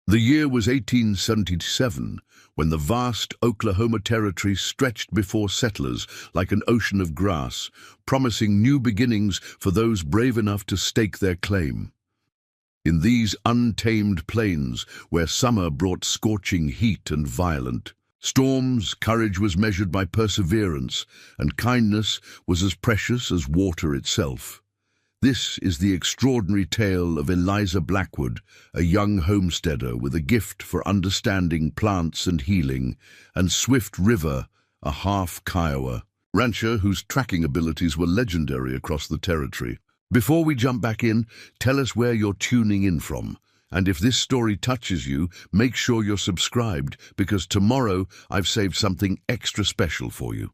The year was 1877, when the vast Oklahoma Territory stretched before settlers like an ocean of grass, promising new beginnings for those brave enough to stake their claim. In these untamed plains, where summer brought scorching heat and violent storms, courage was measured by perseverance, and kindness was as precious as water itself. This is the extraordinary tale of Eliza Blackwood, a young homesteader with a gift for understanding plants and healing, and Swift River, a half Kiowa rancher whose tracking abilities were legendary across the territory. Before we jump back in, tell us where you're tuning in from. And if this story touches you, make sure you're subscribed, because tomorrow I've saved something extra special for you.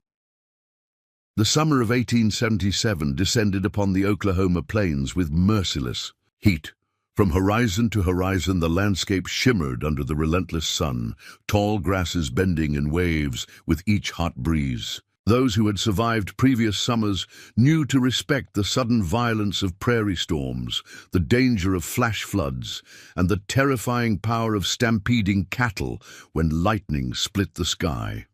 The summer of 1877 descended upon the Oklahoma plains with merciless heat. From horizon to horizon, the landscape shimmered under the relentless sun, tall grasses bending in waves with each hot breeze. Those who had survived previous summers knew to respect the sudden violence of prairie storms, the danger of flash floods, and the terrifying power of stampeding cattle when lightning split the sky.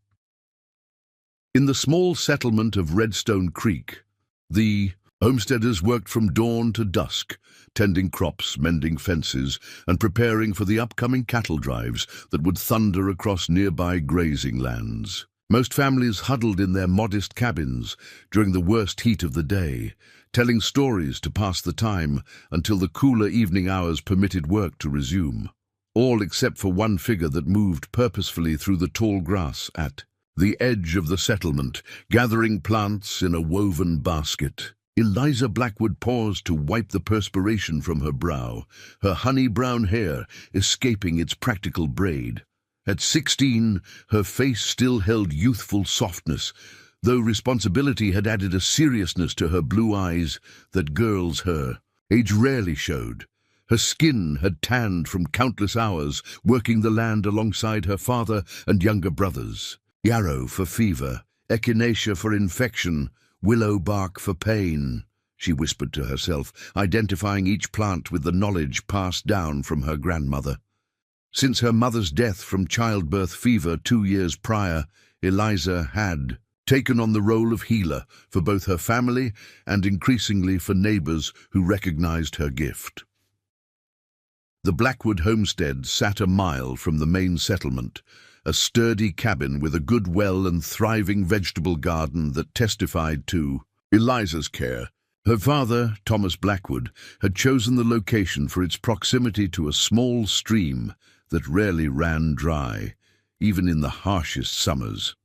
In the small settlement of Redstone Creek, the homesteaders worked from dawn to dusk, tending crops, mending fences, and preparing for the upcoming cattle drives that would thunder across nearby grazing lands. Most families huddled in their modest cabins during the worst heat of the day, telling stories to pass the time until the cooler evening hours permitted work to resume. All except for one figure that moved purposefully through the tall grass at the edge of the settlement, gathering plants in a woven basket. Eliza Blackwood paused to wipe the perspiration from her brow, her honey-brown hair escaping its practical braid. At 16, her face still held youthful softness, though responsibility had added a seriousness to her blue eyes that girls her age rarely showed. Her skin had tanned from countless hours working the land alongside her father and younger brothers. Yarrow for fever, echinacea for infection, willow bark for pain, she whispered to herself, identifying each plant with the knowledge passed down from her grandmother. Since her mother's death from childbirth fever 2 years prior, Eliza had taken on the role of healer for both her family and increasingly for neighbors who recognized her gift. The Blackwood homestead sat a mile from the main settlement, a sturdy cabin with a good well and thriving vegetable garden that testified to Eliza's care. Her father, Thomas Blackwood, had chosen the location for its proximity to a small stream that rarely ran dry, even in the harshest summers.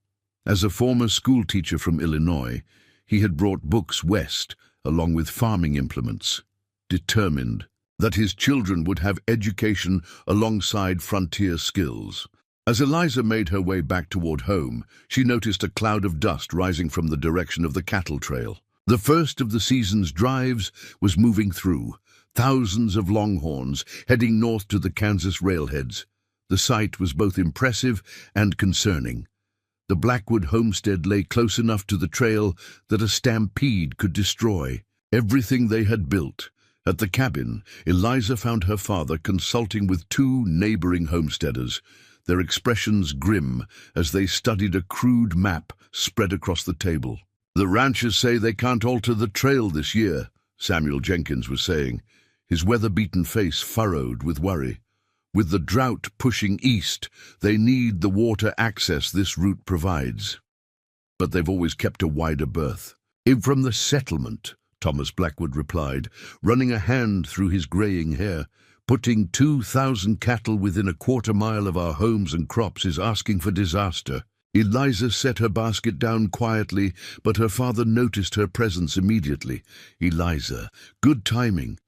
As a former schoolteacher from Illinois, he had brought books west, along with farming implements, determined that his children would have education alongside frontier skills. As Eliza made her way back toward home, she noticed a cloud of dust rising from the direction of the cattle trail. The first of the season's drives was moving through, thousands of longhorns heading north to the Kansas railheads. The sight was both impressive and concerning. The Blackwood homestead lay close enough to the trail that a stampede could destroy everything they had built. At the cabin, Eliza found her father consulting with 2 neighboring homesteaders, their expressions grim as they studied a crude map spread across the table. "The ranchers say they can't alter the trail this year," Samuel Jenkins was saying, his weather-beaten face furrowed with worry. "With the drought pushing east, they need the water access this route provides. But they've always kept a wider berth." "In from the settlement," Thomas Blackwood replied, running a hand through his graying hair. "Putting 2,000 cattle within a quarter-mile of our homes and crops is asking for disaster." Eliza set her basket down quietly, but her father noticed her presence immediately. "Eliza, good timing.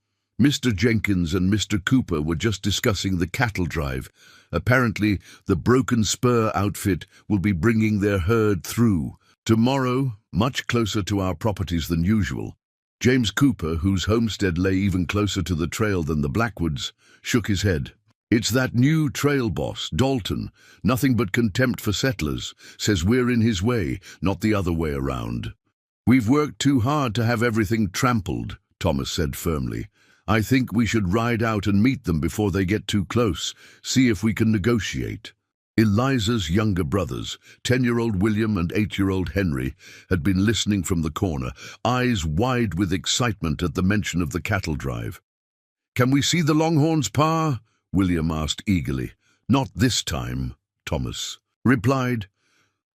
Mr. Jenkins and Mr. Cooper were just discussing the cattle drive. Apparently, the Broken Spur outfit will be bringing their herd through tomorrow, much closer to our properties than usual." James Cooper, whose homestead lay even closer to the trail than the Blackwoods, shook his head. "It's that new trail boss, Dalton, nothing but contempt for settlers, says we're in his way, not the other way around." "We've worked too hard to have everything trampled," Thomas said firmly. I think we should ride out and meet them before they get too close, see if we can negotiate." Eliza's younger brothers, 10-year-old William and 8-year-old Henry, had been listening from the corner, eyes wide with excitement at the mention of the cattle drive. "Can we see the longhorns, Pa?" William asked eagerly. "Not this time," Thomas replied.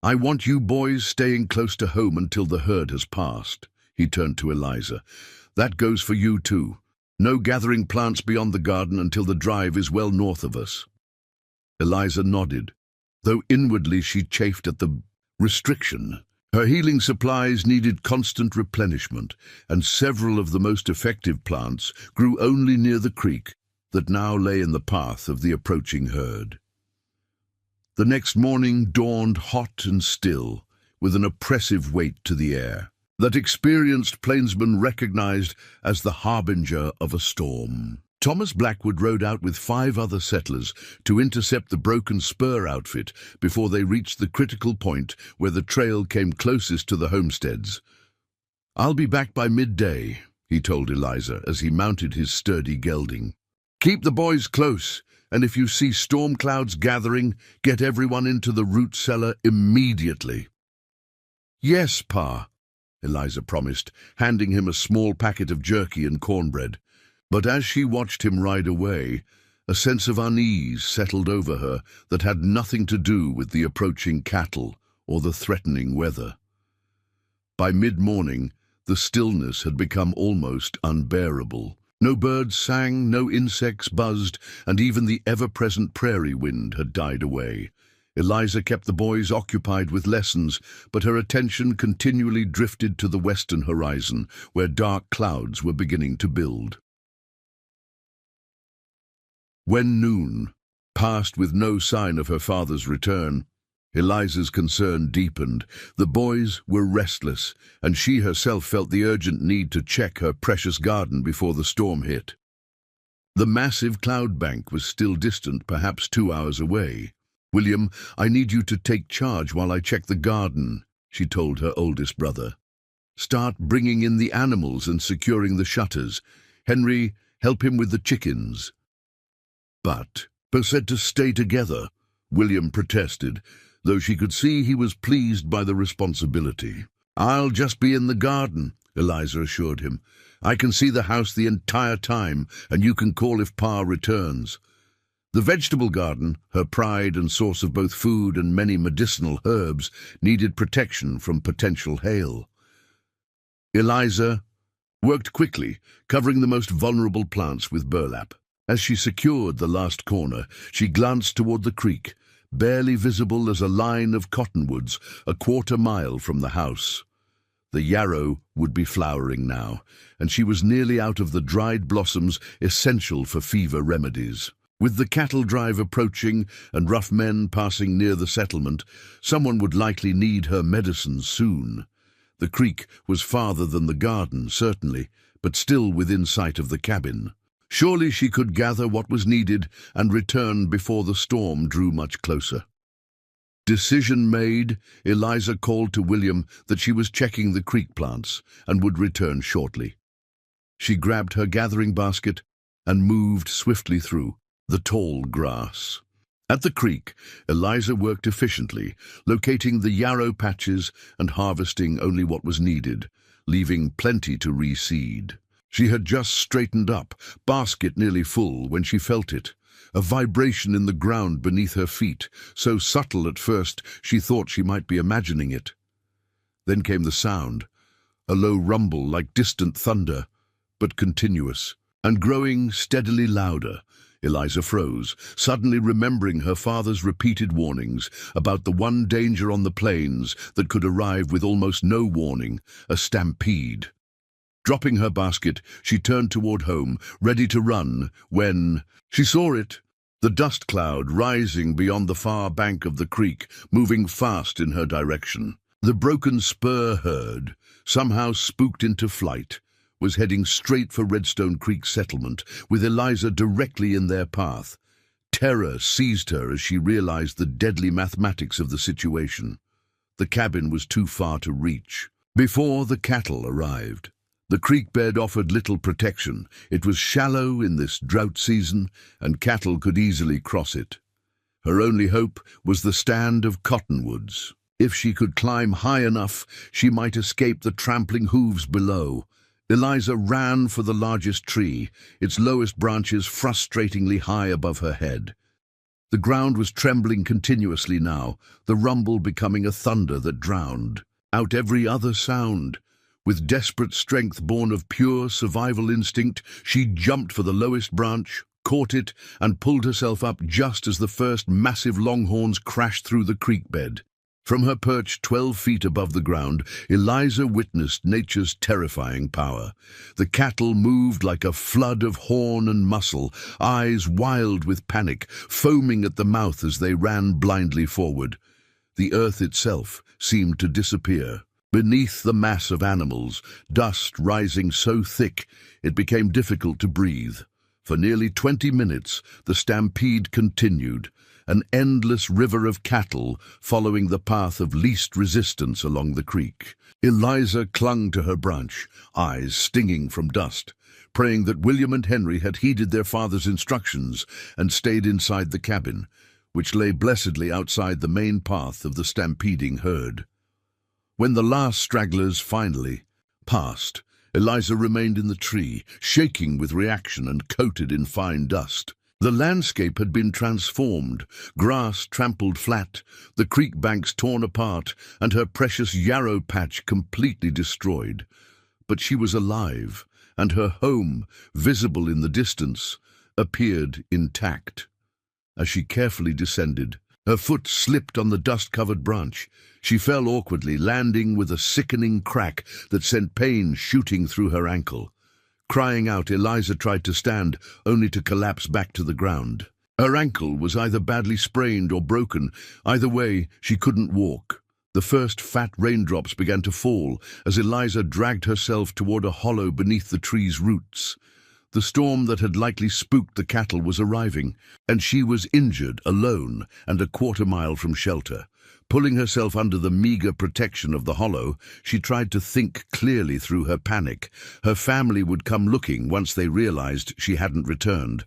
"I want you boys staying close to home until the herd has passed." He turned to Eliza. "That goes for you too. No gathering plants beyond the garden until the drive is well north of us." Eliza nodded, though inwardly she chafed at the restriction. Her healing supplies needed constant replenishment, and several of the most effective plants grew only near the creek that now lay in the path of the approaching herd. The next morning dawned hot and still, with an oppressive weight to the air that experienced plainsmen recognized as the harbinger of a storm. Thomas Blackwood rode out with 5 other settlers to intercept the broken spur outfit before they reached the critical point where the trail came closest to the homesteads. "I'll be back by midday," he told Eliza as he mounted his sturdy gelding. "Keep the boys close, and if you see storm clouds gathering, get everyone into the root cellar immediately." "Yes, Pa," Eliza promised, handing him a small packet of jerky and cornbread. But as she watched him ride away, a sense of unease settled over her that had nothing to do with the approaching cattle or the threatening weather. By mid-morning, the stillness had become almost unbearable. No birds sang, no insects buzzed, and even the ever-present prairie wind had died away. Eliza kept the boys occupied with lessons, but her attention continually drifted to the western horizon, where dark clouds were beginning to build. When noon passed with no sign of her father's return, Eliza's concern deepened. The boys were restless, and she herself felt the urgent need to check her precious garden before the storm hit. The massive cloud bank was still distant, perhaps 2 hours away. "William, I need you to take charge while I check the garden," she told her oldest brother. "Start bringing in the animals and securing the shutters. Henry, help him with the chickens." "But we're said to stay together," William protested, though she could see he was pleased by the responsibility. "I'll just be in the garden," Eliza assured him. "I can see the house the entire time, and you can call if Pa returns." The vegetable garden, her pride and source of both food and many medicinal herbs, needed protection from potential hail. Eliza worked quickly, covering the most vulnerable plants with burlap. As she secured the last corner, she glanced toward the creek, barely visible as a line of cottonwoods a quarter-mile from the house. The yarrow would be flowering now, and she was nearly out of the dried blossoms essential for fever remedies. With the cattle drive approaching and rough men passing near the settlement, someone would likely need her medicines soon. The creek was farther than the garden, certainly, but still within sight of the cabin. Surely she could gather what was needed and return before the storm drew much closer. Decision made, Eliza called to William that she was checking the creek plants and would return shortly. She grabbed her gathering basket and moved swiftly through the tall grass. At the creek, Eliza worked efficiently, locating the yarrow patches and harvesting only what was needed, leaving plenty to reseed. She had just straightened up, basket nearly full, when she felt it, a vibration in the ground beneath her feet, so subtle at first she thought she might be imagining it. Then came the sound, a low rumble like distant thunder, but continuous, and growing steadily louder. Eliza froze, suddenly remembering her father's repeated warnings about the one danger on the plains that could arrive with almost no warning, a stampede. Dropping her basket, she turned toward home, ready to run, when she saw it, the dust cloud rising beyond the far bank of the creek, moving fast in her direction. The broken spur herd, somehow spooked into flight, was heading straight for Redstone Creek settlement, with Eliza directly in their path. Terror seized her as she realized the deadly mathematics of the situation. The cabin was too far to reach. Before the cattle arrived, The creek bed offered little protection. It was shallow in this drought season, and cattle could easily cross it. Her only hope was the stand of cottonwoods. If she could climb high enough, she might escape the trampling hooves below. Eliza ran for the largest tree, its lowest branches frustratingly high above her head. The ground was trembling continuously now, the rumble becoming a thunder that drowned out every other sound. With desperate strength born of pure survival instinct, she jumped for the lowest branch, caught it, and pulled herself up just as the first massive longhorns crashed through the creek bed. From her perch 12 feet above the ground, Eliza witnessed nature's terrifying power. The cattle moved like a flood of horn and muscle, eyes wild with panic, foaming at the mouth as they ran blindly forward. The earth itself seemed to disappear. Beneath the mass of animals, dust rising so thick it became difficult to breathe. For nearly 20 minutes, the stampede continued, an endless river of cattle following the path of least resistance along the creek. Eliza clung to her branch, eyes stinging from dust, praying that William and Henry had heeded their father's instructions and stayed inside the cabin, which lay blessedly outside the main path of the stampeding herd. When the last stragglers finally passed, Eliza remained in the tree, shaking with reaction and coated in fine dust. The landscape had been transformed, grass trampled flat, the creek banks torn apart, and her precious yarrow patch completely destroyed. But she was alive, and her home, visible in the distance, appeared intact. As she carefully descended, her foot slipped on the dust-covered branch. She fell awkwardly, landing with a sickening crack that sent pain shooting through her ankle. Crying out, Eliza tried to stand, only to collapse back to the ground. Her ankle was either badly sprained or broken. Either way, she couldn't walk. The first fat raindrops began to fall as Eliza dragged herself toward a hollow beneath the tree's roots. The storm that had likely spooked the cattle was arriving, and she was injured, alone, and a quarter-mile from shelter. Pulling herself under the meager protection of the hollow, she tried to think clearly through her panic. Her family would come looking once they realized she hadn't returned.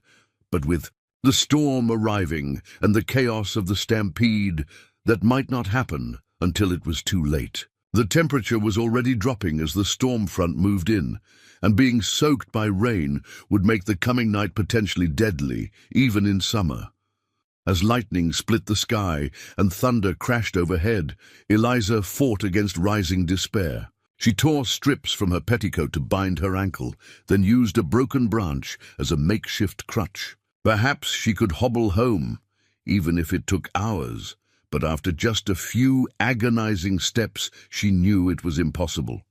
But with the storm arriving and the chaos of the stampede, that might not happen until it was too late. The temperature was already dropping as the storm front moved in, and being soaked by rain would make the coming night potentially deadly, even in summer. As lightning split the sky and thunder crashed overhead, Eliza fought against rising despair. She tore strips from her petticoat to bind her ankle, then used a broken branch as a makeshift crutch. Perhaps she could hobble home, even if it took hours, but after just a few agonizing steps, she knew it was impossible.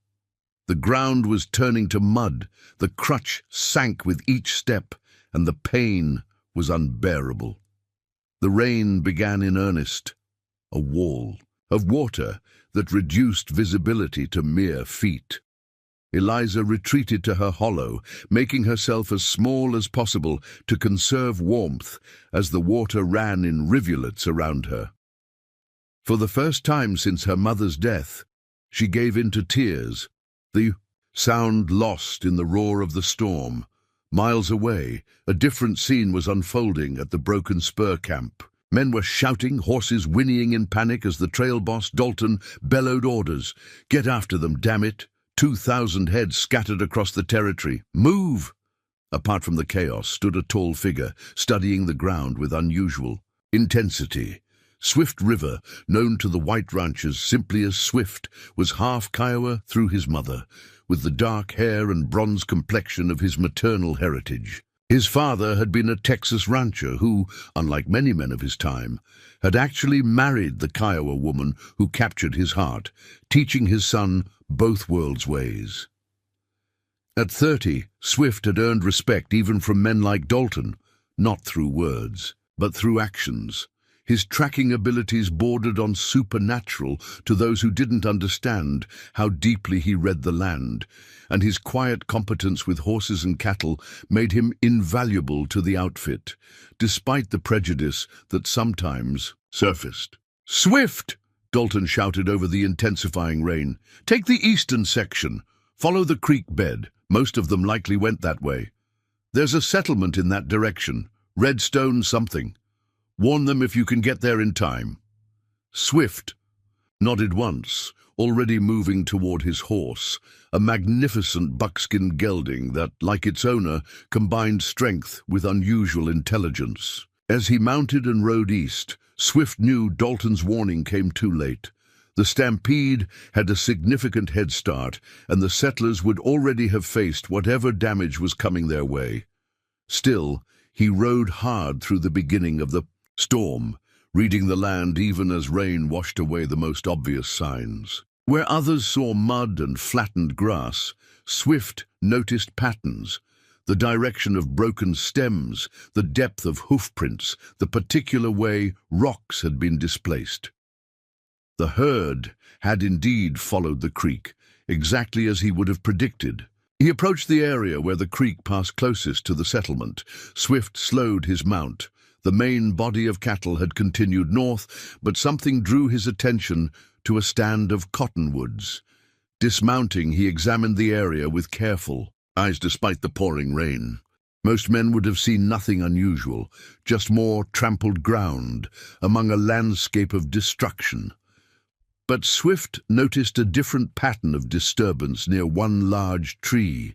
The ground was turning to mud, the crutch sank with each step, and the pain was unbearable. The rain began in earnest, a wall of water that reduced visibility to mere feet. Eliza retreated to her hollow, making herself as small as possible to conserve warmth as the water ran in rivulets around her. For the first time since her mother's death, she gave in to tears, the sound lost in the roar of the storm. Miles away, a different scene was unfolding at the Broken Spur camp. Men were shouting, horses whinnying in panic as the trail boss, Dalton, bellowed orders. "Get after them, damn it!" 2,000 heads scattered across the territory. "Move!" Apart from the chaos stood a tall figure, studying the ground with unusual intensity. Swift River, known to the white ranchers simply as Swift, was half Kiowa through his mother, with the dark hair and bronze complexion of his maternal heritage. His father had been a Texas rancher who, unlike many men of his time, had actually married the Kiowa woman who captured his heart, teaching his son both worlds' ways. At 30, Swift had earned respect even from men like Dalton, not through words, but through actions. His tracking abilities bordered on supernatural to those who didn't understand how deeply he read the land, and his quiet competence with horses and cattle made him invaluable to the outfit, despite the prejudice that sometimes surfaced. "Swift!" Dalton shouted over the intensifying rain. "Take the eastern section. Follow the creek bed. Most of them likely went that way. There's a settlement in that direction. Redstone something. Warn them if you can get there in time." Swift nodded once, already moving toward his horse, a magnificent buckskin gelding that, like its owner, combined strength with unusual intelligence. As he mounted and rode east, Swift knew Dalton's warning came too late. The Stampede had a significant head start, and the settlers would already have faced whatever damage was coming their way. Still, he rode hard through the beginning of the storm, reading the land even as rain washed away the most obvious signs. Where others saw mud and flattened grass, Swift noticed patterns: the direction of broken stems, the depth of hoofprints, the particular way rocks had been displaced. The herd had indeed followed the creek, exactly as he would have predicted. He approached the area where the creek passed closest to the settlement. Swift slowed his mount. The main body of cattle had continued north, but something drew his attention to a stand of cottonwoods. Dismounting, he examined the area with careful eyes despite the pouring rain. Most men would have seen nothing unusual, just more trampled ground among a landscape of destruction. But Swift noticed a different pattern of disturbance near one large tree.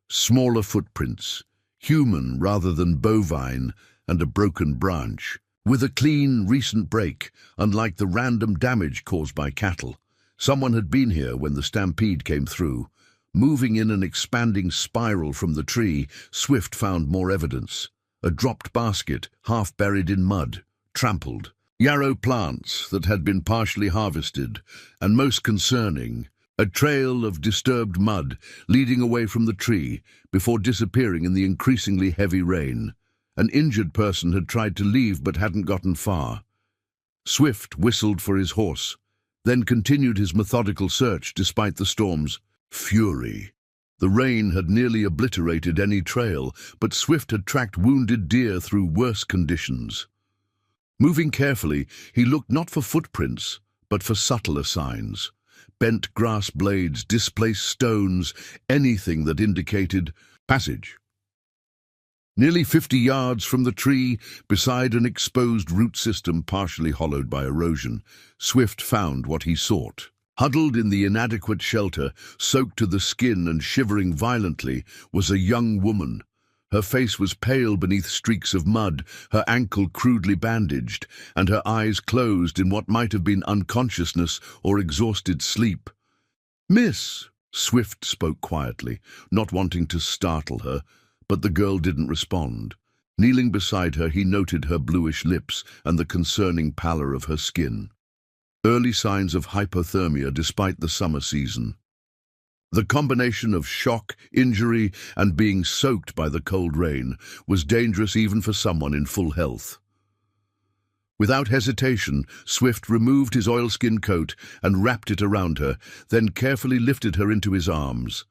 Smaller footprints, human rather than bovine, and a broken branch, with a clean, recent break, unlike the random damage caused by cattle. Someone had been here when the stampede came through. Moving in an expanding spiral from the tree, Swift found more evidence. A dropped basket, half buried in mud, trampled. Yarrow plants that had been partially harvested, and most concerning, a trail of disturbed mud leading away from the tree before disappearing in the increasingly heavy rain. An injured person had tried to leave but hadn't gotten far. Swift whistled for his horse, then continued his methodical search despite the storm's fury. The rain had nearly obliterated any trail, but Swift had tracked wounded deer through worse conditions. Moving carefully, he looked not for footprints, but for subtler signs. Bent grass blades, displaced stones, anything that indicated passage. Nearly 50 yards from the tree, beside an exposed root system partially hollowed by erosion, Swift found what he sought. Huddled in the inadequate shelter, soaked to the skin and shivering violently, was a young woman. Her face was pale beneath streaks of mud, her ankle crudely bandaged, and her eyes closed in what might have been unconsciousness or exhausted sleep. "Miss," Swift spoke quietly, not wanting to startle her, but the girl didn't respond. Kneeling beside her, he noted her bluish lips and the concerning pallor of her skin. Early signs of hypothermia despite the summer season. The combination of shock, injury, and being soaked by the cold rain was dangerous even for someone in full health. Without hesitation, Swift removed his oilskin coat and wrapped it around her, then carefully lifted her into his arms.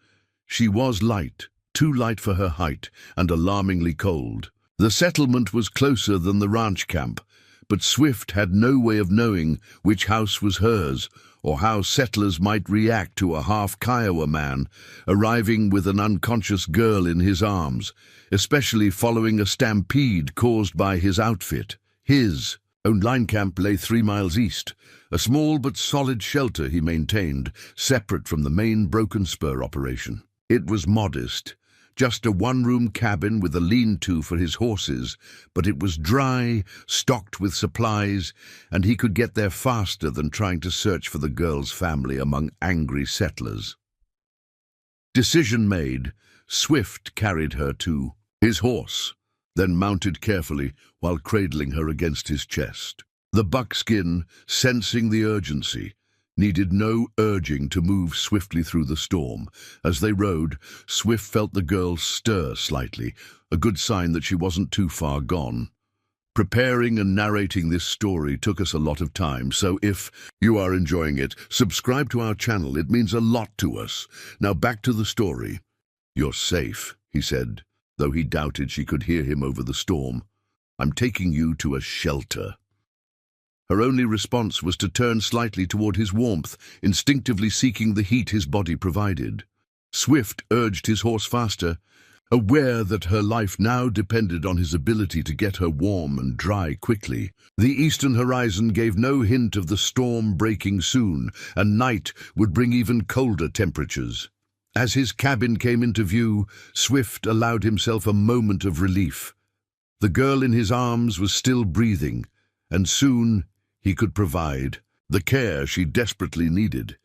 She was light, too light for her height, and alarmingly cold. The settlement was closer than the ranch camp, but Swift had no way of knowing which house was hers, or how settlers might react to a half-Kiowa man arriving with an unconscious girl in his arms, especially following a stampede caused by his outfit. His own line camp lay 3 miles east, a small but solid shelter he maintained, separate from the main Broken Spur operation. It was modest, just a one-room cabin with a lean-to for his horses, but it was dry, stocked with supplies, and he could get there faster than trying to search for the girl's family among angry settlers. Decision made, Swift carried her to his horse, then mounted carefully while cradling her against his chest. The buckskin, sensing the urgency, needed no urging to move swiftly through the storm. As they rode, Swift felt the girl stir slightly, a good sign that she wasn't too far gone. Preparing and narrating this story took us a lot of time, so if you are enjoying it, subscribe to our channel. It means a lot to us. Now back to the story. "You're safe," he said, though he doubted she could hear him over the storm. "I'm taking you to a shelter." Her only response was to turn slightly toward his warmth, instinctively seeking the heat his body provided. Swift urged his horse faster, aware that her life now depended on his ability to get her warm and dry quickly. The eastern horizon gave no hint of the storm breaking soon, and night would bring even colder temperatures. As his cabin came into view, Swift allowed himself a moment of relief. The girl in his arms was still breathing, and soon he could provide the care she desperately needed.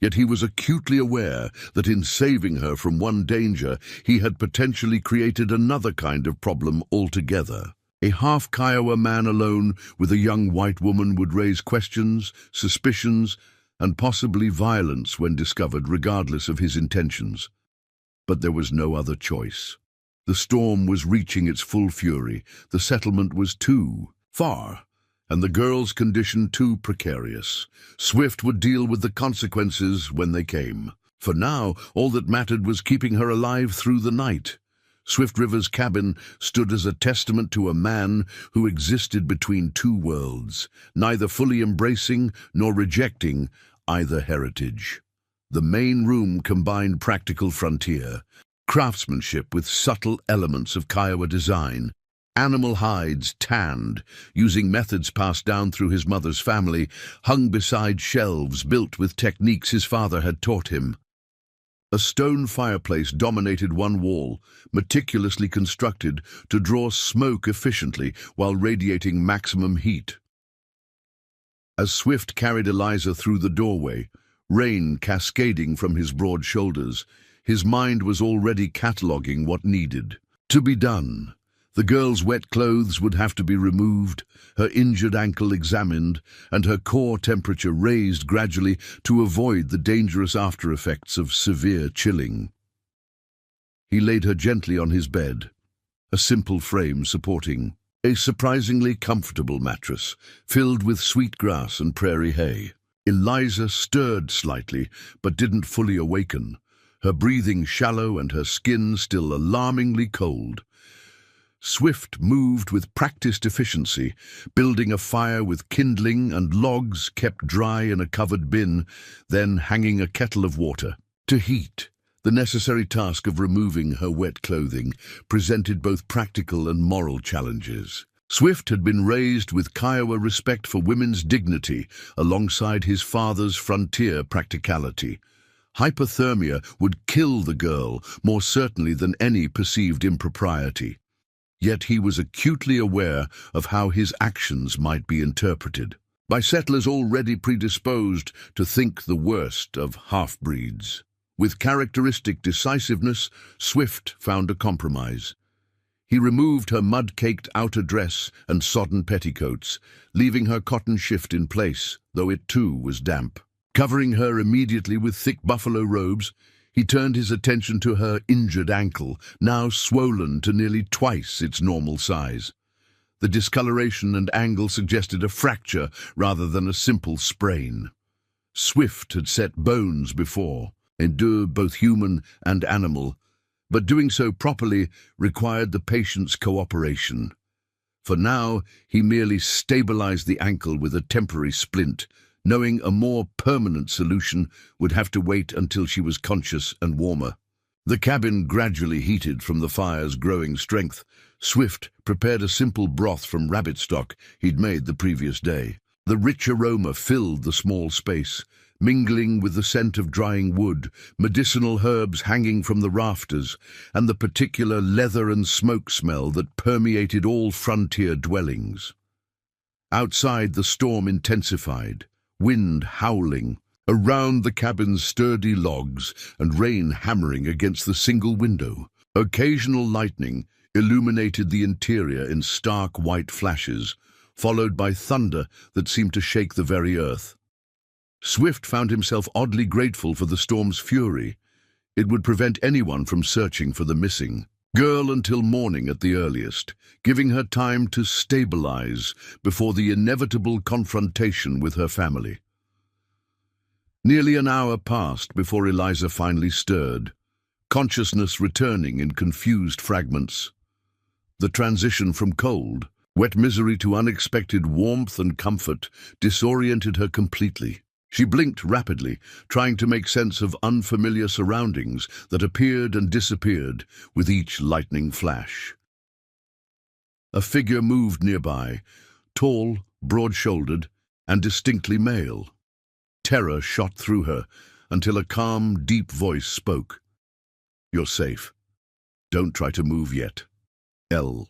Yet he was acutely aware that in saving her from one danger, he had potentially created another kind of problem altogether. A half-Kiowa man alone with a young white woman would raise questions, suspicions, and possibly violence when discovered, regardless of his intentions. But there was no other choice. The storm was reaching its full fury, the settlement was too far, and the girl's condition too precarious. Swift would deal with the consequences when they came. For now, all that mattered was keeping her alive through the night. Swift River's cabin stood as a testament to a man who existed between two worlds, neither fully embracing nor rejecting either heritage. The main room combined practical frontier, craftsmanship with subtle elements of Kiowa design, animal hides tanned, using methods passed down through his mother's family, hung beside shelves built with techniques his father had taught him. A stone fireplace dominated one wall, meticulously constructed to draw smoke efficiently while radiating maximum heat. As Swift carried Eliza through the doorway, rain cascading from his broad shoulders, his mind was already cataloguing what needed to be done. The girl's wet clothes would have to be removed, her injured ankle examined, and her core temperature raised gradually to avoid the dangerous after-effects of severe chilling. He laid her gently on his bed, a simple frame supporting a surprisingly comfortable mattress filled with sweet grass and prairie hay. Eliza stirred slightly, but didn't fully awaken, her breathing shallow and her skin still alarmingly cold. Swift moved with practiced efficiency, building a fire with kindling and logs kept dry in a covered bin, then hanging a kettle of water to heat. The necessary task of removing her wet clothing presented both practical and moral challenges. Swift had been raised with Kiowa respect for women's dignity alongside his father's frontier practicality. Hypothermia would kill the girl more certainly than any perceived impropriety. Yet he was acutely aware of how his actions might be interpreted by settlers already predisposed to think the worst of half-breeds. With characteristic decisiveness, Swift found a compromise. He removed her mud-caked outer dress and sodden petticoats, leaving her cotton shift in place, though it too was damp. Covering her immediately with thick buffalo robes, he turned his attention to her injured ankle, now swollen to nearly twice its normal size. The discoloration and angle suggested a fracture rather than a simple sprain. Swift had set bones before, endured both human and animal, but doing so properly required the patient's cooperation. For now, he merely stabilized the ankle with a temporary splint, knowing a more permanent solution would have to wait until she was conscious and warmer. The cabin gradually heated from the fire's growing strength. Swift prepared a simple broth from rabbit stock he'd made the previous day. The rich aroma filled the small space, mingling with the scent of drying wood, medicinal herbs hanging from the rafters, and the particular leather and smoke smell that permeated all frontier dwellings. Outside, the storm intensified, wind howling around the cabin's sturdy logs and rain hammering against the single window. Occasional lightning illuminated the interior in stark white flashes, followed by thunder that seemed to shake the very earth. Swift found himself oddly grateful for the storm's fury. It would prevent anyone from searching for the missing girl until morning at the earliest, giving her time to stabilize before the inevitable confrontation with her family. Nearly an hour passed before Eliza finally stirred, consciousness returning in confused fragments. The transition from cold, wet misery to unexpected warmth and comfort disoriented her completely. She blinked rapidly, trying to make sense of unfamiliar surroundings that appeared and disappeared with each lightning flash. A figure moved nearby, tall, broad-shouldered, and distinctly male. Terror shot through her until a calm, deep voice spoke. "You're safe. Don't try to move yet. L."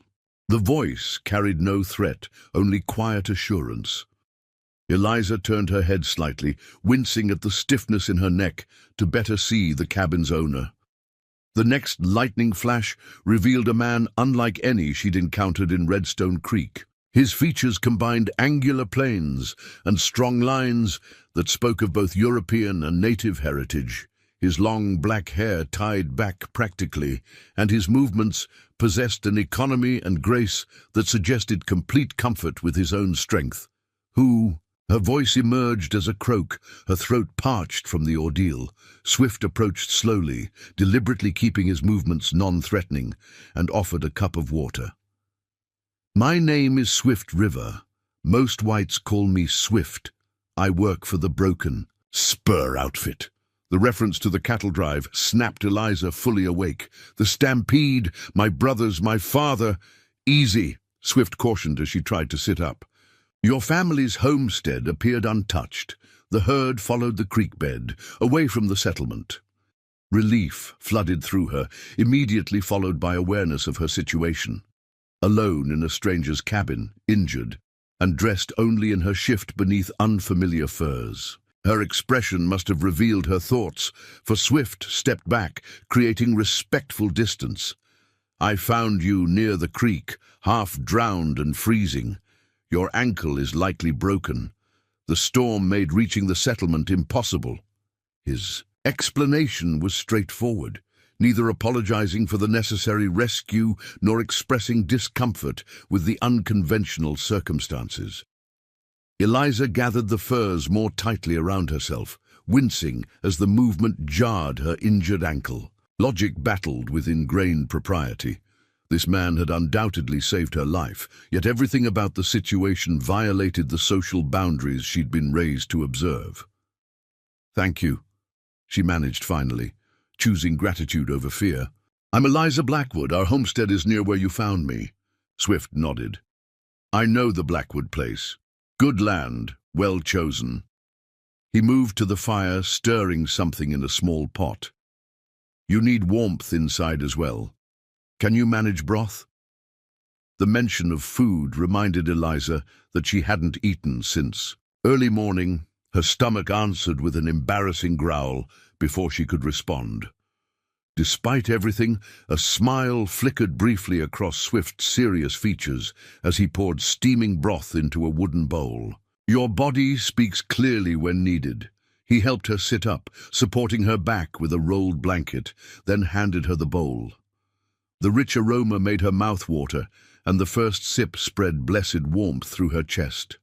The voice carried no threat, only quiet assurance. Eliza turned her head slightly, wincing at the stiffness in her neck to better see the cabin's owner. The next lightning flash revealed a man unlike any she'd encountered in Redstone Creek. His features combined angular planes and strong lines that spoke of both European and native heritage. His long black hair tied back practically, and his movements possessed an economy and grace that suggested complete comfort with his own strength. "Who?" Her voice emerged as a croak, her throat parched from the ordeal. Swift approached slowly, deliberately keeping his movements non-threatening, and offered a cup of water. "My name is Swift River. Most whites call me Swift. I work for the Broken Spur outfit." The reference to the cattle drive snapped Eliza fully awake. "The Stampede, my brothers, my father." "Easy," Swift cautioned as she tried to sit up. "Your family's homestead appeared untouched. The herd followed the creek bed, away from the settlement." Relief flooded through her, immediately followed by awareness of her situation. Alone in a stranger's cabin, injured, and dressed only in her shift beneath unfamiliar furs. Her expression must have revealed her thoughts, for Swift stepped back, creating respectful distance. "I found you near the creek, half drowned and freezing. Your ankle is likely broken. The storm made reaching the settlement impossible." His explanation was straightforward, neither apologizing for the necessary rescue nor expressing discomfort with the unconventional circumstances. Eliza gathered the furs more tightly around herself, wincing as the movement jarred her injured ankle. Logic battled with ingrained propriety. This man had undoubtedly saved her life, yet everything about the situation violated the social boundaries she'd been raised to observe. "Thank you," she managed finally, choosing gratitude over fear. "I'm Eliza Blackwood. Our homestead is near where you found me." Swift nodded. "I know the Blackwood place. Good land, well chosen." He moved to the fire, stirring something in a small pot. "You need warmth inside as well. Can you manage broth?" The mention of food reminded Eliza that she hadn't eaten since early morning. Her stomach answered with an embarrassing growl before she could respond. Despite everything, a smile flickered briefly across Swift's serious features as he poured steaming broth into a wooden bowl. "Your body speaks clearly when needed." He helped her sit up, supporting her back with a rolled blanket, then handed her the bowl. The rich aroma made her mouth water, and the first sip spread blessed warmth through her chest.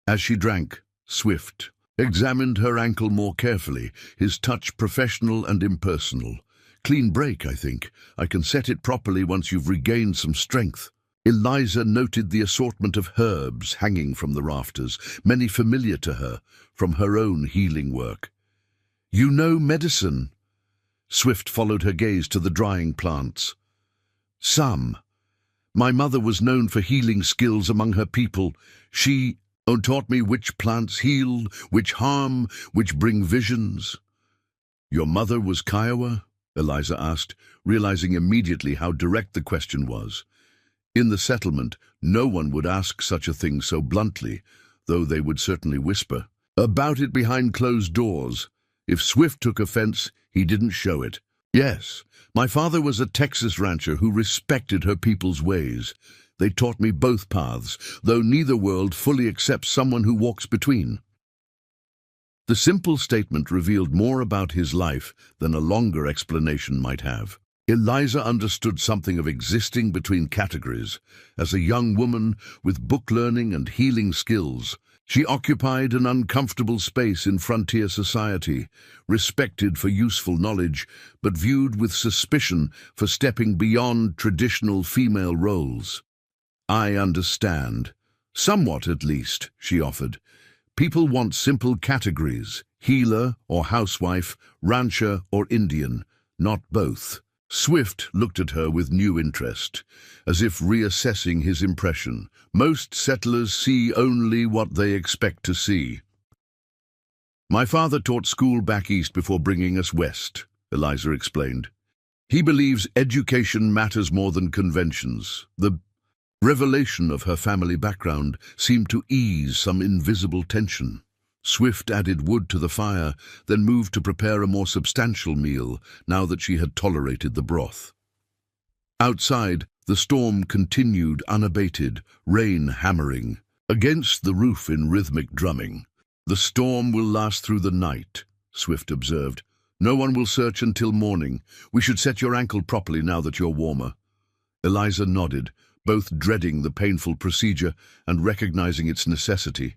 As she drank, Swift examined her ankle more carefully, his touch professional and impersonal. "Clean break, I think. I can set it properly once you've regained some strength." Eliza noted the assortment of herbs hanging from the rafters, many familiar to her from her own healing work. "You know medicine?" Swift followed her gaze to the drying plants. "Some. My mother was known for healing skills among her people. She taught me which plants heal, which harm, which bring visions." "Your mother was Kiowa?" Eliza asked, realizing immediately how direct the question was. In the settlement, no one would ask such a thing so bluntly, though they would certainly whisper about it behind closed doors. If Swift took offense, he didn't show it. "Yes, my father was a Texas rancher who respected her people's ways. They taught me both paths, though neither world fully accepts someone who walks between." The simple statement revealed more about his life than a longer explanation might have. Eliza understood something of existing between categories. As a young woman with book learning and healing skills, she occupied an uncomfortable space in frontier society, respected for useful knowledge, but viewed with suspicion for stepping beyond traditional female roles. "I understand. Somewhat, at least," she offered. People want simple categories: healer or housewife, rancher or Indian, not both. Swift looked at her with new interest, as if reassessing his impression. Most settlers see only what they expect to see. My father taught school back east before bringing us west, Eliza explained. He believes education matters more than conventions. The revelation of her family background seemed to ease some invisible tension. Swift added wood to the fire, then moved to prepare a more substantial meal, now that she had tolerated the broth. Outside, the storm continued unabated, rain hammering against the roof in rhythmic drumming. "The storm will last through the night," Swift observed. "No one will search until morning. We should set your ankle properly now that you're warmer." Eliza nodded, both dreading the painful procedure and recognizing its necessity.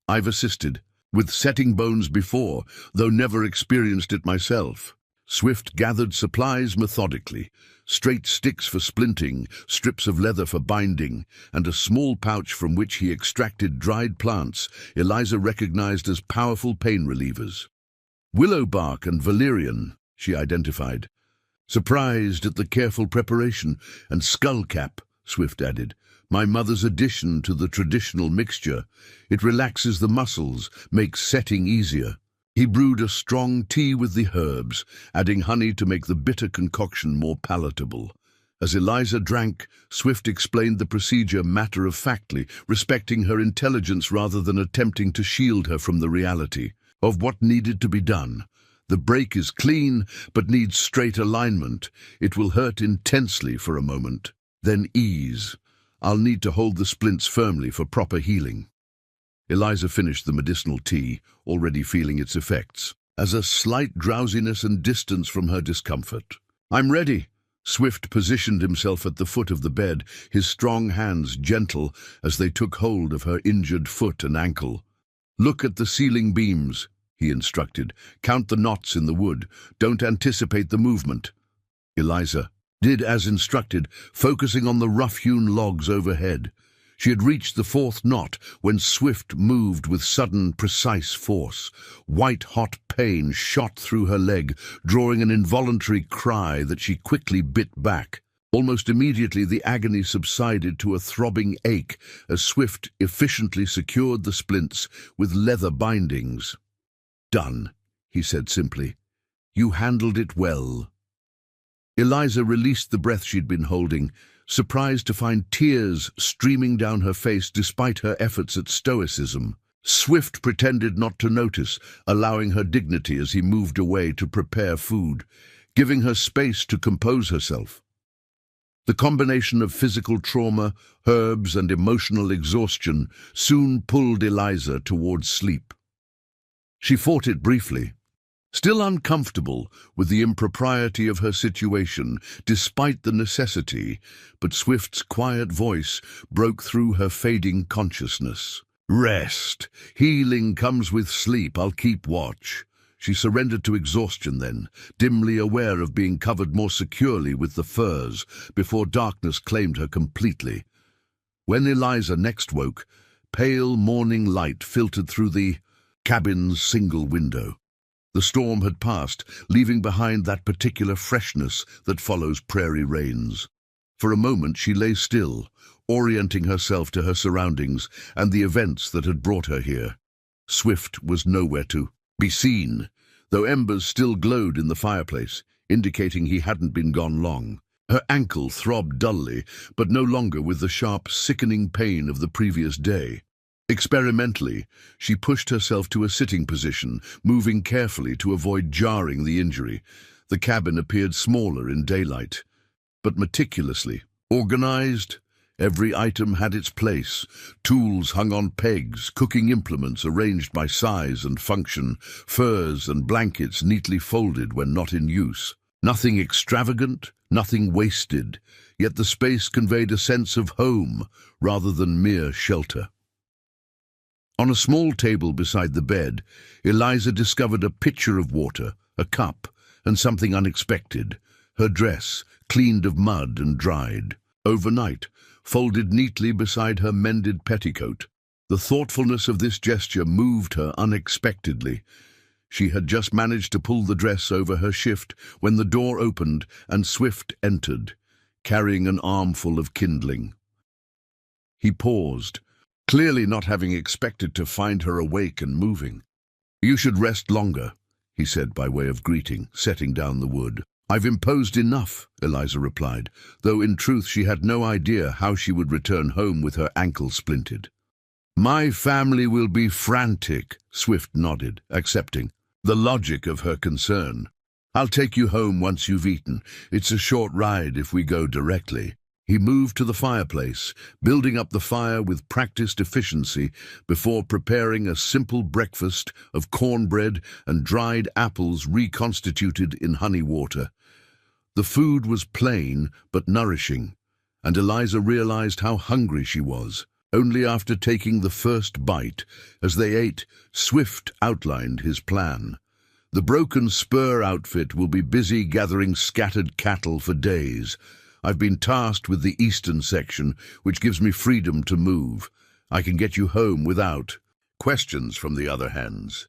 "I've assisted with setting bones before, though never experienced it myself." Swift gathered supplies methodically: straight sticks for splinting, strips of leather for binding, and a small pouch from which he extracted dried plants Eliza recognized as powerful pain relievers. "Willow bark and valerian," she identified. "Surprised at the careful preparation. And skullcap," Swift added. "My mother's addition to the traditional mixture. It relaxes the muscles, makes setting easier." He brewed a strong tea with the herbs, adding honey to make the bitter concoction more palatable. As Eliza drank, Swift explained the procedure matter-of-factly, respecting her intelligence rather than attempting to shield her from the reality of what needed to be done. "The break is clean, but needs straight alignment. It will hurt intensely for a moment, then ease. I'll need to hold the splints firmly for proper healing." Eliza finished the medicinal tea, already feeling its effects, as a slight drowsiness and distance from her discomfort. "I'm ready." Swift positioned himself at the foot of the bed, his strong hands gentle as they took hold of her injured foot and ankle. "Look at the ceiling beams," he instructed. "Count the knots in the wood. Don't anticipate the movement." Eliza did as instructed, focusing on the rough-hewn logs overhead. She had reached the fourth knot when Swift moved with sudden, precise force. White-hot pain shot through her leg, drawing an involuntary cry that she quickly bit back. Almost immediately, the agony subsided to a throbbing ache as Swift efficiently secured the splints with leather bindings. "Done," he said simply. "You handled it well." Eliza released the breath she'd been holding, surprised to find tears streaming down her face despite her efforts at stoicism. Swift pretended not to notice, allowing her dignity as he moved away to prepare food, giving her space to compose herself. The combination of physical trauma, herbs, and emotional exhaustion soon pulled Eliza towards sleep. She fought it briefly, still uncomfortable with the impropriety of her situation, despite the necessity, but Swift's quiet voice broke through her fading consciousness. "Rest. Healing comes with sleep. I'll keep watch." She surrendered to exhaustion then, dimly aware of being covered more securely with the furs before darkness claimed her completely. When Eliza next woke, pale morning light filtered through the cabin's single window. The storm had passed, leaving behind that particular freshness that follows prairie rains. For a moment she lay still, orienting herself to her surroundings and the events that had brought her here. Swift was nowhere to be seen, though embers still glowed in the fireplace, indicating he hadn't been gone long. Her ankle throbbed dully, but no longer with the sharp, sickening pain of the previous day. Experimentally, she pushed herself to a sitting position, moving carefully to avoid jarring the injury. The cabin appeared smaller in daylight, but meticulously organized. Every item had its place. Tools hung on pegs, cooking implements arranged by size and function, furs and blankets neatly folded when not in use. Nothing extravagant, nothing wasted, yet the space conveyed a sense of home rather than mere shelter. On a small table beside the bed, Eliza discovered a pitcher of water, a cup, and something unexpected: her dress, cleaned of mud and dried, overnight, folded neatly beside her mended petticoat. The thoughtfulness of this gesture moved her unexpectedly. She had just managed to pull the dress over her shift when the door opened and Swift entered, carrying an armful of kindling. He paused, clearly not having expected to find her awake and moving. "You should rest longer," he said by way of greeting, setting down the wood. "I've imposed enough," Eliza replied, though in truth she had no idea how she would return home with her ankle splintered. "My family will be frantic," Swift nodded, accepting the logic of her concern. "I'll take you home once you've eaten. It's a short ride if we go directly." He moved to the fireplace, building up the fire with practiced efficiency before preparing a simple breakfast of cornbread and dried apples reconstituted in honey water. The food was plain but nourishing, and Eliza realized how hungry she was. Only after taking the first bite, as they ate, Swift outlined his plan. "The broken spur outfit will be busy gathering scattered cattle for days. I've been tasked with the eastern section, which gives me freedom to move. I can get you home without questions from the other hands."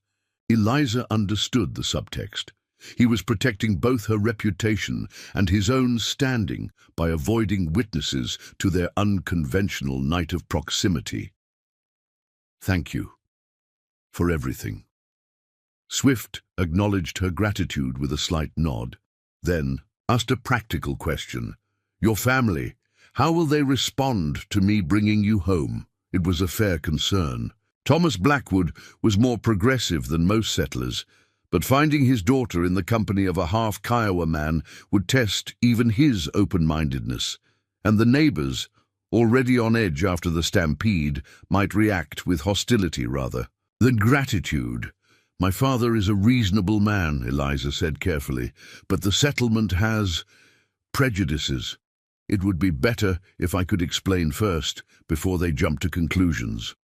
Eliza understood the subtext. He was protecting both her reputation and his own standing by avoiding witnesses to their unconventional night of proximity. "Thank you for everything." Swift acknowledged her gratitude with a slight nod, then asked a practical question. "Your family, how will they respond to me bringing you home?" It was a fair concern. Thomas Blackwood was more progressive than most settlers, but finding his daughter in the company of a half Kiowa man would test even his open-mindedness, and the neighbors, already on edge after the Stampede, might react with hostility rather than gratitude. "My father is a reasonable man," Eliza said carefully, "but the settlement has prejudices. It would be better if I could explain first, before they jump to conclusions."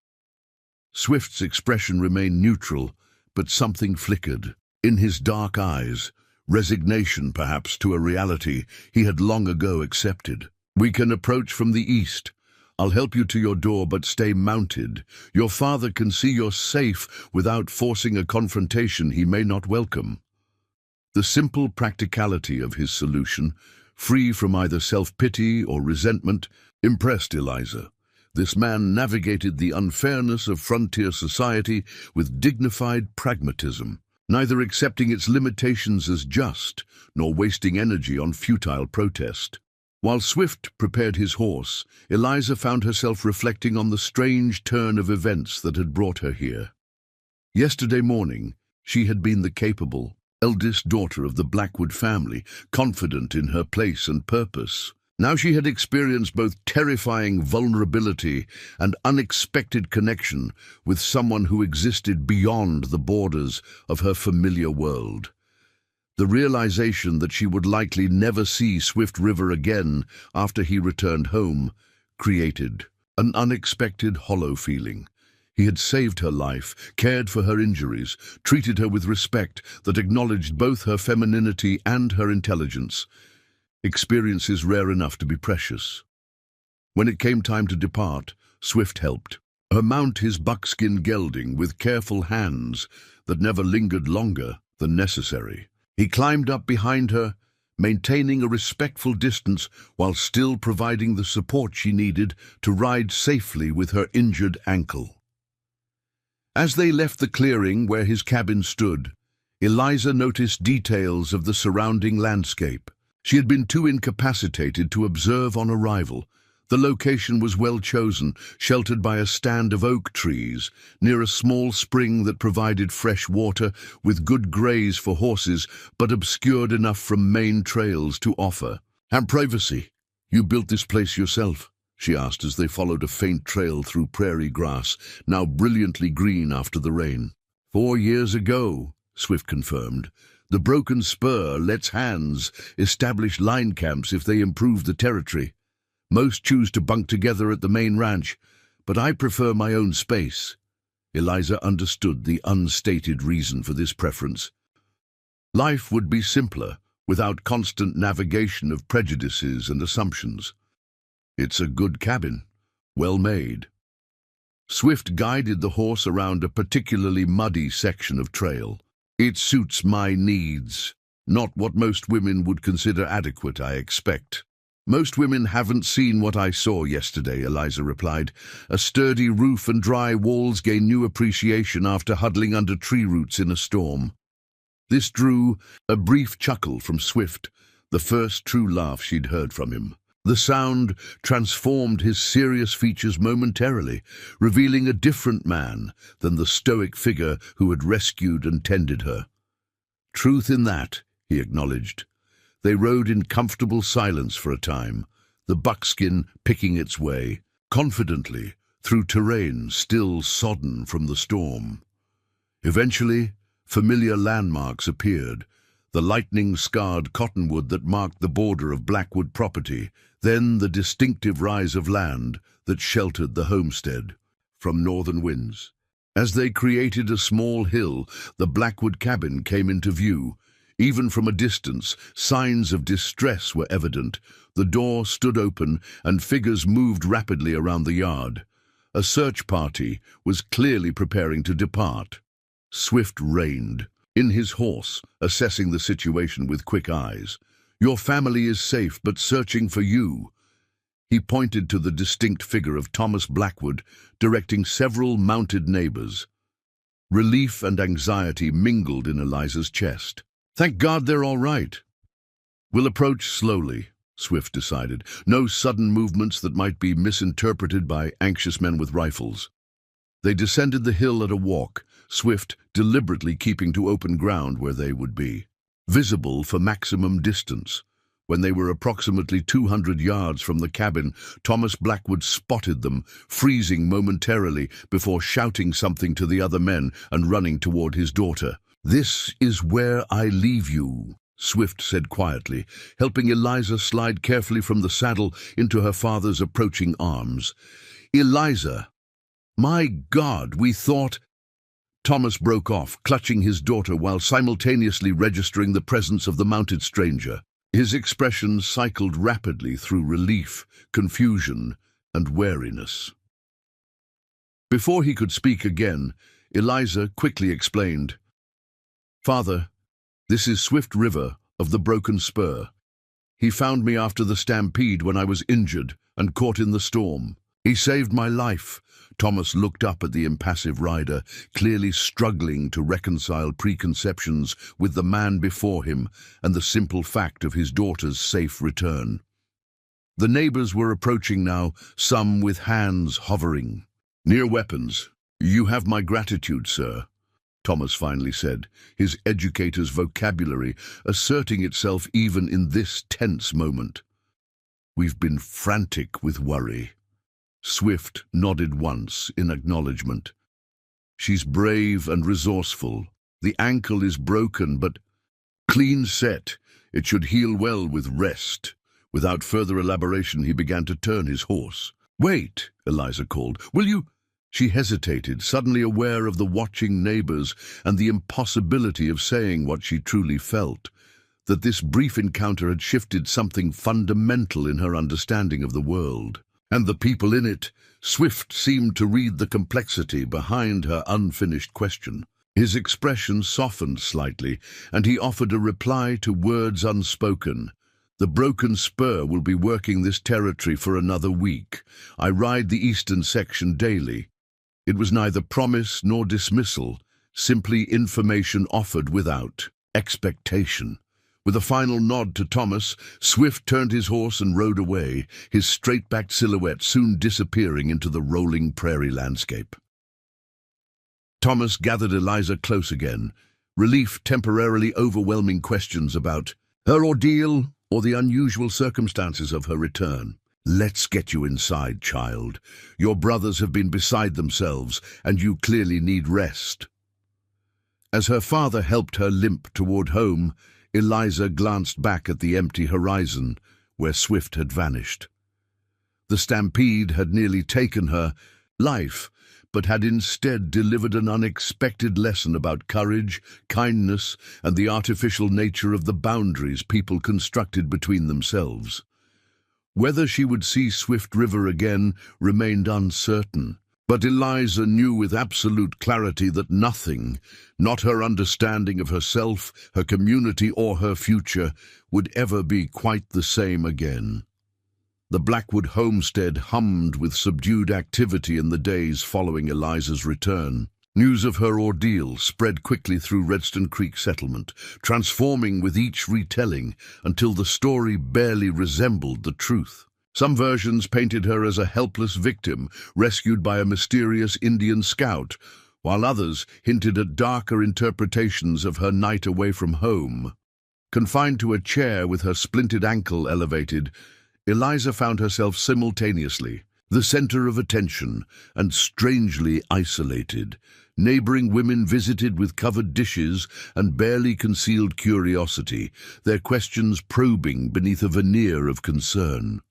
Swift's expression remained neutral, but something flickered in his dark eyes, resignation perhaps to a reality he had long ago accepted. "We can approach from the east. I'll help you to your door, but stay mounted. Your father can see you're safe without forcing a confrontation he may not welcome." The simple practicality of his solution, free from either self-pity or resentment, impressed Eliza. This man navigated the unfairness of frontier society with dignified pragmatism, neither accepting its limitations as just, nor wasting energy on futile protest. While Swift prepared his horse, Eliza found herself reflecting on the strange turn of events that had brought her here. Yesterday morning, she had been the capable, eldest daughter of the Blackwood family, confident in her place and purpose. Now she had experienced both terrifying vulnerability and unexpected connection with someone who existed beyond the borders of her familiar world. The realization that she would likely never see Swift River again after he returned home created an unexpected hollow feeling. He had saved her life, cared for her injuries, treated her with respect that acknowledged both her femininity and her intelligence. Experiences rare enough to be precious. When it came time to depart, Swift helped her mount his buckskin gelding with careful hands that never lingered longer than necessary. He climbed up behind her, maintaining a respectful distance while still providing the support she needed to ride safely with her injured ankle. As they left the clearing where his cabin stood, Eliza noticed details of the surrounding landscape. She had been too incapacitated to observe on arrival. The location was well chosen, sheltered by a stand of oak trees, near a small spring that provided fresh water with good graze for horses, but obscured enough from main trails to offer. "And privacy. You built this place yourself?" she asked as they followed a faint trail through prairie grass, now brilliantly green after the rain. 4 years ago, Swift confirmed. The broken spur lets hands establish line camps if they improve the territory. Most choose to bunk together at the main ranch, but I prefer my own space. Eliza understood the unstated reason for this preference. Life would be simpler without constant navigation of prejudices and assumptions. It's a good cabin, well made. Swift guided the horse around a particularly muddy section of trail. "It suits my needs. Not what most women would consider adequate, I expect." "Most women haven't seen what I saw yesterday," Eliza replied. "A sturdy roof and dry walls gain new appreciation after huddling under tree roots in a storm." This drew a brief chuckle from Swift, the first true laugh she'd heard from him. The sound transformed his serious features momentarily, revealing a different man than the stoic figure who had rescued and tended her. "Truth in that," he acknowledged. They rode in comfortable silence for a time, the buckskin picking its way, confidently, through terrain still sodden from the storm. Eventually, familiar landmarks appeared, the lightning-scarred cottonwood that marked the border of Blackwood property, then the distinctive rise of land that sheltered the homestead from northern winds. As they created a small hill, the Blackwood cabin came into view. Even from a distance, signs of distress were evident. The door stood open, and figures moved rapidly around the yard. A search party was clearly preparing to depart. Swift reined in his horse, assessing the situation with quick eyes. "Your family is safe, but searching for you." He pointed to the distinct figure of Thomas Blackwood, directing several mounted neighbors. Relief and anxiety mingled in Eliza's chest. "Thank God they're all right." "We'll approach slowly," Swift decided. "No sudden movements that might be misinterpreted by anxious men with rifles." They descended the hill at a walk, Swift deliberately keeping to open ground where they would be visible for maximum distance. When they were approximately 200 yards from the cabin, Thomas Blackwood spotted them, freezing momentarily before shouting something to the other men and running toward his daughter. "This is where I leave you," Swift said quietly, helping Eliza slide carefully from the saddle into her father's approaching arms. "Eliza, my God, we thought—" Thomas broke off, clutching his daughter while simultaneously registering the presence of the mounted stranger. His expression cycled rapidly through relief, confusion, and wariness. Before he could speak again, Eliza quickly explained, "Father, this is Swift River of the Broken Spur. He found me after the Stampede when I was injured and caught in the storm. He saved my life." Thomas looked up at the impassive rider, clearly struggling to reconcile preconceptions with the man before him and the simple fact of his daughter's safe return. The neighbors were approaching now, some with hands hovering near weapons. "You have my gratitude, sir," Thomas finally said, his educator's vocabulary asserting itself even in this tense moment. "We've been frantic with worry." Swift nodded once in acknowledgement. "She's brave and resourceful. The ankle is broken, but clean set. It should heal well with rest." Without further elaboration, he began to turn his horse. "Wait," Eliza called. "Will you—" She hesitated, suddenly aware of the watching neighbors and the impossibility of saying what she truly felt, that this brief encounter had shifted something fundamental in her understanding of the world. And the people in it. Swift seemed to read the complexity behind her unfinished question. His expression softened slightly, and he offered a reply to words unspoken. "The Broken Spur will be working this territory for another week. I ride the eastern section daily." It was neither promise nor dismissal, simply information offered without expectation. With a final nod to Thomas, Swift turned his horse and rode away, his straight-backed silhouette soon disappearing into the rolling prairie landscape. Thomas gathered Eliza close again, relief temporarily overwhelming questions about her ordeal or the unusual circumstances of her return. "Let's get you inside, child. Your brothers have been beside themselves, and you clearly need rest." As her father helped her limp toward home, Eliza glanced back at the empty horizon where Swift had vanished. The Stampede had nearly taken her life, but had instead delivered an unexpected lesson about courage, kindness, and the artificial nature of the boundaries people constructed between themselves. Whether she would see Swift River again remained uncertain, But Eliza knew with absolute clarity that nothing, not her understanding of herself, her community, or her future, would ever be quite the same again. The Blackwood homestead hummed with subdued activity in the days following Eliza's return. News of her ordeal spread quickly through Redstone Creek settlement, transforming with each retelling until the story barely resembled the truth. Some versions painted her as a helpless victim, rescued by a mysterious Indian scout, while others hinted at darker interpretations of her night away from home. Confined to a chair with her splintered ankle elevated, Eliza found herself simultaneously the center of attention and strangely isolated. Neighboring women visited with covered dishes and barely concealed curiosity, their questions probing beneath a veneer of concern.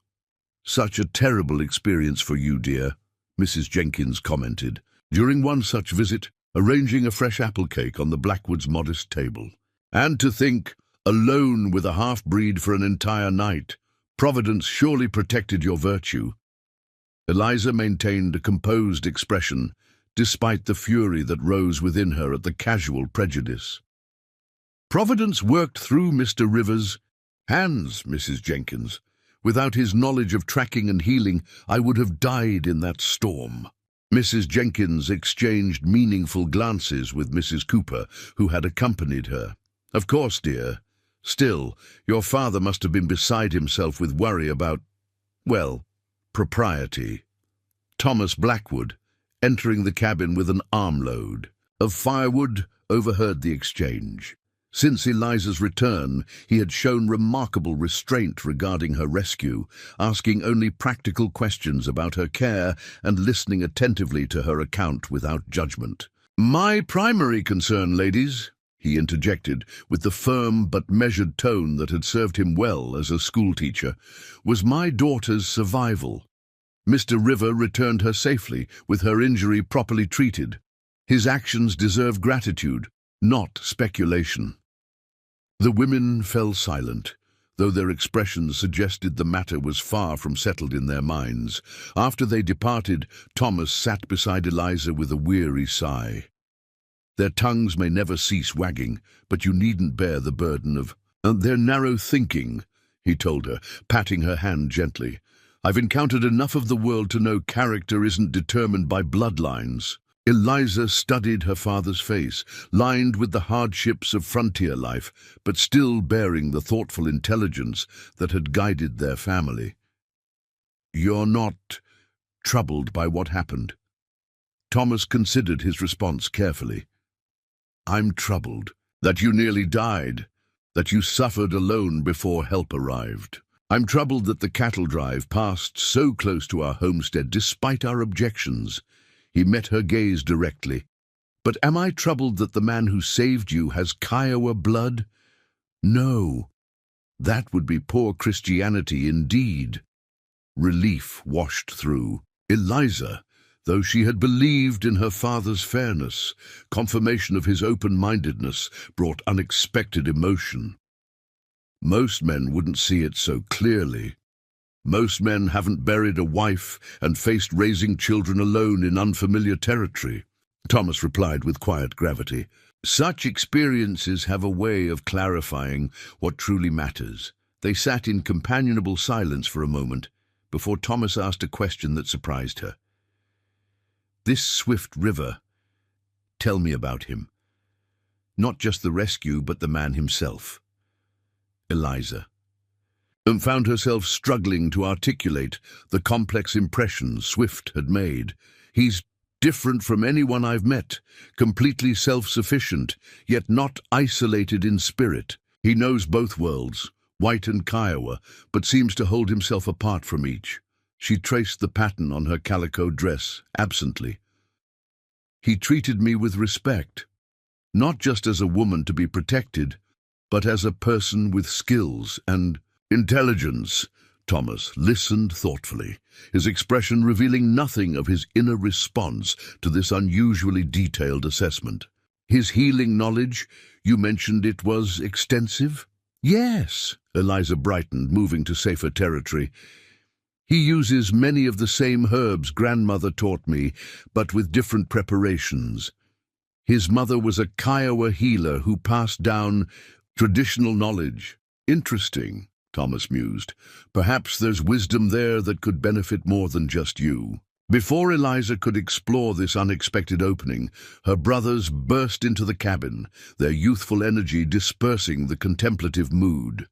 "Such a terrible experience for you, dear," Mrs. Jenkins commented, during one such visit, arranging a fresh apple cake on the Blackwood's modest table. "And to think, alone with a half-breed for an entire night. Providence surely protected your virtue." Eliza maintained a composed expression, despite the fury that rose within her at the casual prejudice. "Providence worked through Mr. Rivers' hands, Mrs. Jenkins. Without his knowledge of tracking and healing, I would have died in that storm." Mrs. Jenkins exchanged meaningful glances with Mrs. Cooper, who had accompanied her. "Of course, dear. Still, your father must have been beside himself with worry about, well, propriety." Thomas Blackwood, entering the cabin with an armload of firewood, overheard the exchange. Since Eliza's return, he had shown remarkable restraint regarding her rescue, asking only practical questions about her care and listening attentively to her account without judgment. "My primary concern, ladies," he interjected with the firm but measured tone that had served him well as a schoolteacher, "was my daughter's survival. Mr. River returned her safely, with her injury properly treated. His actions deserve gratitude, not speculation." The women fell silent, though their expressions suggested the matter was far from settled in their minds. After they departed, Thomas sat beside Eliza with a weary sigh. "Their tongues may never cease wagging, but you needn't bear the burden of their narrow thinking," he told her, patting her hand gently. "I've encountered enough of the world to know character isn't determined by bloodlines." Eliza studied her father's face, lined with the hardships of frontier life, but still bearing the thoughtful intelligence that had guided their family. "You're not troubled by what happened?" Thomas considered his response carefully. "I'm troubled that you nearly died, that you suffered alone before help arrived. I'm troubled that the cattle drive passed so close to our homestead despite our objections." He met her gaze directly. "But am I troubled that the man who saved you has Kiowa blood? No. That would be poor Christianity indeed." Relief washed through Eliza, though she had believed in her father's fairness. Confirmation of his open-mindedness brought unexpected emotion. Most men wouldn't see it so clearly. Most men haven't buried a wife and faced raising children alone in unfamiliar territory, Thomas replied with quiet gravity. Such experiences have a way of clarifying what truly matters. They sat in companionable silence for a moment before Thomas asked a question that surprised her. "This swift river, tell me about him. Not just the rescue, but the man himself." Eliza found herself struggling to articulate the complex impression Swift had made. "He's different from anyone I've met, completely self-sufficient, yet not isolated in spirit. He knows both worlds, white and Kiowa, but seems to hold himself apart from each." She traced the pattern on her calico dress absently. "He treated me with respect, not just as a woman to be protected, but as a person with skills and intelligence." Thomas listened thoughtfully, his expression revealing nothing of his inner response to this unusually detailed assessment. "His healing knowledge, you mentioned it was extensive?" "Yes," Eliza brightened, moving to safer territory. He uses many of the same herbs grandmother taught me, but with different preparations. His mother was a Kiowa healer who passed down traditional knowledge. Interesting, Thomas mused. Perhaps there's wisdom there that could benefit more than just you. Before Eliza could explore this unexpected opening, her brothers burst into the cabin, their youthful energy dispersing the contemplative mood.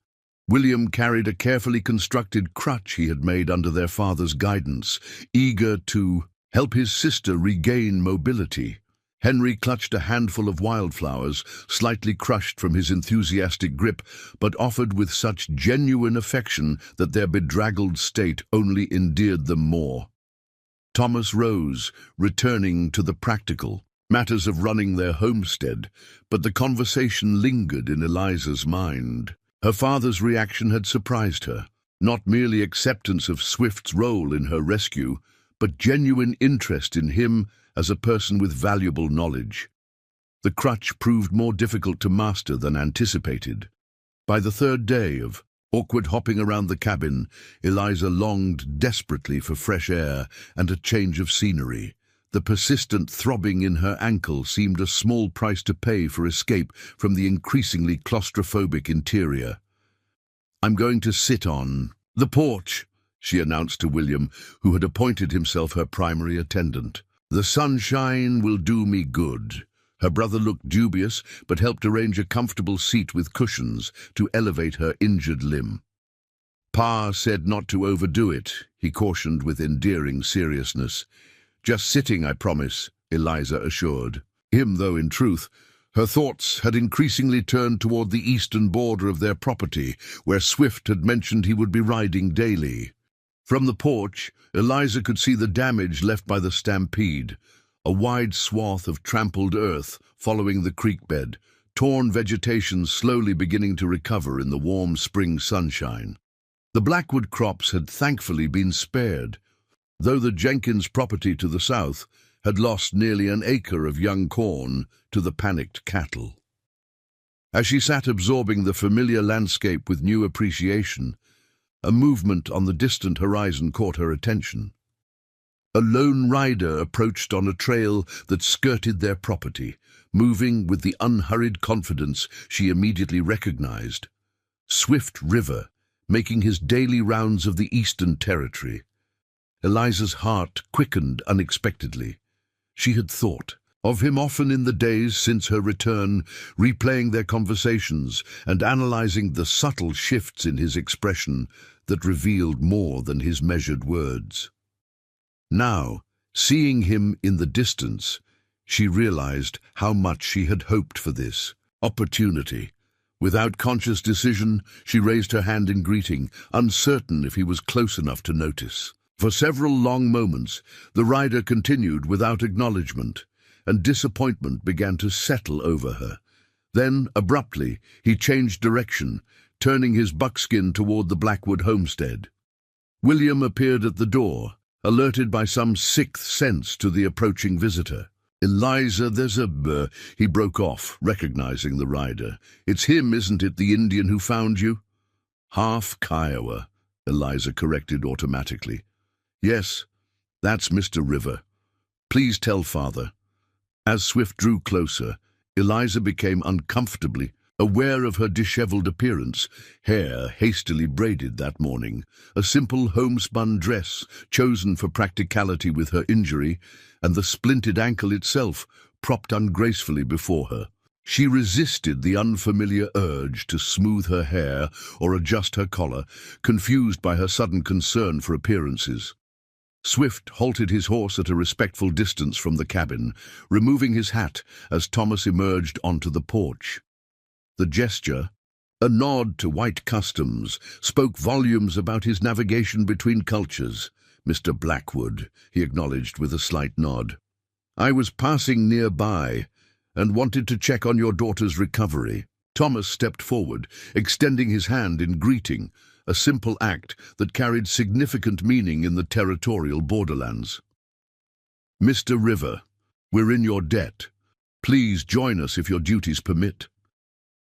William carried a carefully constructed crutch he had made under their father's guidance, eager to help his sister regain mobility. Henry clutched a handful of wildflowers, slightly crushed from his enthusiastic grip, but offered with such genuine affection that their bedraggled state only endeared them more. Thomas rose, returning to the practical matters of running their homestead, but the conversation lingered in Eliza's mind. Her father's reaction had surprised her, not merely acceptance of Swift's role in her rescue, but genuine interest in him as a person with valuable knowledge. The crutch proved more difficult to master than anticipated. By the third day of awkward hopping around the cabin, Eliza longed desperately for fresh air and a change of scenery. The persistent throbbing in her ankle seemed a small price to pay for escape from the increasingly claustrophobic interior. "I'm going to sit on the porch," she announced to William, who had appointed himself her primary attendant. "The sunshine will do me good." Her brother looked dubious, but helped arrange a comfortable seat with cushions to elevate her injured limb. "Pa said not to overdo it," he cautioned with endearing seriousness. "Just sitting, I promise," Eliza assured him, though in truth, her thoughts had increasingly turned toward the eastern border of their property, where Swift had mentioned he would be riding daily. From the porch, Eliza could see the damage left by the Stampede, a wide swath of trampled earth following the creek bed, torn vegetation slowly beginning to recover in the warm spring sunshine. The Blackwood crops had thankfully been spared, though the Jenkins property to the south had lost nearly an acre of young corn to the panicked cattle. As she sat absorbing the familiar landscape with new appreciation, a movement on the distant horizon caught her attention. A lone rider approached on a trail that skirted their property, moving with the unhurried confidence she immediately recognized. Swift River, making his daily rounds of the Eastern Territory. Eliza's heart quickened unexpectedly. She had thought of him often in the days since her return, replaying their conversations and analyzing the subtle shifts in his expression that revealed more than his measured words. Now, seeing him in the distance, she realized how much she had hoped for this opportunity. Without conscious decision, she raised her hand in greeting, uncertain if he was close enough to notice. For several long moments, the rider continued without acknowledgement, and disappointment began to settle over her. Then, abruptly, he changed direction, turning his buckskin toward the Blackwood homestead. William appeared at the door, alerted by some sixth sense to the approaching visitor. "Eliza, there's a he broke off, recognizing the rider. "It's him, isn't it, the Indian who found you?" "Half Kiowa," Eliza corrected automatically. "Yes, that's Mr. River. Please tell father." As Swift drew closer, Eliza became uncomfortably aware of her disheveled appearance, hair hastily braided that morning, a simple homespun dress chosen for practicality with her injury, and the splintered ankle itself propped ungracefully before her. She resisted the unfamiliar urge to smooth her hair or adjust her collar, confused by her sudden concern for appearances. Swift halted his horse at a respectful distance from the cabin, removing his hat as Thomas emerged onto the porch. The gesture, a nod to white customs, spoke volumes about his navigation between cultures. "Mr. Blackwood," he acknowledged with a slight nod. "I was passing nearby and wanted to check on your daughter's recovery." Thomas stepped forward, extending his hand in greeting, a simple act that carried significant meaning in the territorial borderlands. "Mr. River, we're in your debt. Please join us if your duties permit."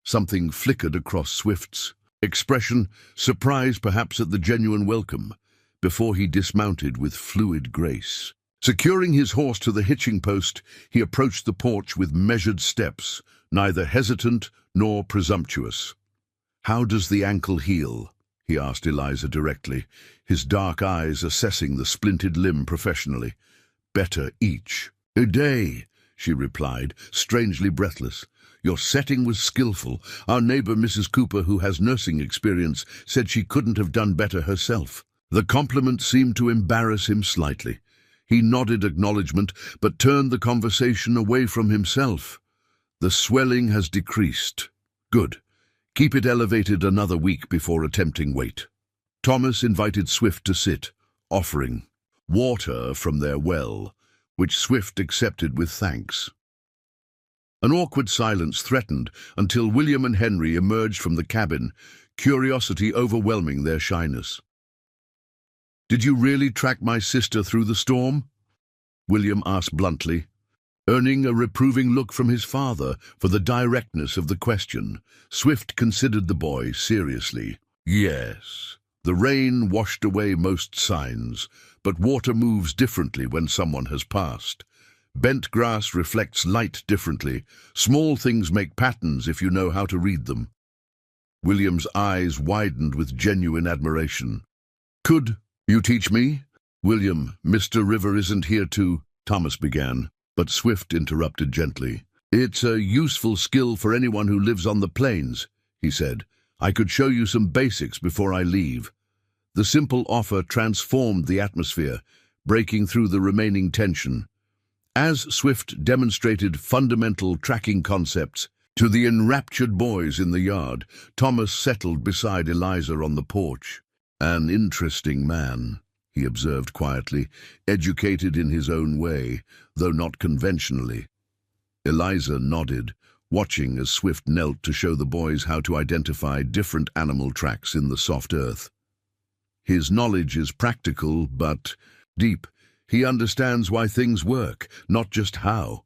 Something flickered across Swift's expression, surprise perhaps at the genuine welcome. before he dismounted with fluid grace. Securing his horse to the hitching post, he approached the porch with measured steps, neither hesitant nor presumptuous. "How does the ankle heal?" he asked Eliza directly, his dark eyes assessing the splintered limb professionally. "Better each." "A day," she replied, strangely breathless. "Your setting was skillful. Our neighbor, Mrs. Cooper, who has nursing experience, said she couldn't have done better herself." The compliment seemed to embarrass him slightly. He nodded acknowledgement, but turned the conversation away from himself. "The swelling has decreased. Good. Keep it elevated another week before attempting weight." Thomas invited Swift to sit, offering water from their well, which Swift accepted with thanks. An awkward silence threatened until William and Henry emerged from the cabin, curiosity overwhelming their shyness. "Did you really track my sister through the storm?" William asked bluntly, earning a reproving look from his father for the directness of the question. Swift considered the boy seriously. "Yes. The rain washed away most signs, but water moves differently when someone has passed. Bent grass reflects light differently. Small things make patterns if you know how to read them." William's eyes widened with genuine admiration. "Could you teach me?" "William, Mr. River isn't here to—" Thomas began, but Swift interrupted gently. "It's a useful skill for anyone who lives on the plains," he said. "I could show you some basics before I leave." The simple offer transformed the atmosphere, breaking through the remaining tension. As Swift demonstrated fundamental tracking concepts to the enraptured boys in the yard, Thomas settled beside Eliza on the porch. "An interesting man," he observed quietly, "educated in his own way, though not conventionally." Eliza nodded, watching as Swift knelt to show the boys how to identify different animal tracks in the soft earth. "His knowledge is practical, but deep. He understands why things work, not just how."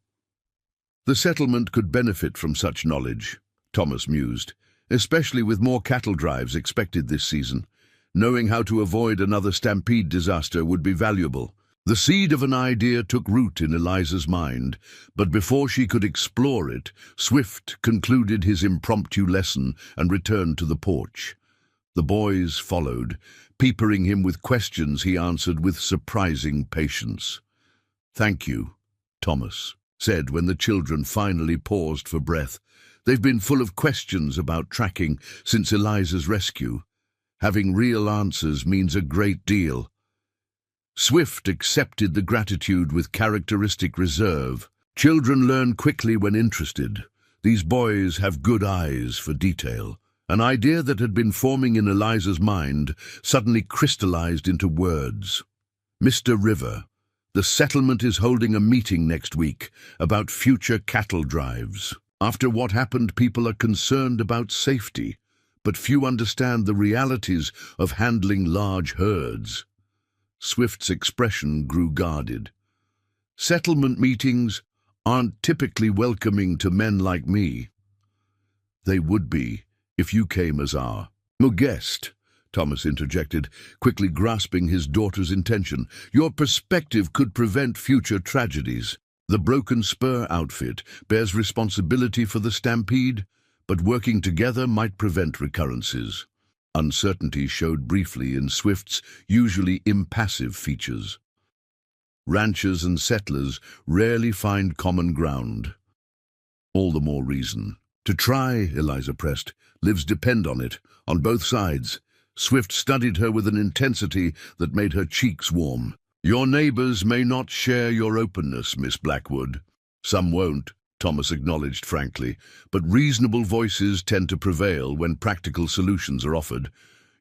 "The settlement could benefit from such knowledge," Thomas mused, "especially with more cattle drives expected this season. Knowing how to avoid another Stampede disaster would be valuable." The seed of an idea took root in Eliza's mind, but before she could explore it, Swift concluded his impromptu lesson and returned to the porch. The boys followed, peppering him with questions he answered with surprising patience. "Thank you," Thomas said when the children finally paused for breath. "They've been full of questions about tracking since Eliza's rescue. Having real answers means a great deal." Swift accepted the gratitude with characteristic reserve. Children learn quickly when interested. These boys have good eyes for detail. An idea that had been forming in Eliza's mind suddenly crystallized into words. "Mr. River, the settlement is holding a meeting next week about future cattle drives. After what happened, people are concerned about safety, but few understand the realities of handling large herds." Swift's expression grew guarded. "Settlement meetings aren't typically welcoming to men like me." "They would be if you came as our guest," Thomas interjected, quickly grasping his daughter's intention. "Your perspective could prevent future tragedies. The Broken Spur outfit bears responsibility for the Stampede, but working together might prevent recurrences." Uncertainty showed briefly in Swift's usually impassive features. Ranchers and settlers rarely find common ground. "All the more reason to try," Eliza pressed. "Lives depend on it, on both sides." Swift studied her with an intensity that made her cheeks warm. "Your neighbors may not share your openness, Miss Blackwood." "Some won't," Thomas acknowledged frankly, "but reasonable voices tend to prevail when practical solutions are offered.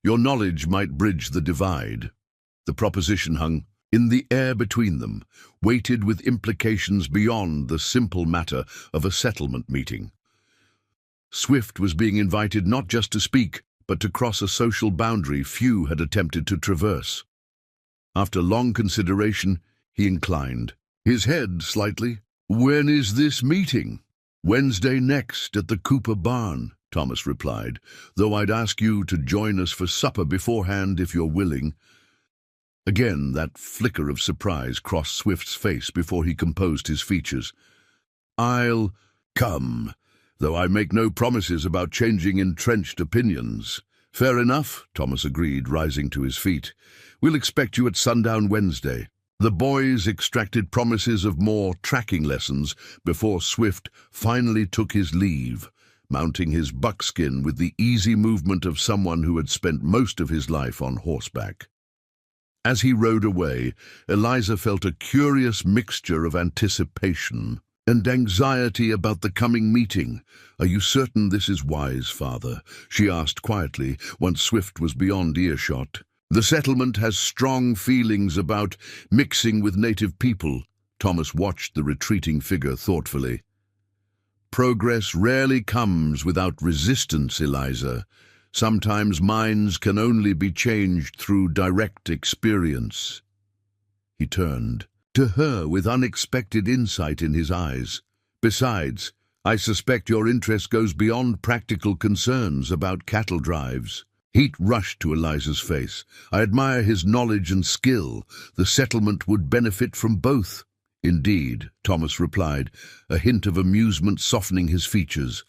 Your knowledge might bridge the divide." The proposition hung in the air between them, weighted with implications beyond the simple matter of a settlement meeting. Swift was being invited not just to speak, but to cross a social boundary few had attempted to traverse. After long consideration, he inclined, his head slightly. "When is this meeting?" "Wednesday next at the Cooper barn," Thomas replied, "though I'd ask you to join us for supper beforehand if you're willing." Again, that flicker of surprise crossed Swift's face before he composed his features. "I'll come, though I make no promises about changing entrenched opinions." "Fair enough," Thomas agreed, rising to his feet. "We'll expect you at sundown Wednesday." The boys extracted promises of more tracking lessons before Swift finally took his leave, mounting his buckskin with the easy movement of someone who had spent most of his life on horseback. As he rode away, Eliza felt a curious mixture of anticipation and anxiety about the coming meeting. "Are you certain this is wise, Father?" she asked quietly, once Swift was beyond earshot. "The settlement has strong feelings about mixing with native people." Thomas watched the retreating figure thoughtfully. "Progress rarely comes without resistance, Eliza. Sometimes minds can only be changed through direct experience." He turned to her with unexpected insight in his eyes. "Besides, I suspect your interest goes beyond practical concerns about cattle drives." Heat rushed to Eliza's face. "I admire his knowledge and skill. The settlement would benefit from both." "Indeed," Thomas replied, a hint of amusement softening his features.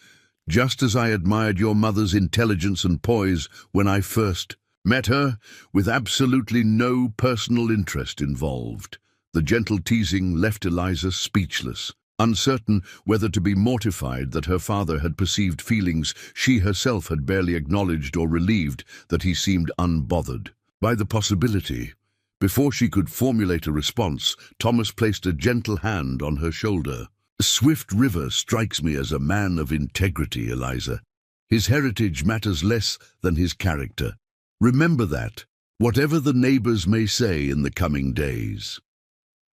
"Just as I admired your mother's intelligence and poise when I first met her, with absolutely no personal interest involved." The gentle teasing left Eliza speechless, uncertain whether to be mortified that her father had perceived feelings she herself had barely acknowledged, or relieved that he seemed unbothered by the possibility. Before she could formulate a response, Thomas placed a gentle hand on her shoulder. "Swift River strikes me as a man of integrity, Eliza. His heritage matters less than his character. Remember that, whatever the neighbors may say in the coming days."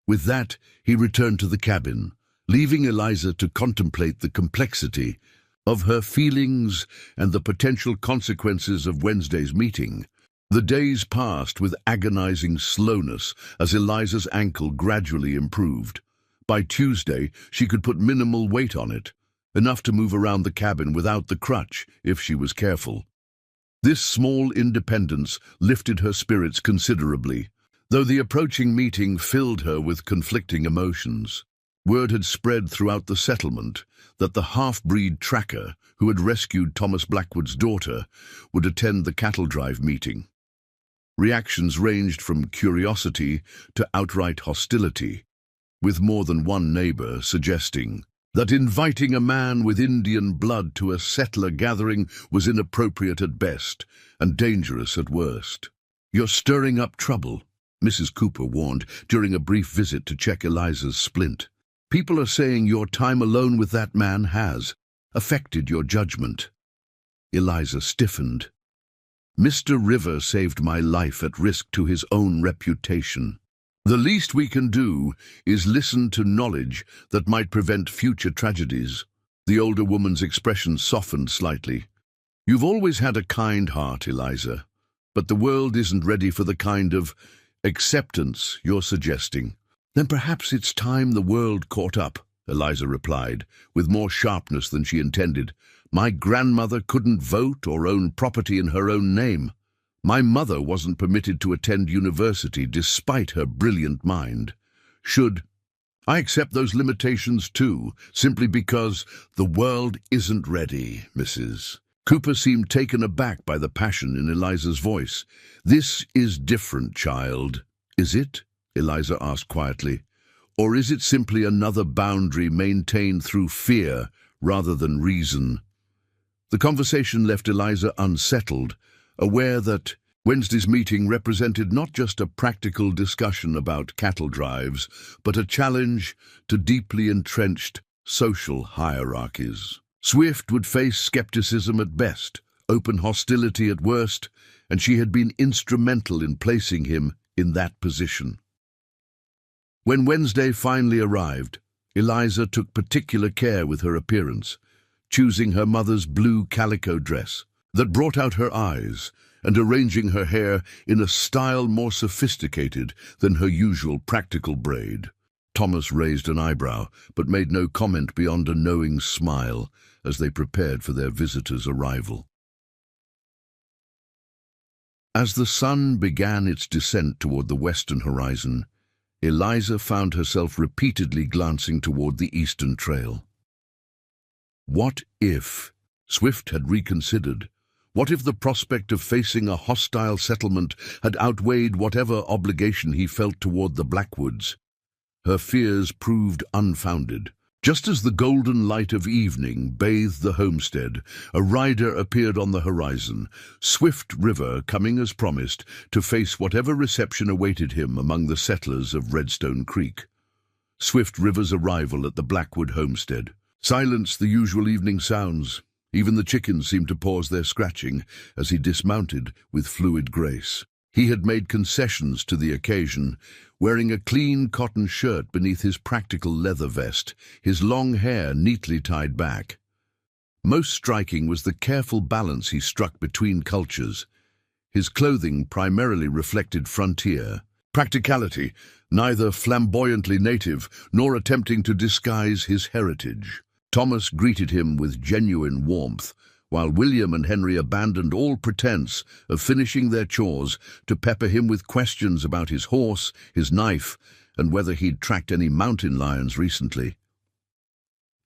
With that, he returned to the cabin, leaving Eliza to contemplate the complexity of her feelings and the potential consequences of Wednesday's meeting. The days passed with agonizing slowness as Eliza's ankle gradually improved. By Tuesday, she could put minimal weight on it, enough to move around the cabin without the crutch if she was careful. This small independence lifted her spirits considerably, though the approaching meeting filled her with conflicting emotions. Word had spread throughout the settlement that the half-breed tracker who had rescued Thomas Blackwood's daughter would attend the cattle drive meeting. Reactions ranged from curiosity to outright hostility, with more than one neighbor suggesting that inviting a man with Indian blood to a settler gathering was inappropriate at best and dangerous at worst. "You're stirring up trouble," Mrs. Cooper warned during a brief visit to check Eliza's splint. "People are saying your time alone with that man has affected your judgment." Eliza stiffened. "Mr. River saved my life at risk to his own reputation. The least we can do is listen to knowledge that might prevent future tragedies." The older woman's expression softened slightly. "You've always had a kind heart, Eliza, but the world isn't ready for the kind of acceptance you're suggesting." "Then perhaps it's time the world caught up," Eliza replied, with more sharpness than she intended. "My grandmother couldn't vote or own property in her own name. My mother wasn't permitted to attend university despite her brilliant mind. I accept those limitations too, simply because the world isn't ready, Mrs." Cooper seemed taken aback by the passion in Eliza's voice. "This is different, child." "Is it?" Eliza asked quietly. "Or is it simply another boundary maintained through fear rather than reason?" The conversation left Eliza unsettled, aware that Wednesday's meeting represented not just a practical discussion about cattle drives, but a challenge to deeply entrenched social hierarchies. Swift would face skepticism at best, open hostility at worst, and she had been instrumental in placing him in that position. When Wednesday finally arrived, Eliza took particular care with her appearance, choosing her mother's blue calico dress that brought out her eyes and arranging her hair in a style more sophisticated than her usual practical braid. Thomas raised an eyebrow, but made no comment beyond a knowing smile as they prepared for their visitor's arrival. As the sun began its descent toward the western horizon, Eliza found herself repeatedly glancing toward the eastern trail. What if? Swift had reconsidered. What if the prospect of facing a hostile settlement had outweighed whatever obligation he felt toward the Blackwoods? Her fears proved unfounded. Just as the golden light of evening bathed the homestead, a rider appeared on the horizon, Swift River coming as promised to face whatever reception awaited him among the settlers of Redstone Creek. Swift River's arrival at the Blackwood homestead silenced the usual evening sounds. Even the chickens seemed to pause their scratching as he dismounted with fluid grace. He had made concessions to the occasion, wearing a clean cotton shirt beneath his practical leather vest, his long hair neatly tied back. Most striking was the careful balance he struck between cultures. His clothing primarily reflected frontier practicality, neither flamboyantly native nor attempting to disguise his heritage. Thomas greeted him with genuine warmth, while William and Henry abandoned all pretense of finishing their chores to pepper him with questions about his horse, his knife, and whether he'd tracked any mountain lions recently.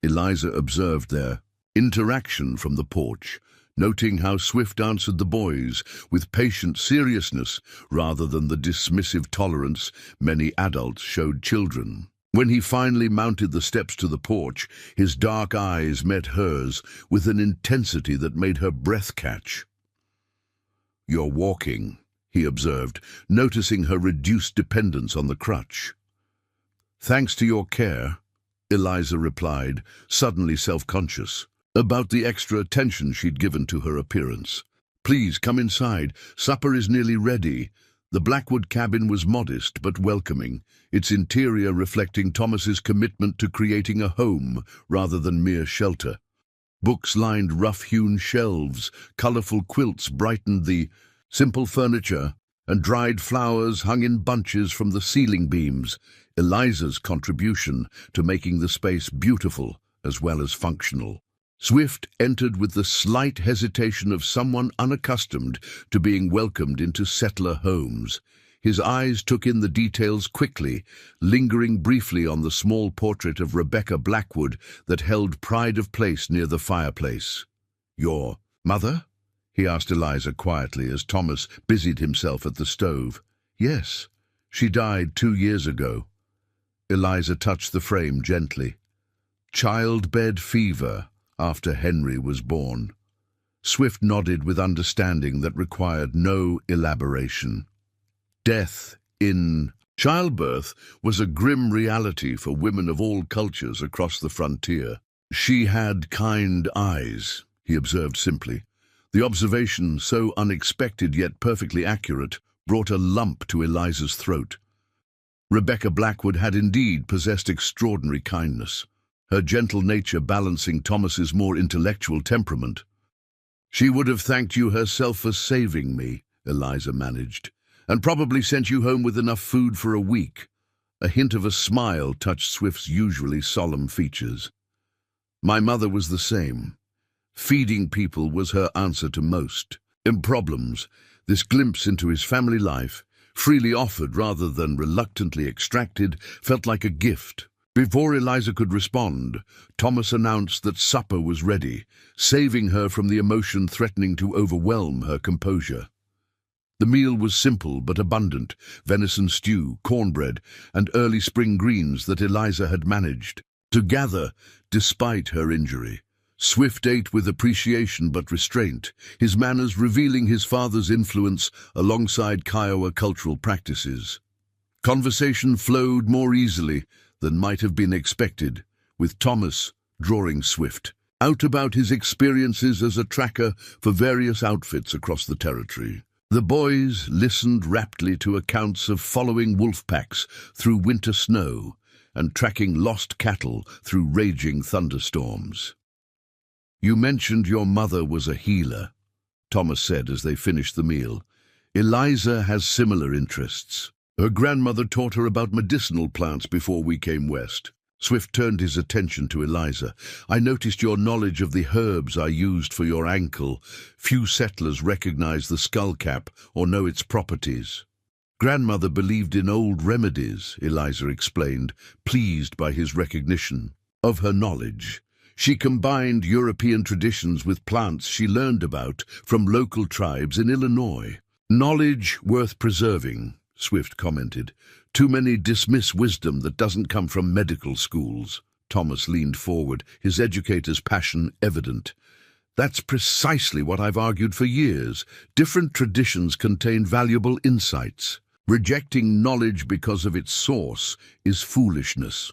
Eliza observed their interaction from the porch, noting how Swift answered the boys with patient seriousness rather than the dismissive tolerance many adults showed children. When he finally mounted the steps to the porch, his dark eyes met hers with an intensity that made her breath catch. "You're walking," he observed, noticing her reduced dependence on the crutch. "Thanks to your care," Eliza replied, suddenly self-conscious about the extra attention she'd given to her appearance. "Please come inside. Supper is nearly ready." The Blackwood cabin was modest but welcoming, its interior reflecting Thomas's commitment to creating a home rather than mere shelter. Books lined rough-hewn shelves, colorful quilts brightened the simple furniture, and dried flowers hung in bunches from the ceiling beams, Eliza's contribution to making the space beautiful as well as functional. Swift entered with the slight hesitation of someone unaccustomed to being welcomed into settler homes. His eyes took in the details quickly, lingering briefly on the small portrait of Rebecca Blackwood that held pride of place near the fireplace. "Your mother?" he asked Eliza quietly as Thomas busied himself at the stove. "Yes, she died 2 years ago." Eliza touched the frame gently. "Childbed fever after Henry was born." Swift nodded with understanding that required no elaboration. Death in childbirth was a grim reality for women of all cultures across the frontier. "She had kind eyes," he observed simply. The observation, so unexpected yet perfectly accurate, brought a lump to Eliza's throat. Rebecca Blackwood had indeed possessed extraordinary kindness, her gentle nature balancing Thomas's more intellectual temperament. "She would have thanked you herself for saving me," Eliza managed, "and probably sent you home with enough food for a week." A hint of a smile touched Swift's usually solemn features. "My mother was the same. Feeding people was her answer to most problems." This glimpse into his family life, freely offered rather than reluctantly extracted, felt like a gift. Before Eliza could respond, Thomas announced that supper was ready, saving her from the emotion threatening to overwhelm her composure. The meal was simple but abundant: venison stew, cornbread, and early spring greens that Eliza had managed to gather despite her injury. Swift ate with appreciation but restraint, his manners revealing his father's influence alongside Kiowa cultural practices. Conversation flowed more easily than might have been expected, with Thomas drawing Swift out about his experiences as a tracker for various outfits across the territory. The boys listened raptly to accounts of following wolf packs through winter snow and tracking lost cattle through raging thunderstorms. "You mentioned your mother was a healer," Thomas said as they finished the meal. "Eliza has similar interests. Her grandmother taught her about medicinal plants before we came west." Swift turned his attention to Eliza. "I noticed your knowledge of the herbs I used for your ankle. Few settlers recognize the skullcap or know its properties." "Grandmother believed in old remedies," Eliza explained, pleased by his recognition of her knowledge. She combined European traditions with plants she learned about from local tribes in Illinois. "Knowledge worth preserving," Swift commented. "Too many dismiss wisdom that doesn't come from medical schools." Thomas leaned forward, his educator's passion evident. "That's precisely what I've argued for years. Different traditions contain valuable insights. Rejecting knowledge because of its source is foolishness."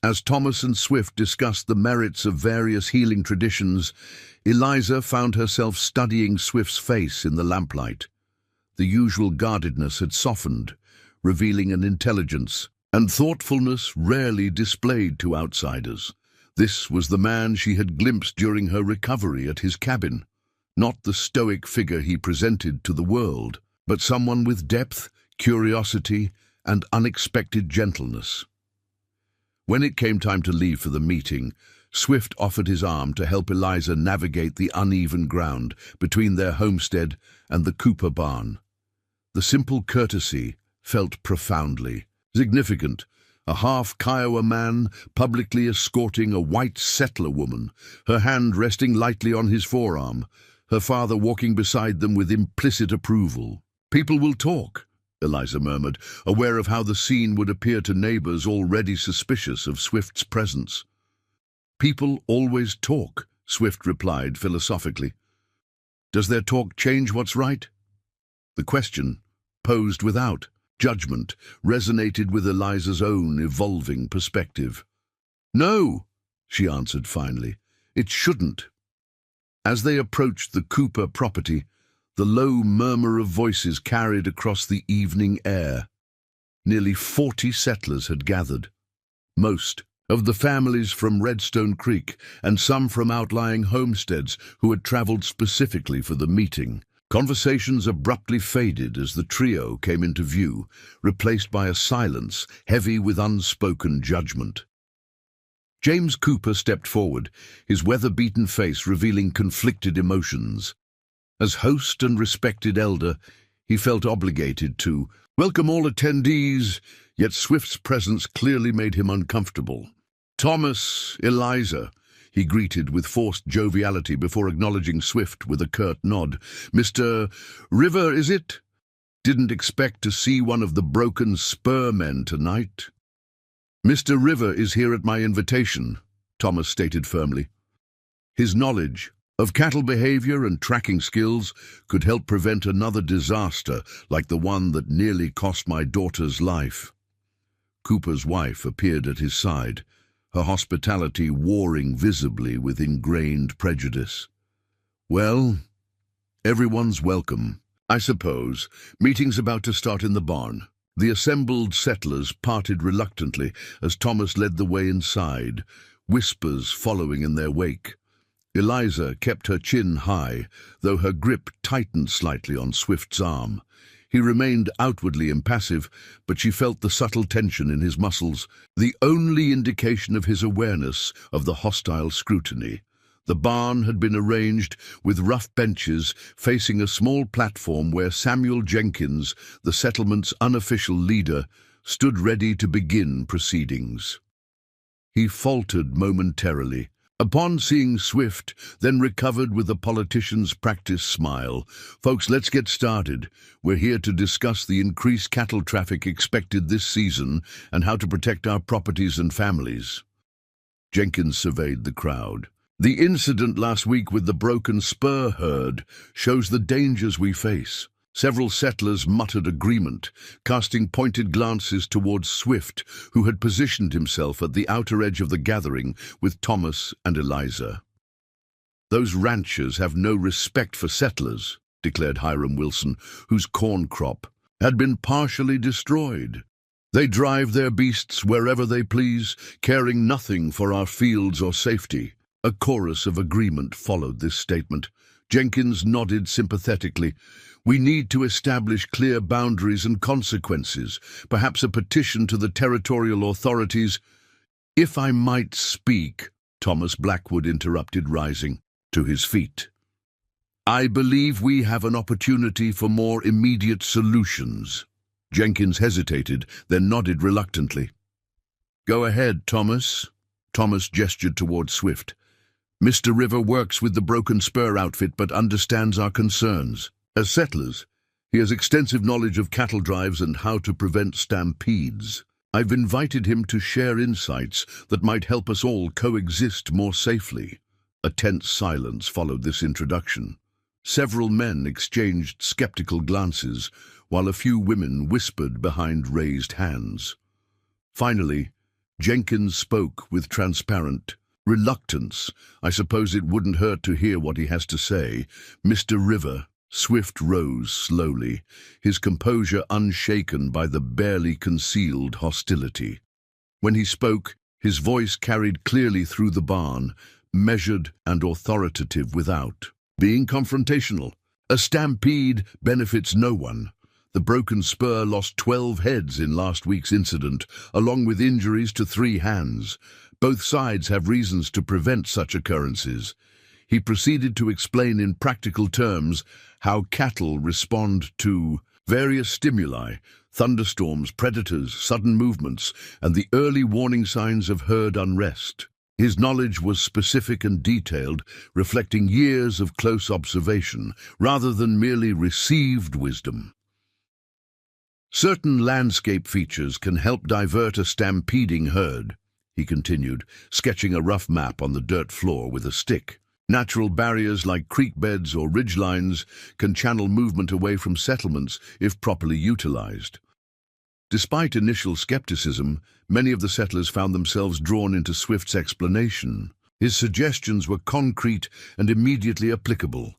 As Thomas and Swift discussed the merits of various healing traditions, Eliza found herself studying Swift's face in the lamplight. The usual guardedness had softened, revealing an intelligence and thoughtfulness rarely displayed to outsiders. This was the man she had glimpsed during her recovery at his cabin, not the stoic figure he presented to the world, but someone with depth, curiosity, and unexpected gentleness. When it came time to leave for the meeting, Swift offered his arm to help Eliza navigate the uneven ground between their homestead and the Cooper barn. The simple courtesy felt profoundly significant. A half-Kiowa man publicly escorting a white settler woman, her hand resting lightly on his forearm, her father walking beside them with implicit approval. "People will talk," Eliza murmured, aware of how the scene would appear to neighbors already suspicious of Swift's presence. "People always talk," Swift replied philosophically. "Does their talk change what's right?" The question, posed without judgment, resonated with Eliza's own evolving perspective. "No," she answered finally, "it shouldn't." As they approached the Cooper property, the low murmur of voices carried across the evening air. Nearly 40 settlers had gathered, most of the families from Redstone Creek and some from outlying homesteads who had traveled specifically for the meeting. Conversations abruptly faded as the trio came into view, replaced by a silence heavy with unspoken judgment. James Cooper stepped forward, his weather-beaten face revealing conflicted emotions. As host and respected elder, he felt obligated to welcome all attendees, yet Swift's presence clearly made him uncomfortable. "Thomas, Eliza," he greeted with forced joviality before acknowledging Swift with a curt nod. "Mr. River, is it? Didn't expect to see one of the broken spur men tonight." "Mr. River is here at my invitation," Thomas stated firmly. His knowledge of cattle behavior and tracking skills could help prevent another disaster like the one that nearly cost my daughter's life. Cooper's wife appeared at his side, her hospitality warring visibly with ingrained prejudice. "Well, everyone's welcome, I suppose. Meeting's about to start in the barn." The assembled settlers parted reluctantly as Thomas led the way inside, whispers following in their wake. Eliza kept her chin high, though her grip tightened slightly on Swift's arm. He remained outwardly impassive, but she felt the subtle tension in his muscles, the only indication of his awareness of the hostile scrutiny. The barn had been arranged with rough benches facing a small platform where Samuel Jenkins, the settlement's unofficial leader, stood ready to begin proceedings. He faltered momentarily. Upon seeing Swift, then recovered with a politician's practice smile. "Folks, let's get started. We're here to discuss the increased cattle traffic expected this season and how to protect our properties and families." Jenkins surveyed the crowd. "The incident last week with the broken spur herd shows the dangers we face." Several settlers muttered agreement, casting pointed glances towards Swift, who had positioned himself at the outer edge of the gathering with Thomas and Eliza. "Those ranchers have no respect for settlers," declared Hiram Wilson, whose corn crop had been partially destroyed. "They drive their beasts wherever they please, caring nothing for our fields or safety." A chorus of agreement followed this statement. Jenkins nodded sympathetically. "We need to establish clear boundaries and consequences, perhaps a petition to the territorial authorities." "If I might speak," Thomas Blackwood interrupted, rising to his feet. "I believe we have an opportunity for more immediate solutions." Jenkins hesitated, then nodded reluctantly. "Go ahead, Thomas." Thomas gestured toward Swift. "Mr. River works with the Broken Spur outfit but understands our concerns. As settlers, he has extensive knowledge of cattle drives and how to prevent stampedes. I've invited him to share insights that might help us all coexist more safely." A tense silence followed this introduction. Several men exchanged skeptical glances, while a few women whispered behind raised hands. Finally, Jenkins spoke with transparent reluctance. "I suppose it wouldn't hurt to hear what he has to say. Mr. River." Swift rose slowly, his composure unshaken by the barely concealed hostility. When he spoke, his voice carried clearly through the barn, measured and authoritative without being confrontational. "A stampede benefits no one. The Broken Spur lost 12 heads in last week's incident, along with injuries to 3 hands. Both sides have reasons to prevent such occurrences." He proceeded to explain in practical terms how cattle respond to various stimuli: thunderstorms, predators, sudden movements, and the early warning signs of herd unrest. His knowledge was specific and detailed, reflecting years of close observation, rather than merely received wisdom. "Certain landscape features can help divert a stampeding herd," he continued, sketching a rough map on the dirt floor with a stick. "Natural barriers like creek beds or ridgelines can channel movement away from settlements if properly utilized." Despite initial skepticism, many of the settlers found themselves drawn into Swift's explanation. His suggestions were concrete and immediately applicable,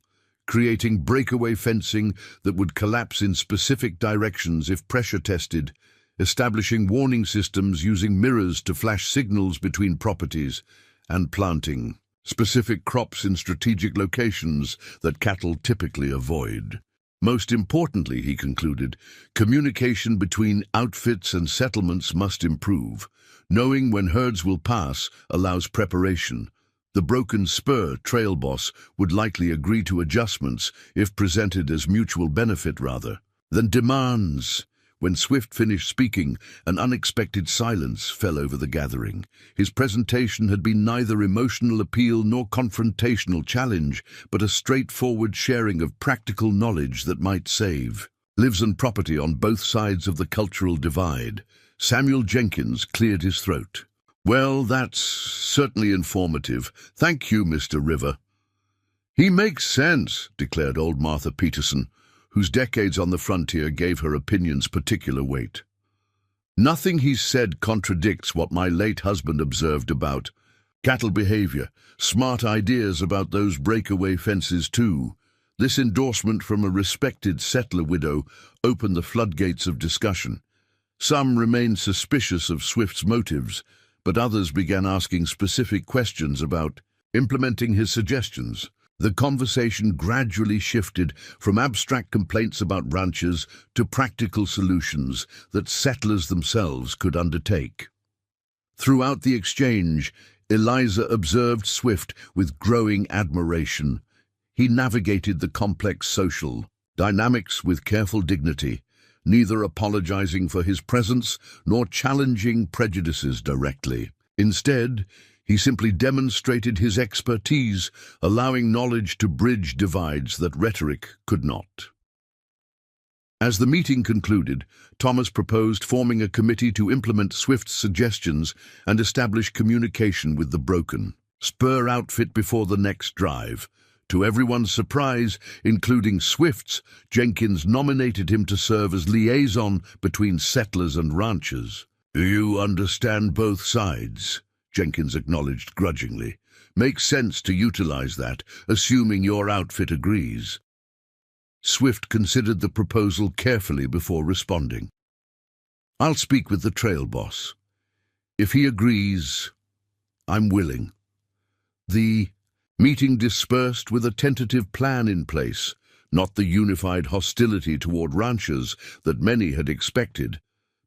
creating breakaway fencing that would collapse in specific directions if pressure tested, establishing warning systems using mirrors to flash signals between properties, and planting specific crops in strategic locations that cattle typically avoid. Most importantly, he concluded, communication between outfits and settlements must improve. Knowing when herds will pass allows preparation. The Broken Spur trail boss would likely agree to adjustments if presented as mutual benefit rather than demands. When Swift finished speaking, an unexpected silence fell over the gathering. His presentation had been neither emotional appeal nor confrontational challenge, but a straightforward sharing of practical knowledge that might save lives and property on both sides of the cultural divide. Samuel Jenkins cleared his throat. "Well, that's certainly informative. Thank you, Mr. River." "He makes sense," declared old Martha Peterson, whose decades on the frontier gave her opinions particular weight. "Nothing he said contradicts what my late husband observed about cattle behavior. Smart ideas about those breakaway fences, too." This endorsement from a respected settler widow opened the floodgates of discussion. Some remained suspicious of Swift's motives, but others began asking specific questions about implementing his suggestions. The conversation gradually shifted from abstract complaints about ranchers to practical solutions that settlers themselves could undertake. Throughout the exchange, Eliza observed Swift with growing admiration. He navigated the complex social dynamics with careful dignity, neither apologizing for his presence nor challenging prejudices directly. Instead, he simply demonstrated his expertise, allowing knowledge to bridge divides that rhetoric could not. As the meeting concluded, Thomas proposed forming a committee to implement Swift's suggestions and establish communication with the Broken Spur outfit before the next drive. To everyone's surprise, including Swift's, Jenkins nominated him to serve as liaison between settlers and ranchers. "You understand both sides," Jenkins acknowledged grudgingly. "Makes sense to utilize that, assuming your outfit agrees." Swift considered the proposal carefully before responding. "I'll speak with the trail boss. If he agrees, I'm willing." The meeting dispersed with a tentative plan in place, not the unified hostility toward ranchers that many had expected,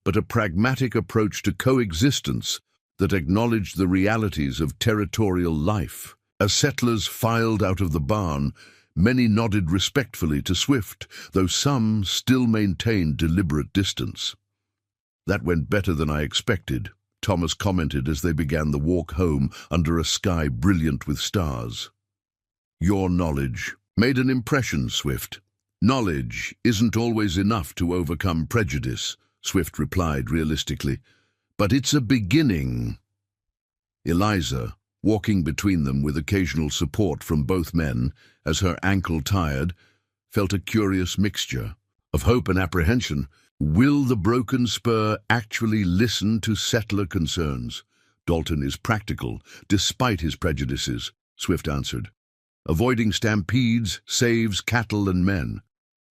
but a pragmatic approach to coexistence that acknowledged the realities of territorial life. As settlers filed out of the barn, many nodded respectfully to Swift, though some still maintained deliberate distance. "That went better than I expected," Thomas commented as they began the walk home under a sky brilliant with stars. "Your knowledge made an impression, Swift." "Knowledge isn't always enough to overcome prejudice," Swift replied realistically. "But it's a beginning." Eliza, walking between them with occasional support from both men, as her ankle tired, felt a curious mixture of hope and apprehension. Will the broken spur actually listen to settler concerns? "Dalton is practical, despite his prejudices," Swift answered. "Avoiding stampedes saves cattle and men.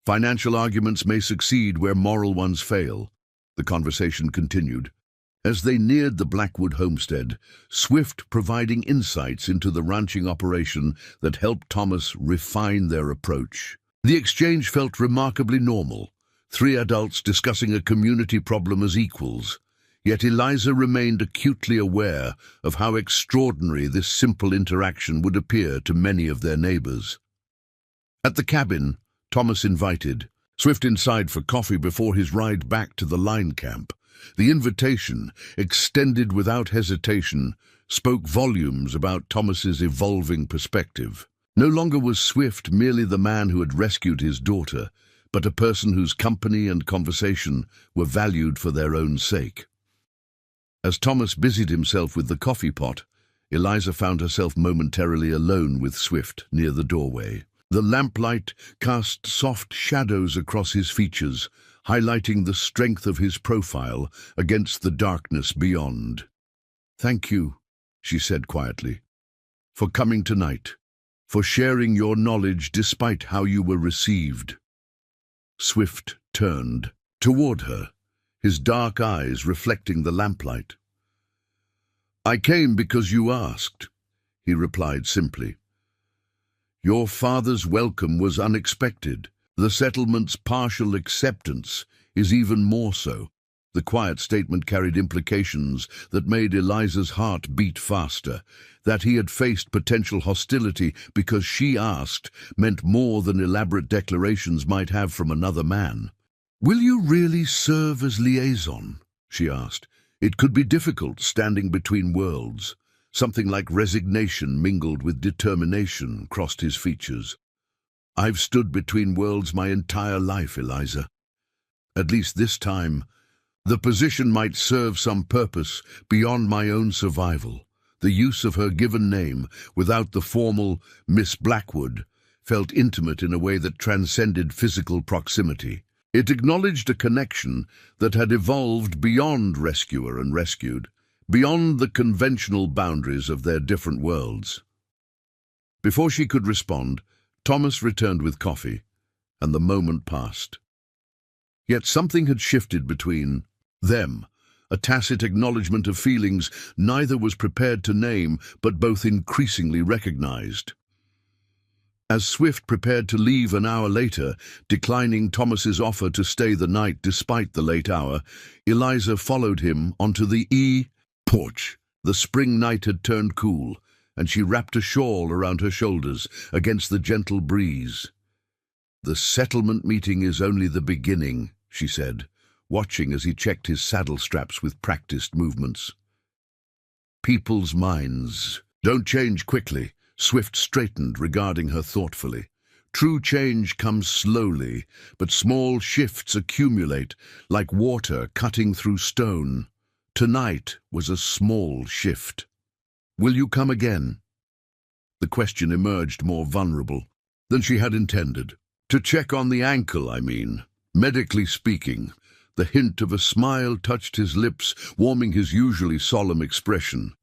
Financial arguments may succeed where moral ones fail." The conversation continued. As they neared the Blackwood homestead, Swift providing insights into the ranching operation that helped Thomas refine their approach. The exchange felt remarkably normal, three adults discussing a community problem as equals. Yet Eliza remained acutely aware of how extraordinary this simple interaction would appear to many of their neighbors. At the cabin, Thomas invited Swift inside for coffee before his ride back to the line camp. The invitation, extended without hesitation, spoke volumes about Thomas's evolving perspective. No longer was Swift merely the man who had rescued his daughter, but a person whose company and conversation were valued for their own sake. As Thomas busied himself with the coffee pot, Eliza found herself momentarily alone with Swift near the doorway. The lamplight cast soft shadows across his features, highlighting the strength of his profile against the darkness beyond. "Thank you," she said quietly, "for coming tonight, for sharing your knowledge despite how you were received." Swift turned toward her, his dark eyes reflecting the lamplight. "I came because you asked," he replied simply. "Your father's welcome was unexpected. The settlement's partial acceptance is even more so." The quiet statement carried implications that made Eliza's heart beat faster. That he had faced potential hostility because she asked meant more than elaborate declarations might have from another man. "Will you really serve as liaison?" she asked. It could be difficult standing between worlds. Something like resignation mingled with determination crossed his features. "I've stood between worlds my entire life, Eliza. At least this time, the position might serve some purpose beyond my own survival." The use of her given name, without the formal Miss Blackwood, felt intimate in a way that transcended physical proximity. It acknowledged a connection that had evolved beyond rescuer and rescued, beyond the conventional boundaries of their different worlds. Before she could respond, Thomas returned with coffee, and the moment passed. Yet something had shifted between them, a tacit acknowledgement of feelings neither was prepared to name, but both increasingly recognized. As Swift prepared to leave an hour later, declining Thomas's offer to stay the night despite the late hour, Eliza followed him onto the porch. The spring night had turned cool, and she wrapped a shawl around her shoulders against the gentle breeze. "The settlement meeting is only the beginning," she said, watching as he checked his saddle straps with practiced movements. "People's minds don't change quickly." Swift straightened, regarding her thoughtfully. "True change comes slowly, but small shifts accumulate, like water cutting through stone. Tonight was a small shift. Will you come again?" The question emerged more vulnerable than she had intended. "To check on the ankle, I mean. Medically speaking." The hint of a smile touched his lips, warming his usually solemn expression.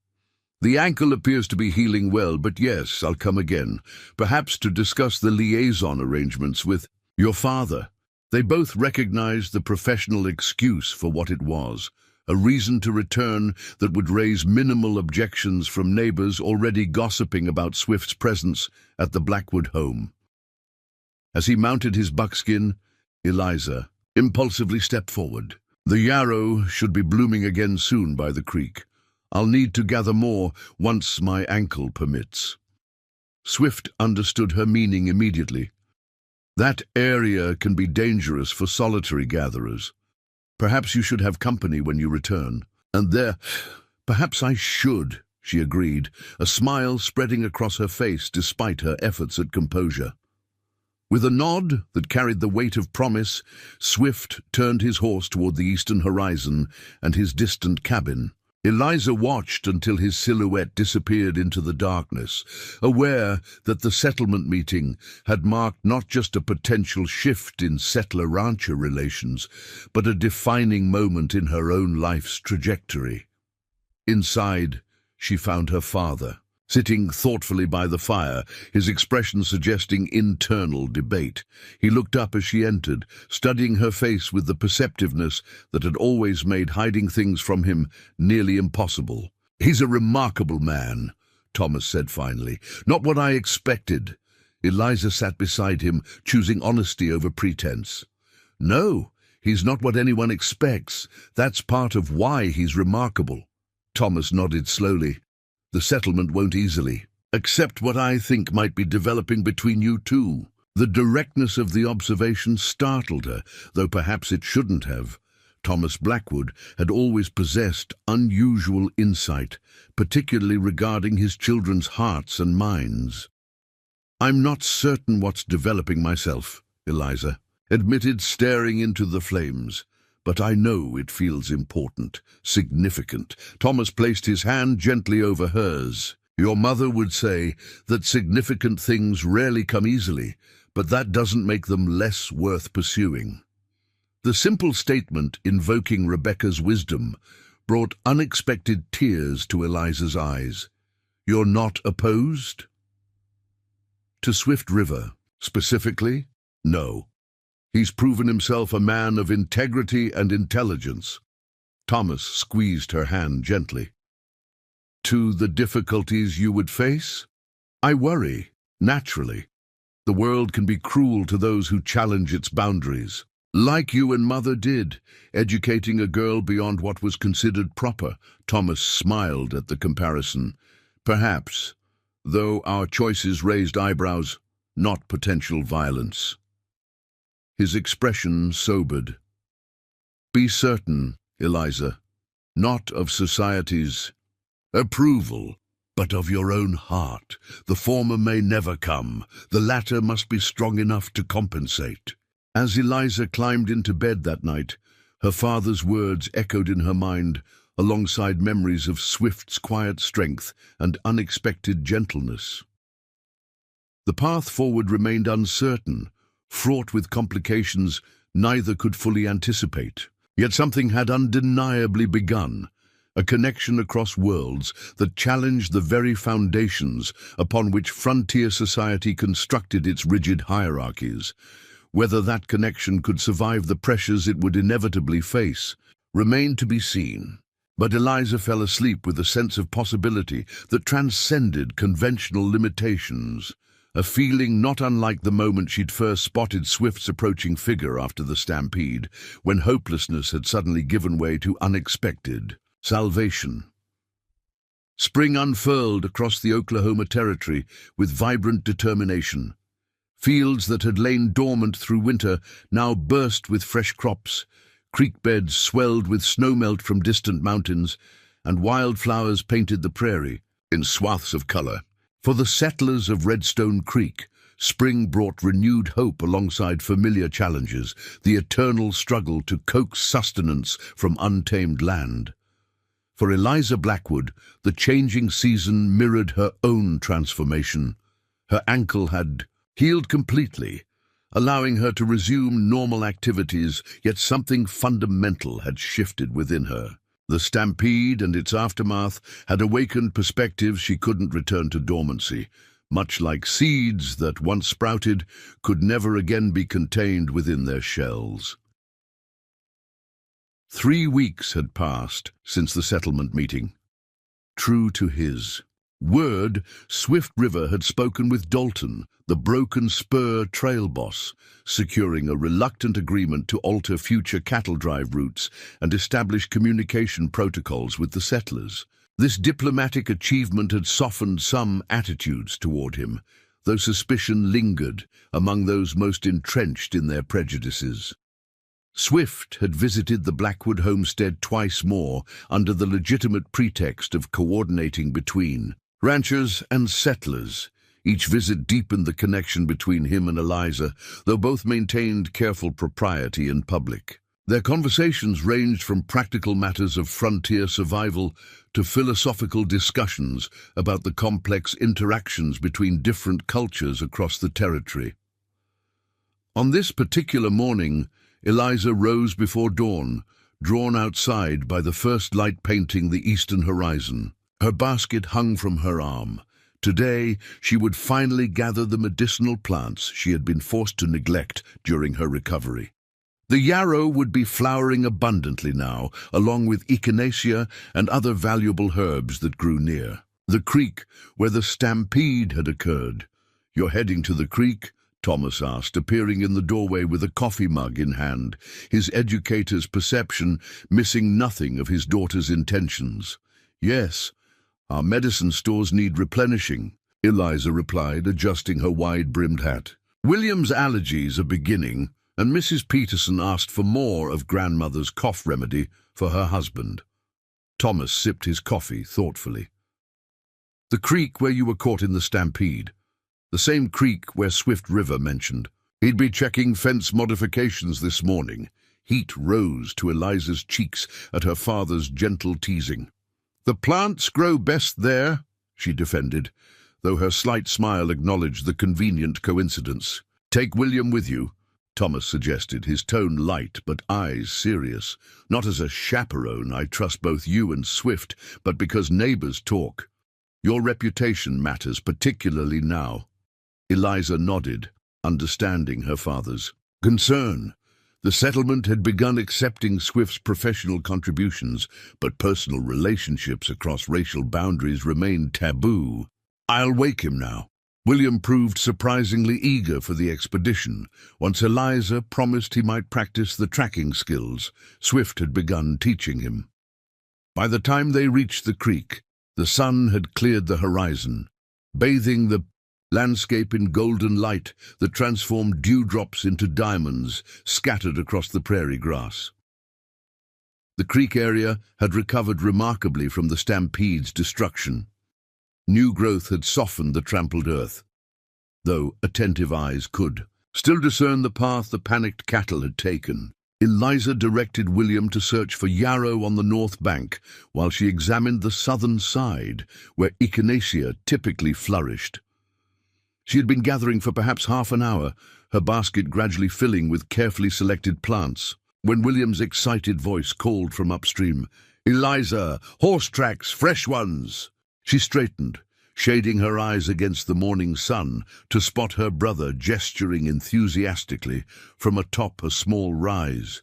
"The ankle appears to be healing well, but yes, I'll come again, perhaps to discuss the liaison arrangements with your father." They both recognized the professional excuse for what it was, a reason to return that would raise minimal objections from neighbors already gossiping about Swift's presence at the Blackwood home. As he mounted his buckskin, Eliza impulsively stepped forward. The yarrow should be blooming again soon by the creek. I'll need to gather more once my ankle permits." Swift understood her meaning immediately. "That area can be dangerous for solitary gatherers. Perhaps you should have company when you return." "And perhaps I should," she agreed, a smile spreading across her face despite her efforts at composure. With a nod that carried the weight of promise, Swift turned his horse toward the eastern horizon and his distant cabin. Eliza watched until his silhouette disappeared into the darkness, aware that the settlement meeting had marked not just a potential shift in settler-rancher relations, but a defining moment in her own life's trajectory. Inside, she found her father, sitting thoughtfully by the fire, his expression suggesting internal debate. He looked up as she entered, studying her face with the perceptiveness that had always made hiding things from him nearly impossible. "He's a remarkable man," Thomas said finally. "Not what I expected." Eliza sat beside him, choosing honesty over pretense. "No, he's not what anyone expects. That's part of why he's remarkable." Thomas nodded slowly. "The settlement won't easily accept what I think might be developing between you two." The directness of the observation startled her, though perhaps it shouldn't have. Thomas Blackwood had always possessed unusual insight, particularly regarding his children's hearts and minds. "I'm not certain what's developing myself," Eliza admitted, staring into the flames. "But I know it feels important, significant." Thomas placed his hand gently over hers. "Your mother would say that significant things rarely come easily, but that doesn't make them less worth pursuing." The simple statement, invoking Rebecca's wisdom, brought unexpected tears to Eliza's eyes. "You're not opposed?" "To Swift River, specifically? No. He's proven himself a man of integrity and intelligence." Thomas squeezed her hand gently. "To the difficulties you would face? I worry, naturally. The world can be cruel to those who challenge its boundaries. Like you and Mother did, educating a girl beyond what was considered proper." Thomas smiled at the comparison. "Perhaps, though our choices raised eyebrows, not potential violence." His expression sobered. "Be certain, Eliza, not of society's approval, but of your own heart. The former may never come. The latter must be strong enough to compensate." As Eliza climbed into bed that night, her father's words echoed in her mind, alongside memories of Swift's quiet strength and unexpected gentleness. The path forward remained uncertain, fraught with complications neither could fully anticipate. Yet something had undeniably begun, a connection across worlds that challenged the very foundations upon which frontier society constructed its rigid hierarchies. Whether that connection could survive the pressures it would inevitably face remained to be seen. But Eliza fell asleep with a sense of possibility that transcended conventional limitations. A feeling not unlike the moment she'd first spotted Swift's approaching figure after the stampede, when hopelessness had suddenly given way to unexpected salvation. Spring unfurled across the Oklahoma Territory with vibrant determination. Fields that had lain dormant through winter now burst with fresh crops, creek beds swelled with snowmelt from distant mountains, and wildflowers painted the prairie in swaths of color. For the settlers of Redstone Creek, spring brought renewed hope alongside familiar challenges, the eternal struggle to coax sustenance from untamed land. For Eliza Blackwood, the changing season mirrored her own transformation. Her ankle had healed completely, allowing her to resume normal activities, yet something fundamental had shifted within her. The stampede and its aftermath had awakened perspectives she couldn't return to dormancy, much like seeds that, once sprouted, could never again be contained within their shells. 3 weeks had passed since the settlement meeting. True to his word, Swift River had spoken with Dalton, the Broken Spur trail boss, securing a reluctant agreement to alter future cattle drive routes and establish communication protocols with the settlers. This diplomatic achievement had softened some attitudes toward him, though suspicion lingered among those most entrenched in their prejudices. Swift had visited the Blackwood homestead twice more under the legitimate pretext of coordinating between ranchers and settlers. Each visit deepened the connection between him and Eliza, though both maintained careful propriety in public. Their conversations ranged from practical matters of frontier survival to philosophical discussions about the complex interactions between different cultures across the territory. On this particular morning, Eliza rose before dawn, drawn outside by the first light painting the eastern horizon. Her basket hung from her arm. Today, she would finally gather the medicinal plants she had been forced to neglect during her recovery. The yarrow would be flowering abundantly now, along with echinacea and other valuable herbs that grew near. The creek where the stampede had occurred. "You're heading to the creek?" Thomas asked, appearing in the doorway with a coffee mug in hand, his educator's perception missing nothing of his daughter's intentions. "Yes, our medicine stores need replenishing," Eliza replied, adjusting her wide-brimmed hat. "William's allergies are beginning, and Mrs. Peterson asked for more of grandmother's cough remedy for her husband." Thomas sipped his coffee thoughtfully. "The creek where you were caught in the stampede. The same creek where Swift River mentioned. He'd be checking fence modifications this morning." Heat rose to Eliza's cheeks at her father's gentle teasing. "The plants grow best there," she defended, though her slight smile acknowledged the convenient coincidence. "Take William with you," Thomas suggested, his tone light but eyes serious. "Not as a chaperone, I trust both you and Swift, but because neighbors talk. Your reputation matters, particularly now." Eliza nodded, understanding her father's concern. The settlement had begun accepting Swift's professional contributions, but personal relationships across racial boundaries remained taboo. "I'll wake him now." William proved surprisingly eager for the expedition. Once Eliza promised he might practice the tracking skills Swift had begun teaching him. By the time they reached the creek, the sun had cleared the horizon, bathing the landscape in golden light that transformed dewdrops into diamonds scattered across the prairie grass. The creek area had recovered remarkably from the stampede's destruction. New growth had softened the trampled earth, though attentive eyes could still discern the path the panicked cattle had taken. Eliza directed William to search for yarrow on the north bank, while she examined the southern side, where echinacea typically flourished. She had been gathering for perhaps half an hour, her basket gradually filling with carefully selected plants, when William's excited voice called from upstream, "Eliza, horse tracks, fresh ones!" She straightened, shading her eyes against the morning sun to spot her brother gesturing enthusiastically from atop a small rise.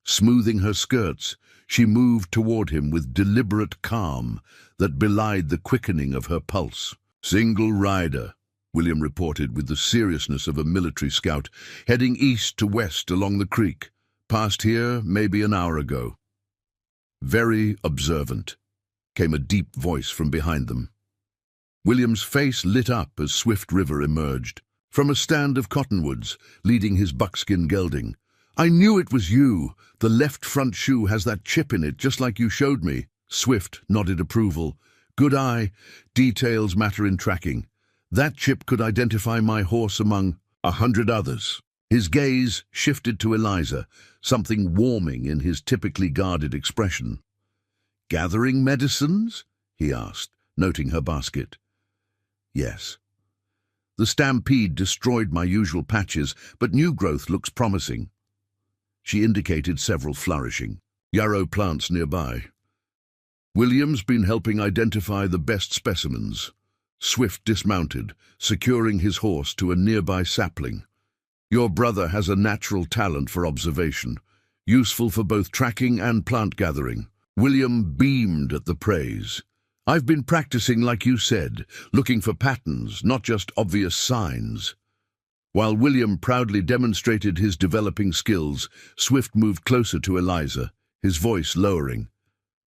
Smoothing her skirts, she moved toward him with deliberate calm that belied the quickening of her pulse. "Single rider," William reported with the seriousness of a military scout, "heading east to west along the creek. Passed here maybe an hour ago." "Very observant," came a deep voice from behind them. William's face lit up as Swift River emerged from a stand of cottonwoods, leading his buckskin gelding. "I knew it was you. The left front shoe has that chip in it, just like you showed me." Swift nodded approval. "Good eye. Details matter in tracking. That chip could identify my horse among 100 others." His gaze shifted to Eliza, something warming in his typically guarded expression. "Gathering medicines?" he asked, noting her basket. "Yes. The stampede destroyed my usual patches, but new growth looks promising." She indicated several flourishing yarrow plants nearby. "William's been helping identify the best specimens." Swift dismounted, securing his horse to a nearby sapling. "Your brother has a natural talent for observation, useful for both tracking and plant gathering." William beamed at the praise. "I've been practicing like you said, looking for patterns, not just obvious signs." While William proudly demonstrated his developing skills, Swift moved closer to Eliza, his voice lowering.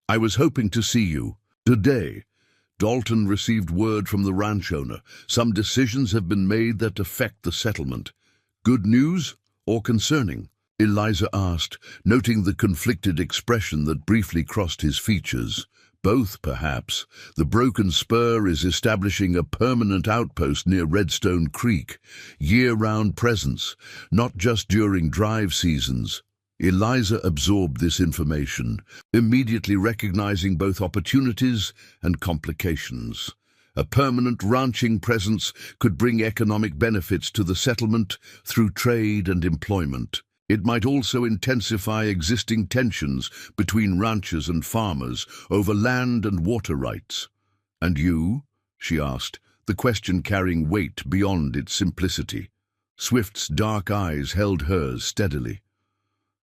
"I was hoping to see you. Today, Dalton received word from the ranch owner. Some decisions have been made that affect the settlement. Good news or concerning? Eliza asked, noting the conflicted expression that briefly crossed his features. Both, perhaps. The Broken Spur is establishing a permanent outpost near Redstone Creek, year-round presence, not just during drive seasons. Eliza absorbed this information, immediately recognizing both opportunities and complications. A permanent ranching presence could bring economic benefits to the settlement through trade and employment. It might also intensify existing tensions between ranchers and farmers over land and water rights. "And you?" she asked, the question carrying weight beyond its simplicity. Swift's dark eyes held hers steadily.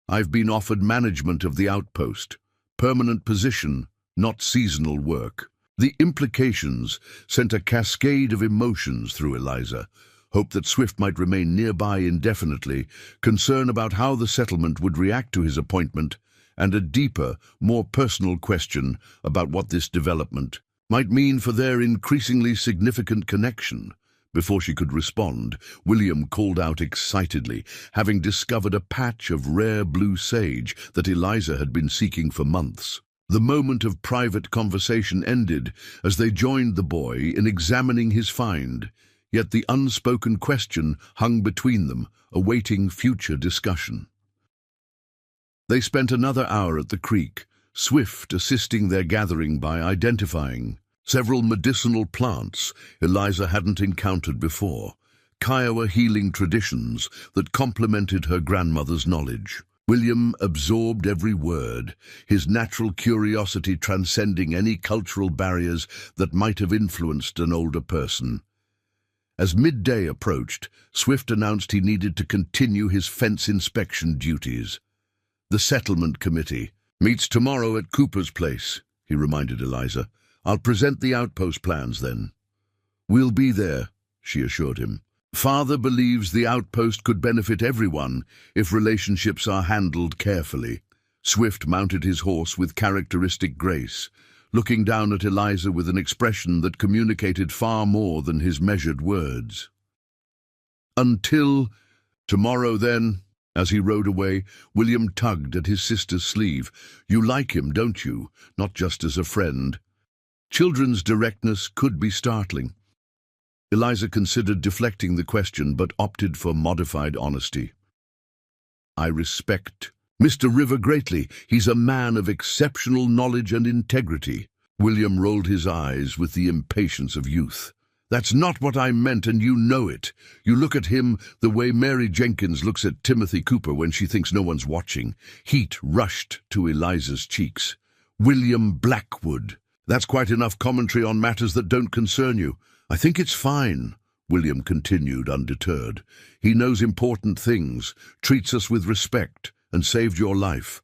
"I've been offered management of the outpost, permanent position, not seasonal work." The implications sent a cascade of emotions through Eliza. Hope that Swift might remain nearby indefinitely, concern about how the settlement would react to his appointment, and a deeper, more personal question about what this development might mean for their increasingly significant connection. Before she could respond, William called out excitedly, having discovered a patch of rare blue sage that Eliza had been seeking for months. The moment of private conversation ended as they joined the boy in examining his find, yet the unspoken question hung between them, awaiting future discussion. They spent another hour at the creek, Swift assisting their gathering by identifying several medicinal plants Eliza hadn't encountered before, Kiowa healing traditions that complemented her grandmother's knowledge. William absorbed every word, his natural curiosity transcending any cultural barriers that might have influenced an older person. As midday approached, Swift announced he needed to continue his fence inspection duties. "The settlement committee meets tomorrow at Cooper's place," he reminded Eliza. "I'll present the outpost plans then." "We'll be there," she assured him. "Father believes the outpost could benefit everyone if relationships are handled carefully." Swift mounted his horse with characteristic grace, looking down at Eliza with an expression that communicated far more than his measured words. "Until tomorrow, then." As he rode away, William tugged at his sister's sleeve. "You like him, don't you? Not just as a friend." Children's directness could be startling. Eliza considered deflecting the question, but opted for modified honesty. "I respect Mr. River greatly. He's a man of exceptional knowledge and integrity." William rolled his eyes with the impatience of youth. "That's not what I meant, and you know it. You look at him the way Mary Jenkins looks at Timothy Cooper when she thinks no one's watching." Heat rushed to Eliza's cheeks. "William Blackwood. That's quite enough commentary on matters that don't concern you." "I think it's fine," William continued, undeterred. "He knows important things, treats us with respect, and saved your life.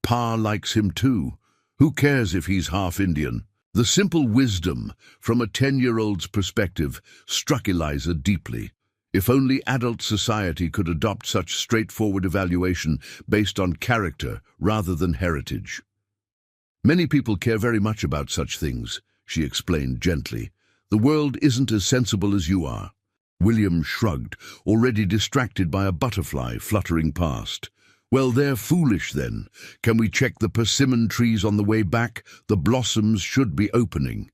Pa likes him too. Who cares if he's half Indian?" The simple wisdom, from a 10-year-old's perspective, struck Eliza deeply. If only adult society could adopt such straightforward evaluation based on character rather than heritage. "Many people care very much about such things," she explained gently. "The world isn't as sensible as you are." William shrugged, already distracted by a butterfly fluttering past. "Well, they're foolish then. Can we check the persimmon trees on the way back? The blossoms should be opening."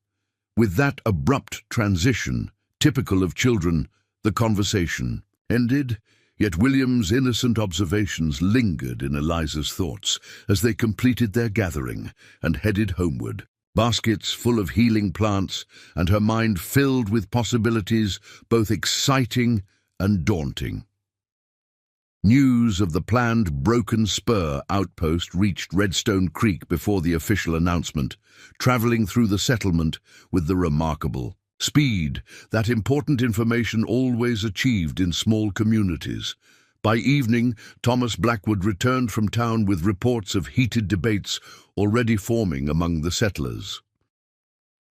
With that abrupt transition, typical of children, the conversation ended, yet William's innocent observations lingered in Eliza's thoughts as they completed their gathering and headed homeward. Baskets full of healing plants, and her mind filled with possibilities both exciting and daunting. News of the planned Broken Spur outpost reached Redstone Creek before the official announcement, traveling through the settlement with the remarkable speed that important information always achieved in small communities. By evening, Thomas Blackwood returned from town with reports of heated debates already forming among the settlers.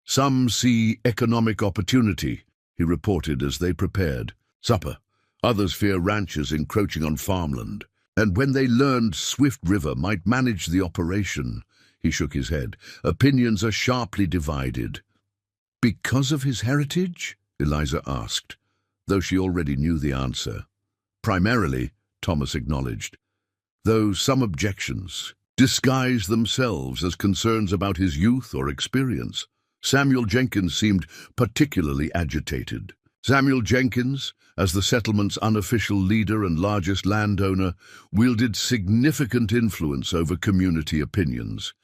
"Some see economic opportunity," he reported as they prepared supper. "Others fear ranchers encroaching on farmland. And when they learned Swift River might manage the operation," He shook his head. Opinions are sharply divided. Because of his heritage? Eliza asked, though she already knew the answer. Primarily, Thomas acknowledged, though some objections disguise themselves as concerns about his youth or experience. Samuel Jenkins seemed particularly agitated. Samuel Jenkins, as the settlement's unofficial leader and largest landowner, wielded significant influence over community opinions.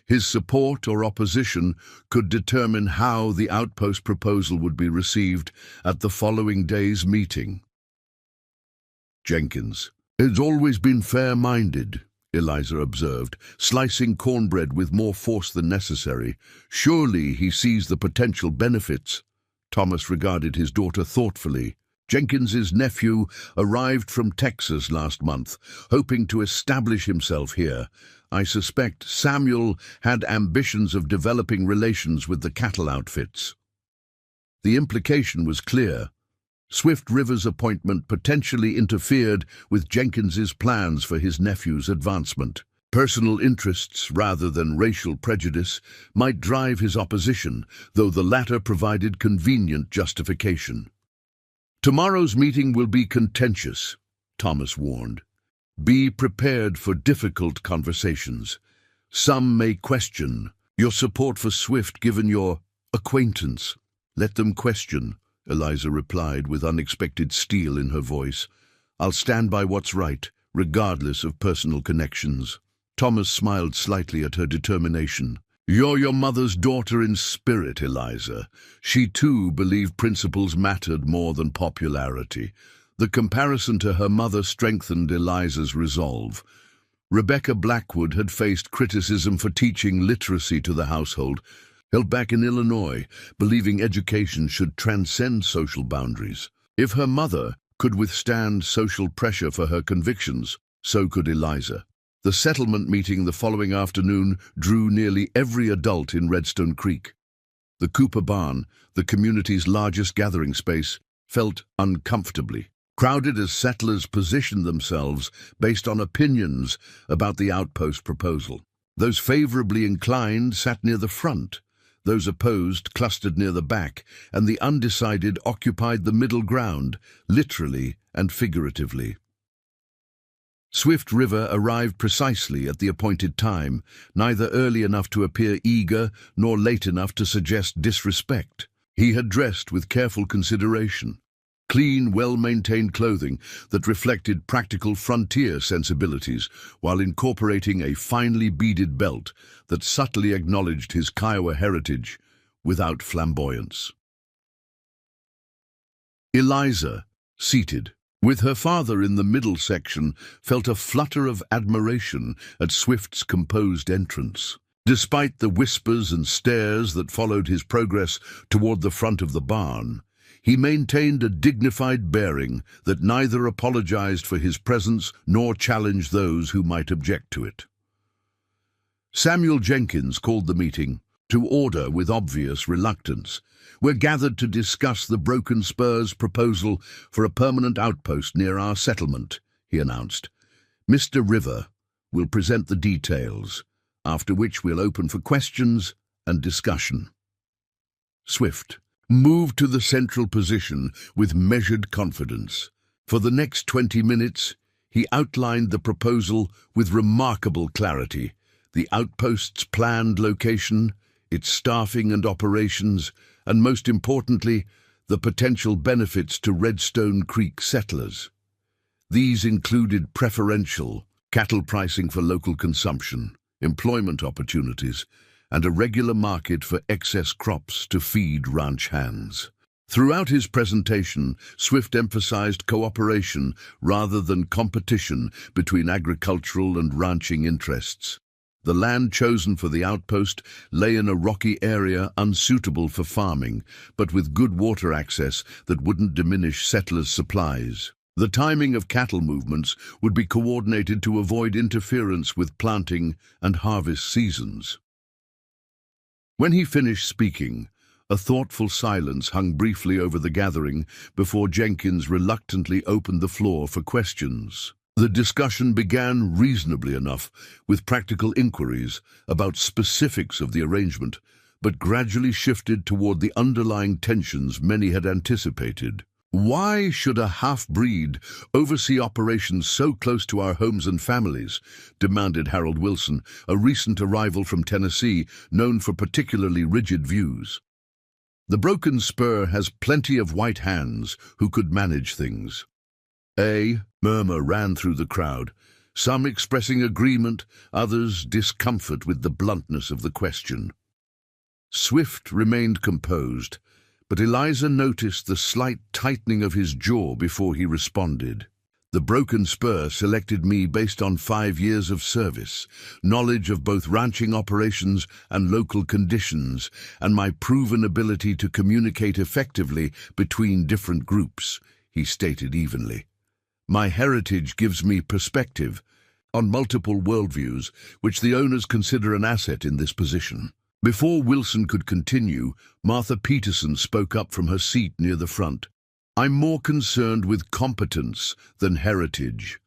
His support or opposition could determine how the outpost proposal would be received at the following day's meeting. Jenkins has always been fair-minded, Eliza observed, slicing cornbread with more force than necessary. Surely he sees the potential benefits. Thomas regarded his daughter thoughtfully. Jenkins's nephew arrived from Texas last month, hoping to establish himself here. I suspect Samuel had ambitions of developing relations with the cattle outfits. The implication was clear. Swift River's appointment potentially interfered with Jenkins's plans for his nephew's advancement. Personal interests, rather than racial prejudice, might drive his opposition, though the latter provided convenient justification. Tomorrow's meeting will be contentious, Thomas warned. Be prepared for difficult conversations. Some may question your support for Swift given your acquaintance. Let them question, Eliza replied with unexpected steel in her voice. I'll stand by what's right, regardless of personal connections. Thomas smiled slightly at her determination. You're your mother's daughter in spirit, Eliza. She too believed principles mattered more than popularity. The comparison to her mother strengthened Eliza's resolve. Rebecca Blackwood had faced criticism for teaching literacy to the household, held back in Illinois, believing education should transcend social boundaries. If her mother could withstand social pressure for her convictions, so could Eliza. The settlement meeting the following afternoon drew nearly every adult in Redstone Creek. The Cooper Barn, the community's largest gathering space, felt uncomfortably crowded as settlers positioned themselves based on opinions about the outpost proposal. Those favorably inclined sat near the front, those opposed clustered near the back, and the undecided occupied the middle ground, literally and figuratively. Swift River arrived precisely at the appointed time, neither early enough to appear eager nor late enough to suggest disrespect. He had dressed with careful consideration. Clean, well-maintained clothing that reflected practical frontier sensibilities while incorporating a finely beaded belt that subtly acknowledged his Kiowa heritage without flamboyance. Eliza, seated, with her father in the middle section, felt a flutter of admiration at Swift's composed entrance. Despite the whispers and stares that followed his progress toward the front of the barn, he maintained a dignified bearing that neither apologized for his presence nor challenged those who might object to it. Samuel Jenkins called the meeting to order with obvious reluctance. We're gathered to discuss the Broken Spur's proposal for a permanent outpost near our settlement, he announced. Mr. River will present the details, after which we'll open for questions and discussion. Swift moved to the central position with measured confidence. For the next 20 minutes, he outlined the proposal with remarkable clarity, the outpost's planned location, its staffing and operations, and most importantly, the potential benefits to Redstone Creek settlers. These included preferential cattle pricing for local consumption, employment opportunities, and a regular market for excess crops to feed ranch hands. Throughout his presentation, Swift emphasized cooperation rather than competition between agricultural and ranching interests. The land chosen for the outpost lay in a rocky area unsuitable for farming, but with good water access that wouldn't diminish settlers' supplies. The timing of cattle movements would be coordinated to avoid interference with planting and harvest seasons. When he finished speaking, a thoughtful silence hung briefly over the gathering before Jenkins reluctantly opened the floor for questions. The discussion began reasonably enough, with practical inquiries about specifics of the arrangement, but gradually shifted toward the underlying tensions many had anticipated. Why should a half-breed oversee operations so close to our homes and families? Demanded Harold Wilson, a recent arrival from Tennessee, known for particularly rigid views. The broken spur has plenty of white hands who could manage things. A murmur ran through the crowd, some expressing agreement, others discomfort with the bluntness of the question. Swift remained composed, but Eliza noticed the slight tightening of his jaw before he responded. The broken spur selected me based on 5 years of service, knowledge of both ranching operations and local conditions, and my proven ability to communicate effectively between different groups, he stated evenly. My heritage gives me perspective on multiple worldviews, which the owners consider an asset in this position. Before Wilson could continue, Martha Peterson spoke up from her seat near the front. I'm more concerned with competence than heritage.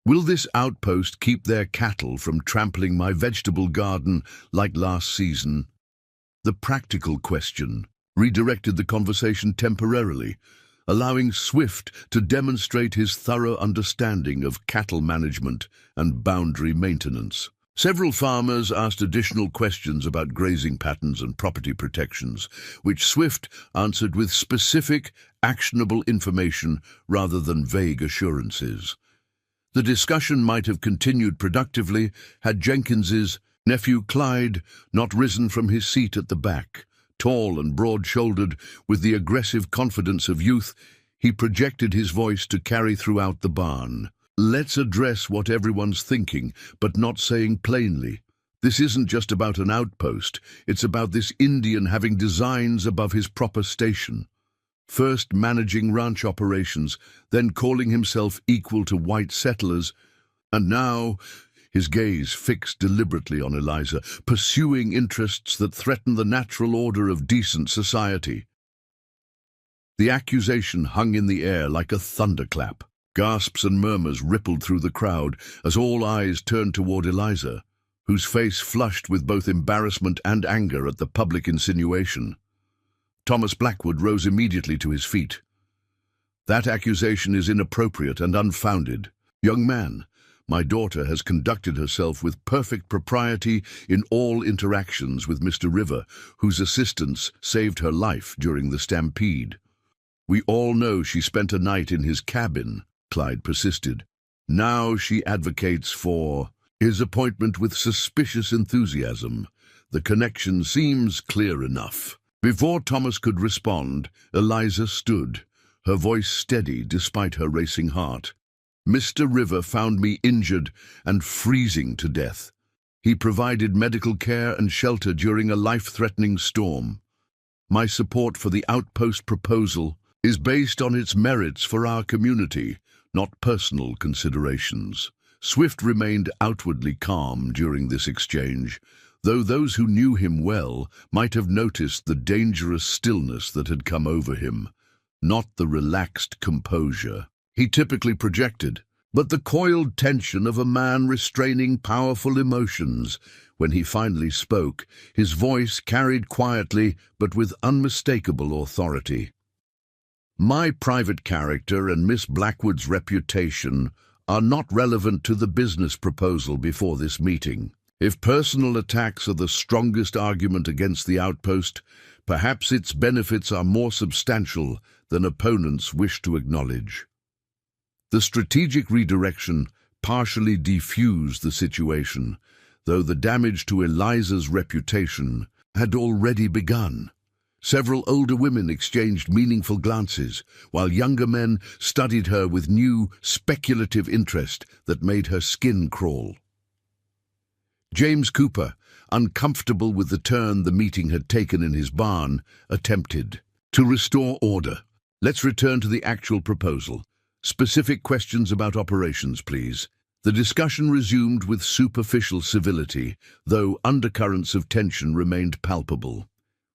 Will this outpost keep their cattle from trampling my vegetable garden like last season? The practical question redirected the conversation temporarily, allowing Swift to demonstrate his thorough understanding of cattle management and boundary maintenance. Several farmers asked additional questions about grazing patterns and property protections, which Swift answered with specific, actionable information rather than vague assurances. The discussion might have continued productively had Jenkins's nephew Clyde not risen from his seat at the back. Tall and broad-shouldered, with the aggressive confidence of youth, he projected his voice to carry throughout the barn. Let's address what everyone's thinking, but not saying plainly. This isn't just about an outpost, it's about this Indian having designs above his proper station. First managing ranch operations, then calling himself equal to white settlers, and now his gaze fixed deliberately on Eliza, pursuing interests that threaten the natural order of decent society. The accusation hung in the air like a thunderclap. Gasps and murmurs rippled through the crowd as all eyes turned toward Eliza, whose face flushed with both embarrassment and anger at the public insinuation. Thomas Blackwood rose immediately to his feet. That accusation is inappropriate and unfounded. Young man, my daughter has conducted herself with perfect propriety in all interactions with Mr. River, whose assistance saved her life during the Stampede. We all know she spent a night in his cabin, Clyde persisted. Now she advocates for his appointment with suspicious enthusiasm. The connection seems clear enough. Before Thomas could respond, Eliza stood, her voice steady despite her racing heart. Mr. River found me injured and freezing to death. He provided medical care and shelter during a life-threatening storm. My support for the outpost proposal is based on its merits for our community, not personal considerations. Swift remained outwardly calm during this exchange, though those who knew him well might have noticed the dangerous stillness that had come over him, not the relaxed composure he typically projected, but the coiled tension of a man restraining powerful emotions. When he finally spoke, his voice carried quietly but with unmistakable authority. My private character and Miss Blackwood's reputation are not relevant to the business proposal before this meeting. If personal attacks are the strongest argument against the outpost, perhaps its benefits are more substantial than opponents wish to acknowledge. The strategic redirection partially defused the situation, though the damage to Eliza's reputation had already begun. Several older women exchanged meaningful glances, while younger men studied her with new, speculative interest that made her skin crawl. James Cooper, uncomfortable with the turn the meeting had taken in his barn, attempted to restore order. Let's return to the actual proposal. Specific questions about operations, please. The discussion resumed with superficial civility, though undercurrents of tension remained palpable.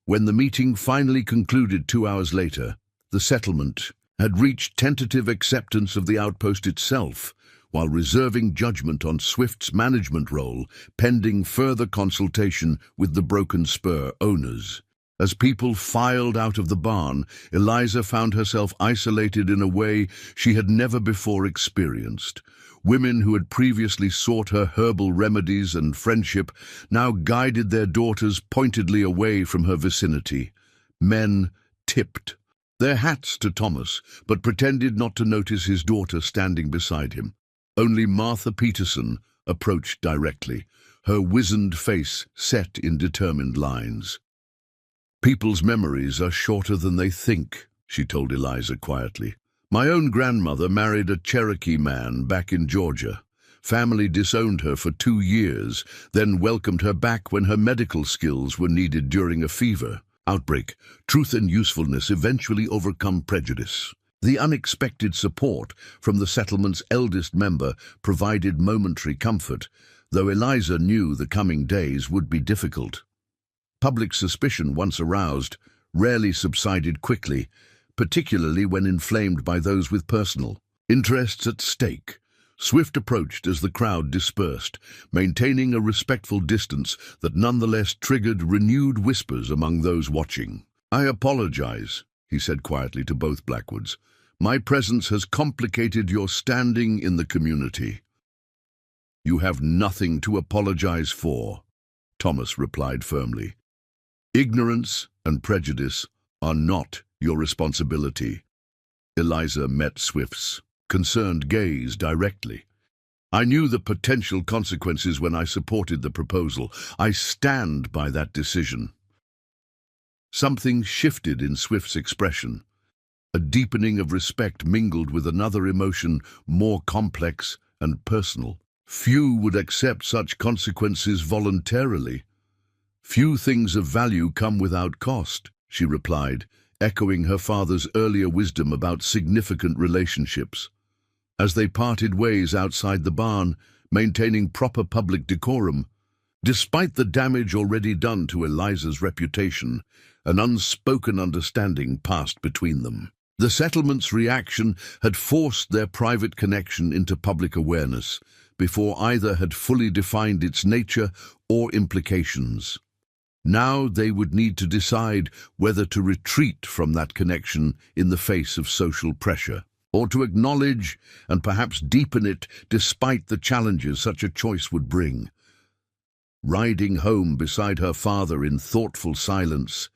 When the meeting finally concluded 2 hours later, the settlement had reached tentative acceptance of the outpost itself, while reserving judgment on Swift's management role, pending further consultation with the Broken Spur owners. As people filed out of the barn, Eliza found herself isolated in a way she had never before experienced. Women who had previously sought her herbal remedies and friendship now guided their daughters pointedly away from her vicinity. Men tipped their hats to Thomas, but pretended not to notice his daughter standing beside him. Only Martha Peterson approached directly, her wizened face set in determined lines. "People's memories are shorter than they think," she told Eliza quietly. "My own grandmother married a Cherokee man back in Georgia. Family disowned her for 2 years, then welcomed her back when her medical skills were needed during a fever outbreak. Truth and usefulness eventually overcome prejudice." The unexpected support from the settlement's eldest member provided momentary comfort, though Eliza knew the coming days would be difficult. Public suspicion, once aroused, rarely subsided quickly, particularly when inflamed by those with personal interests at stake. Swift approached as the crowd dispersed, maintaining a respectful distance that nonetheless triggered renewed whispers among those watching. "I apologize," he said quietly to both Blackwoods. "My presence has complicated your standing in the community." "You have nothing to apologize for," Thomas replied firmly. "Ignorance and prejudice are not your responsibility." Eliza met Swift's concerned gaze directly. "I knew the potential consequences when I supported the proposal. I stand by that decision." Something shifted in Swift's expression. A deepening of respect mingled with another emotion more complex and personal. "Few would accept such consequences voluntarily. Few things of value come without cost," she replied, echoing her father's earlier wisdom about significant relationships. As they parted ways outside the barn, maintaining proper public decorum, despite the damage already done to Eliza's reputation, an unspoken understanding passed between them. The settlement's reaction had forced their private connection into public awareness before either had fully defined its nature or implications. Now they would need to decide whether to retreat from that connection in the face of social pressure, or to acknowledge and perhaps deepen it despite the challenges such a choice would bring. Riding home beside her father in thoughtful silence,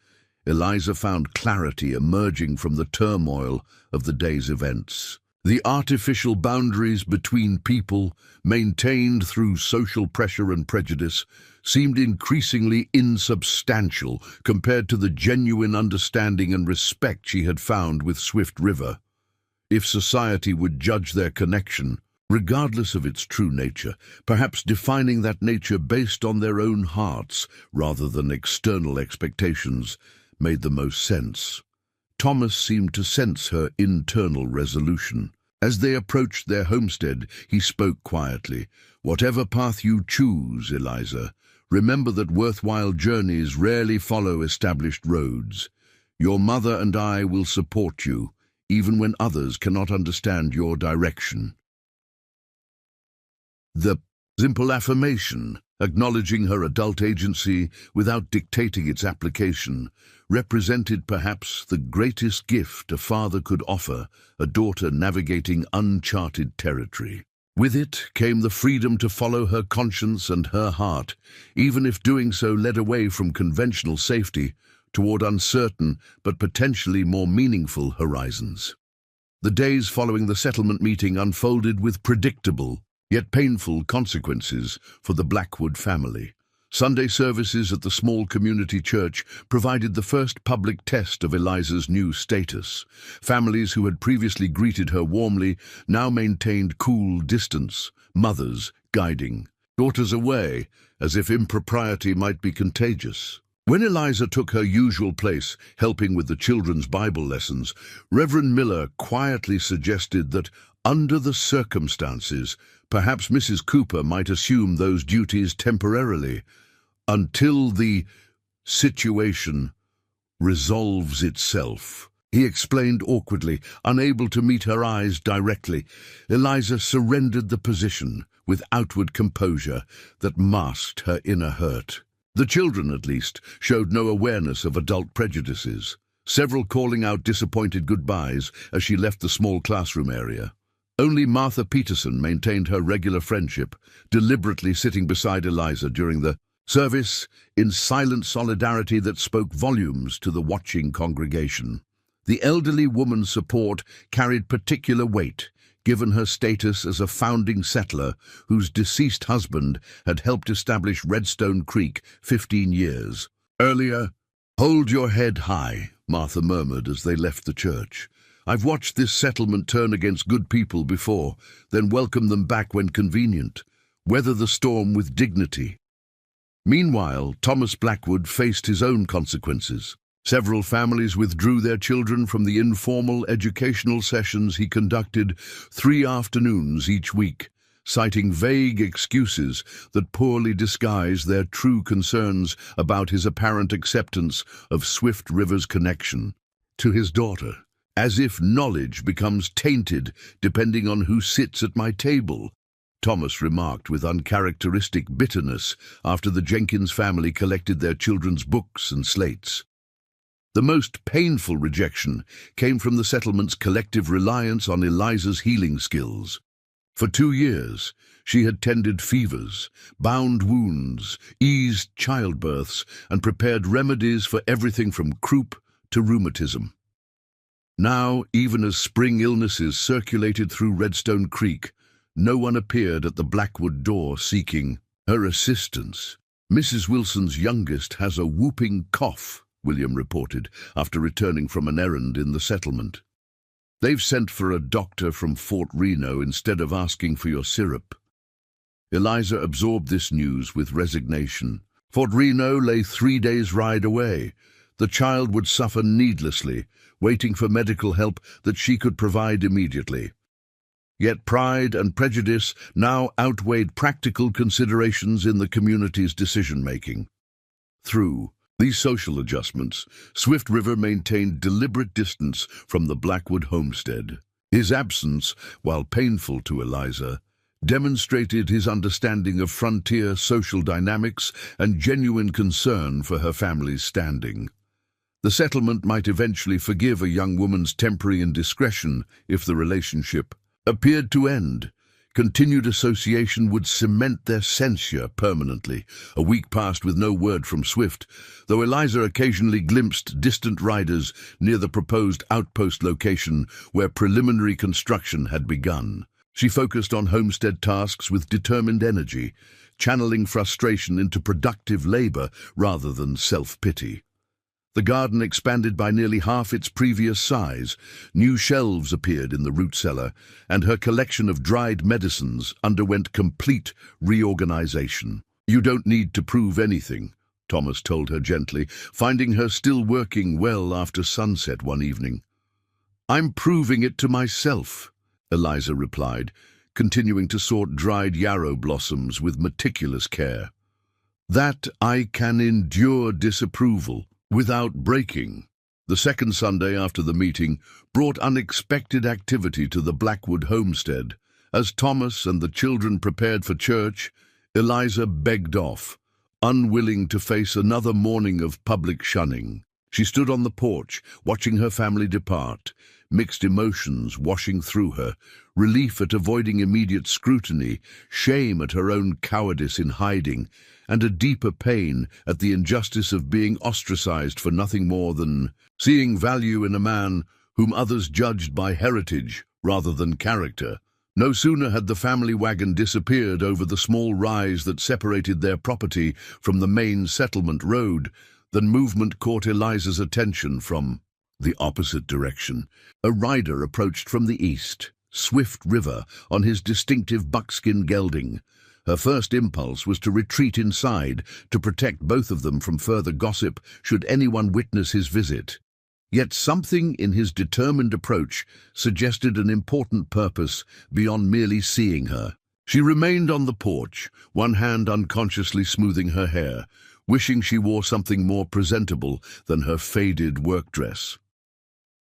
Eliza found clarity emerging from the turmoil of the day's events. The artificial boundaries between people, maintained through social pressure and prejudice, seemed increasingly insubstantial compared to the genuine understanding and respect she had found with Swift River. If society would judge their connection, regardless of its true nature, perhaps defining that nature based on their own hearts rather than external expectations, made the most sense. Thomas seemed to sense her internal resolution. As they approached their homestead, he spoke quietly. "Whatever path you choose, Eliza, remember that worthwhile journeys rarely follow established roads. Your mother and I will support you, even when others cannot understand your direction." The simple affirmation, acknowledging her adult agency without dictating its application, represented perhaps the greatest gift a father could offer a daughter navigating uncharted territory. With it came the freedom to follow her conscience and her heart, even if doing so led away from conventional safety toward uncertain but potentially more meaningful horizons. The days following the settlement meeting unfolded with predictable, yet painful consequences for the Blackwood family. Sunday services at the small community church provided the first public test of Eliza's new status. Families who had previously greeted her warmly now maintained cool distance, mothers guiding daughters away, as if impropriety might be contagious. When Eliza took her usual place, helping with the children's Bible lessons, Reverend Miller quietly suggested that, under the circumstances, perhaps Mrs. Cooper might assume those duties temporarily, until the situation resolves itself. he explained awkwardly, unable to meet her eyes directly. Eliza surrendered the position with outward composure that masked her inner hurt. The children, at least, showed no awareness of adult prejudices, several calling out disappointed goodbyes as she left the small classroom area. Only Martha Peterson maintained her regular friendship, deliberately sitting beside Eliza during the service in silent solidarity that spoke volumes to the watching congregation. The elderly woman's support carried particular weight, given her status as a founding settler whose deceased husband had helped establish Redstone Creek 15 years earlier. "Hold your head high," Martha murmured as they left the church. "I've watched this settlement turn against good people before, then welcome them back when convenient. Weather the storm with dignity." Meanwhile, Thomas Blackwood faced his own consequences. Several families withdrew their children from the informal educational sessions he conducted 3 afternoons each week, citing vague excuses that poorly disguised their true concerns about his apparent acceptance of Swift River's connection to his daughter. "As if knowledge becomes tainted depending on who sits at my table," Thomas remarked with uncharacteristic bitterness after the Jenkins family collected their children's books and slates. The most painful rejection came from the settlement's collective reliance on Eliza's healing skills. For 2 years, she had tended fevers, bound wounds, eased childbirths, and prepared remedies for everything from croup to rheumatism. Now, even as spring illnesses circulated through Redstone Creek, no one appeared at the Blackwood door seeking her assistance. "Mrs. Wilson's youngest has a whooping cough," William reported after returning from an errand in the settlement. "They've sent for a doctor from Fort Reno instead of asking for your syrup." Eliza absorbed this news with resignation. Fort Reno lay 3 days' ride away. The child would suffer needlessly, waiting for medical help that she could provide immediately. Yet pride and prejudice now outweighed practical considerations in the community's decision-making. Through these social adjustments, Swift River maintained deliberate distance from the Blackwood homestead. His absence, while painful to Eliza, demonstrated his understanding of frontier social dynamics and genuine concern for her family's standing. The settlement might eventually forgive a young woman's temporary indiscretion if the relationship appeared to end. Continued association would cement their censure permanently. A week passed with no word from Swift, though Eliza occasionally glimpsed distant riders near the proposed outpost location where preliminary construction had begun. She focused on homestead tasks with determined energy, channeling frustration into productive labor rather than self-pity. The garden expanded by nearly half its previous size, new shelves appeared in the root cellar, and her collection of dried medicines underwent complete reorganization. "You don't need to prove anything," Thomas told her gently, finding her still working well after sunset one evening. "I'm proving it to myself," Eliza replied, continuing to sort dried yarrow blossoms with meticulous care. "That I can endure disapproval without breaking." The second Sunday after the meeting brought unexpected activity to the Blackwood homestead. As Thomas and the children prepared for church, Eliza begged off, unwilling to face another morning of public shunning. She stood on the porch, watching her family depart, mixed emotions washing through her, relief at avoiding immediate scrutiny, shame at her own cowardice in hiding, and a deeper pain at the injustice of being ostracized for nothing more than seeing value in a man whom others judged by heritage rather than character. No sooner had the family wagon disappeared over the small rise that separated their property from the main settlement road than movement caught Eliza's attention from the opposite direction. A rider approached from the east, Swift River, on his distinctive buckskin gelding. Her first impulse was to retreat inside to protect both of them from further gossip should anyone witness his visit. Yet something in his determined approach suggested an important purpose beyond merely seeing her. She remained on the porch, one hand unconsciously smoothing her hair, wishing she wore something more presentable than her faded work dress.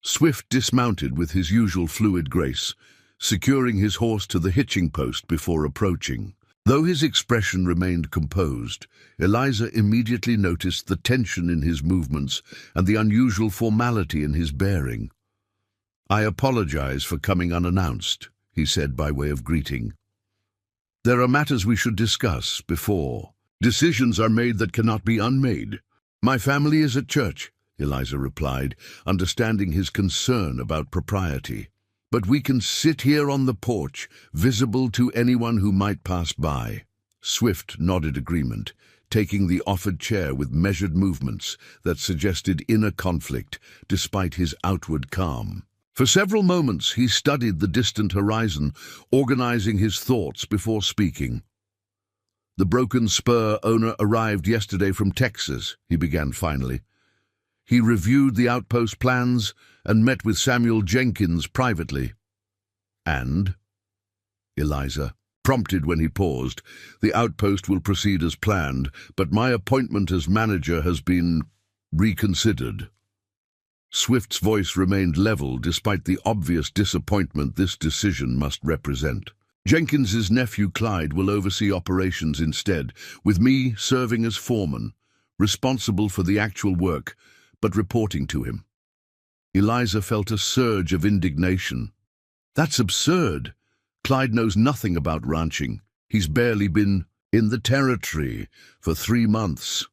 Swift dismounted with his usual fluid grace, securing his horse to the hitching post before approaching. Though his expression remained composed, Eliza immediately noticed the tension in his movements and the unusual formality in his bearing. "I apologize for coming unannounced," he said by way of greeting. "There are matters we should discuss before. Decisions are made that cannot be unmade. My family is at church," Eliza replied, understanding his concern about propriety. "But we can sit here on the porch, visible to anyone who might pass by." Swift nodded agreement, taking the offered chair with measured movements that suggested inner conflict despite his outward calm. For several moments he studied the distant horizon, organizing his thoughts before speaking. "The Broken Spur owner arrived yesterday from Texas," he began finally. "He reviewed the outpost plans and met with Samuel Jenkins privately." "And?" Eliza prompted when he paused. "The outpost will proceed as planned, but my appointment as manager has been reconsidered." Swift's voice remained level despite the obvious disappointment this decision must represent. "Jenkins's nephew Clyde will oversee operations instead, with me serving as foreman, responsible for the actual work, but reporting to him." Eliza felt a surge of indignation. "That's absurd. Clyde knows nothing about ranching. He's barely been in the territory for 3 months.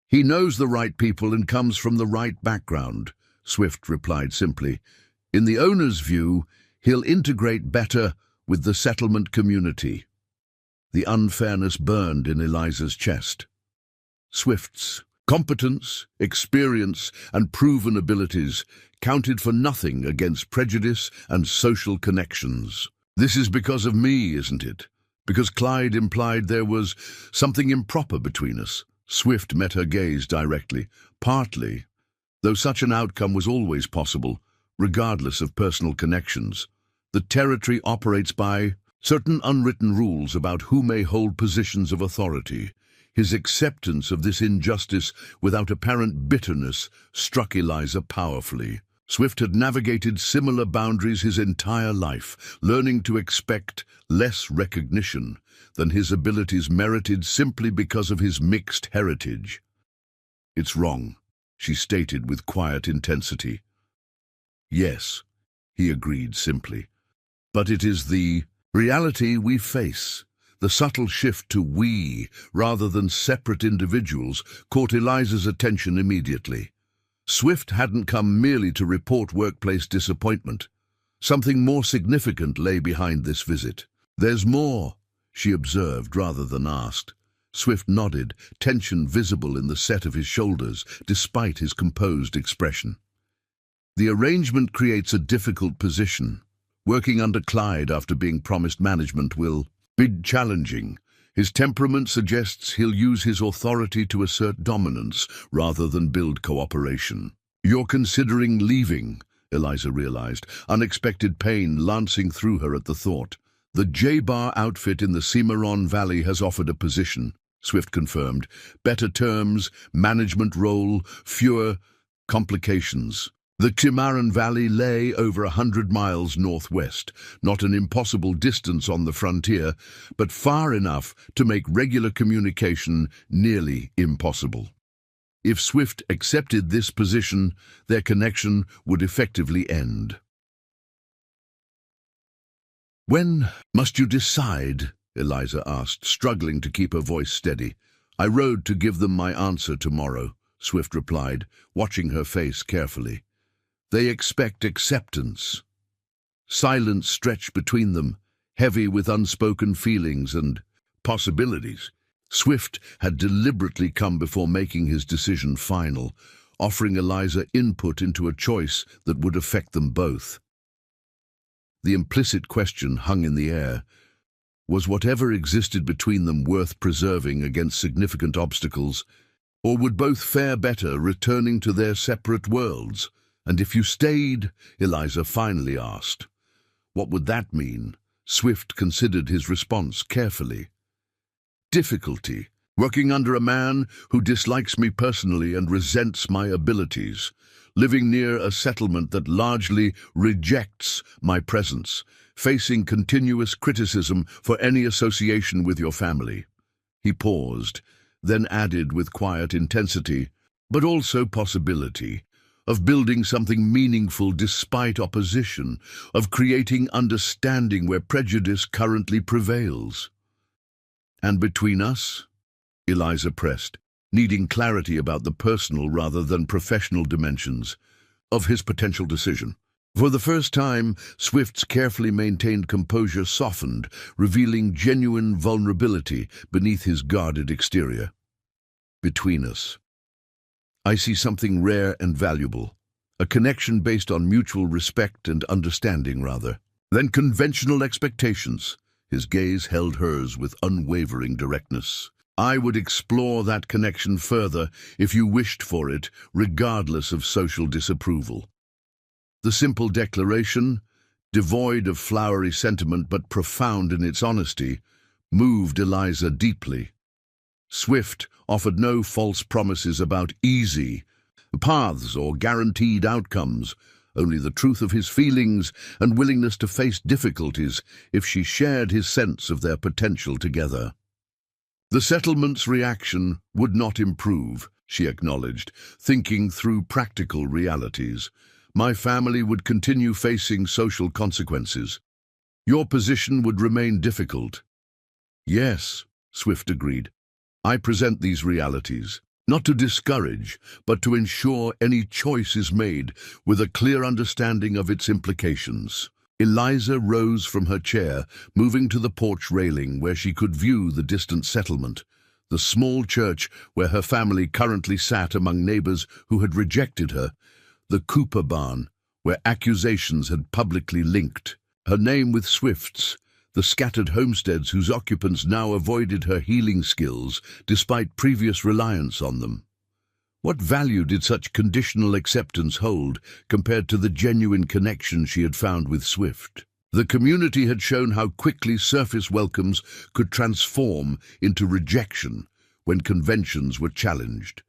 He knows the right people and comes from the right background," Swift replied simply. "In the owner's view, he'll integrate better with the settlement community." The unfairness burned in Eliza's chest. Swift's competence, experience, and proven abilities counted for nothing against prejudice and social connections. "This is because of me, isn't it? Because Clyde implied there was something improper between us?" Swift met her gaze directly. "Partly, though such an outcome was always possible, regardless of personal connections. The territory operates by certain unwritten rules about who may hold positions of authority." His acceptance of this injustice without apparent bitterness struck Eliza powerfully. Swift had navigated similar boundaries his entire life, learning to expect less recognition than his abilities merited simply because of his mixed heritage. "It's wrong," she stated with quiet intensity. "Yes," he agreed simply. "But it is the reality we face." The subtle shift to "we" rather than separate individuals caught Eliza's attention immediately. Swift hadn't come merely to report workplace disappointment. Something more significant lay behind this visit. "There's more," she observed rather than asked. Swift nodded, tension visible in the set of his shoulders, despite his composed expression. "The arrangement creates a difficult position. Working under Clyde after being promised management will be challenging. His temperament suggests he'll use his authority to assert dominance rather than build cooperation." "You're considering leaving," Eliza realized, unexpected pain lancing through her at the thought. "The J-Bar outfit in the Cimarron Valley has offered a position," Swift confirmed. "Better terms, management role, fewer complications." The Cimarron Valley lay over 100 miles northwest, not an impossible distance on the frontier, but far enough to make regular communication nearly impossible. If Swift accepted this position, their connection would effectively end. "When must you decide?" Eliza asked, struggling to keep her voice steady. "I rode to give them my answer tomorrow," Swift replied, watching her face carefully. "They expect acceptance." Silence stretched between them, heavy with unspoken feelings and possibilities. Swift had deliberately come before making his decision final, offering Eliza input into a choice that would affect them both. The implicit question hung in the air. Was whatever existed between them worth preserving against significant obstacles, or would both fare better returning to their separate worlds? "And if you stayed?" Eliza finally asked. What would that mean? Swift considered his response carefully. Difficulty, Working under a man who dislikes me personally and resents my abilities. Living near a settlement that largely rejects my presence. Facing continuous criticism for any association with your family." He paused, then added with quiet intensity, "but also possibility, of building something meaningful despite opposition, of creating understanding where prejudice currently prevails." "And between us?" Eliza pressed, needing clarity about the personal rather than professional dimensions of his potential decision. For the first time, Swift's carefully maintained composure softened, revealing genuine vulnerability beneath his guarded exterior. "Between us, I see something rare and valuable, a connection based on mutual respect and understanding rather than conventional expectations." His gaze held hers with unwavering directness. "I would explore that connection further if you wished for it, regardless of social disapproval." The simple declaration, devoid of flowery sentiment but profound in its honesty, moved Eliza deeply. Swift offered no false promises about easy paths or guaranteed outcomes, only the truth of his feelings and willingness to face difficulties if she shared his sense of their potential together. "The settlement's reaction would not improve," she acknowledged, thinking through practical realities. "My family would continue facing social consequences. Your position would remain difficult." "Yes," Swift agreed. "I present these realities, not to discourage, but to ensure any choice is made with a clear understanding of its implications." Eliza rose from her chair, moving to the porch railing where she could view the distant settlement, the small church where her family currently sat among neighbors who had rejected her, the Cooper barn where accusations had publicly linked her name with Swift's, the scattered homesteads whose occupants now avoided her healing skills despite previous reliance on them. What value did such conditional acceptance hold compared to the genuine connection she had found with Swift? The community had shown how quickly surface welcomes could transform into rejection when conventions were challenged.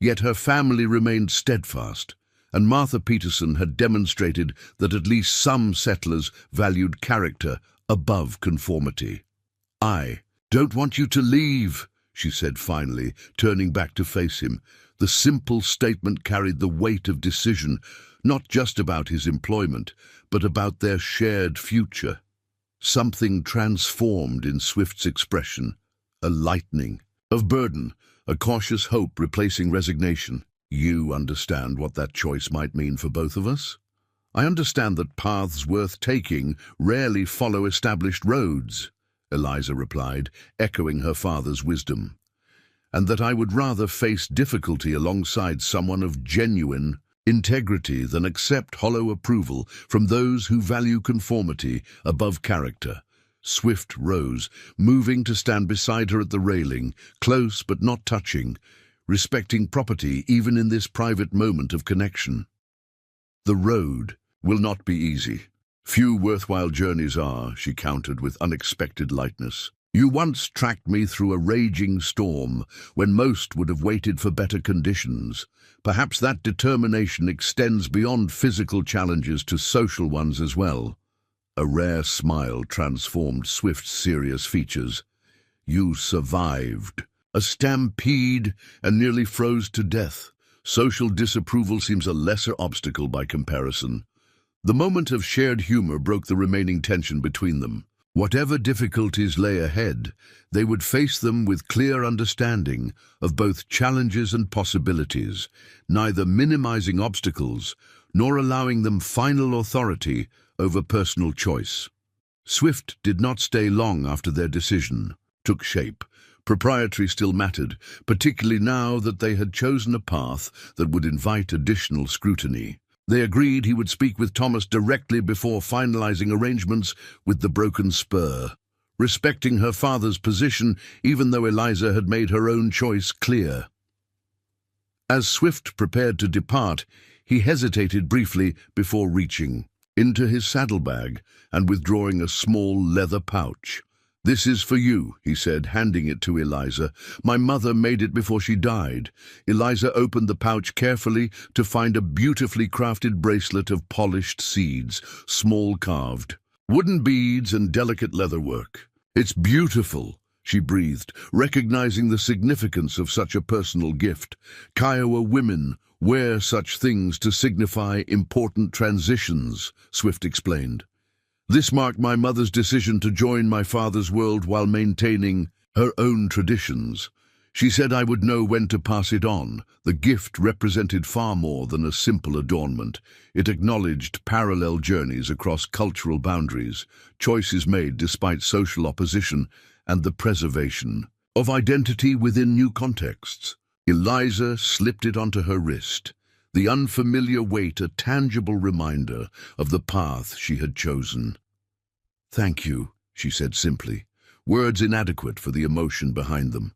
Yet her family remained steadfast, and Martha Peterson had demonstrated that at least some settlers valued character above conformity. "I don't want you to leave," she said finally, turning back to face him. The simple statement carried the weight of decision, not just about his employment, but about their shared future. Something transformed in Swift's expression, a lightening of burden, a cautious hope replacing resignation. "You understand what that choice might mean for both of us? I understand that paths worth taking rarely follow established roads," Eliza replied, echoing her father's wisdom. "And that I would rather face difficulty alongside someone of genuine integrity than accept hollow approval from those who value conformity above character." Swift rose, moving to stand beside her at the railing, close but not touching, respecting property even in this private moment of connection. "The road will not be easy. Few worthwhile journeys are," she countered with unexpected lightness. "You once tracked me through a raging storm when most would have waited for better conditions. Perhaps that determination extends beyond physical challenges to social ones as well." A rare smile transformed Swift's serious features. "You survived a stampede and nearly froze to death. Social disapproval seems a lesser obstacle by comparison." The moment of shared humor broke the remaining tension between them. Whatever difficulties lay ahead, they would face them with clear understanding of both challenges and possibilities, neither minimizing obstacles nor allowing them final authority over personal choice. Swift did not stay long after their decision took shape. Propriety still mattered, particularly now that they had chosen a path that would invite additional scrutiny. They agreed he would speak with Thomas directly before finalizing arrangements with the Broken Spur, respecting her father's position even though Eliza had made her own choice clear. As Swift prepared to depart, he hesitated briefly before reaching into his saddlebag and withdrawing a small leather pouch. "This is for you," he said, handing it to Eliza. "My mother made it before she died." Eliza opened the pouch carefully to find a beautifully crafted bracelet of polished seeds, small carved. Wooden beads and delicate leatherwork. "It's beautiful," she breathed, recognizing the significance of such a personal gift. "Kiowa women wear such things to signify important transitions," Swift explained. "This marked my mother's decision to join my father's world while maintaining her own traditions. She said I would know when to pass it on." The gift represented far more than a simple adornment. It acknowledged parallel journeys across cultural boundaries, choices made despite social opposition, and the preservation of identity within new contexts. Eliza slipped it onto her wrist, the unfamiliar weight a tangible reminder of the path she had chosen. "Thank you," she said simply, words inadequate for the emotion behind them.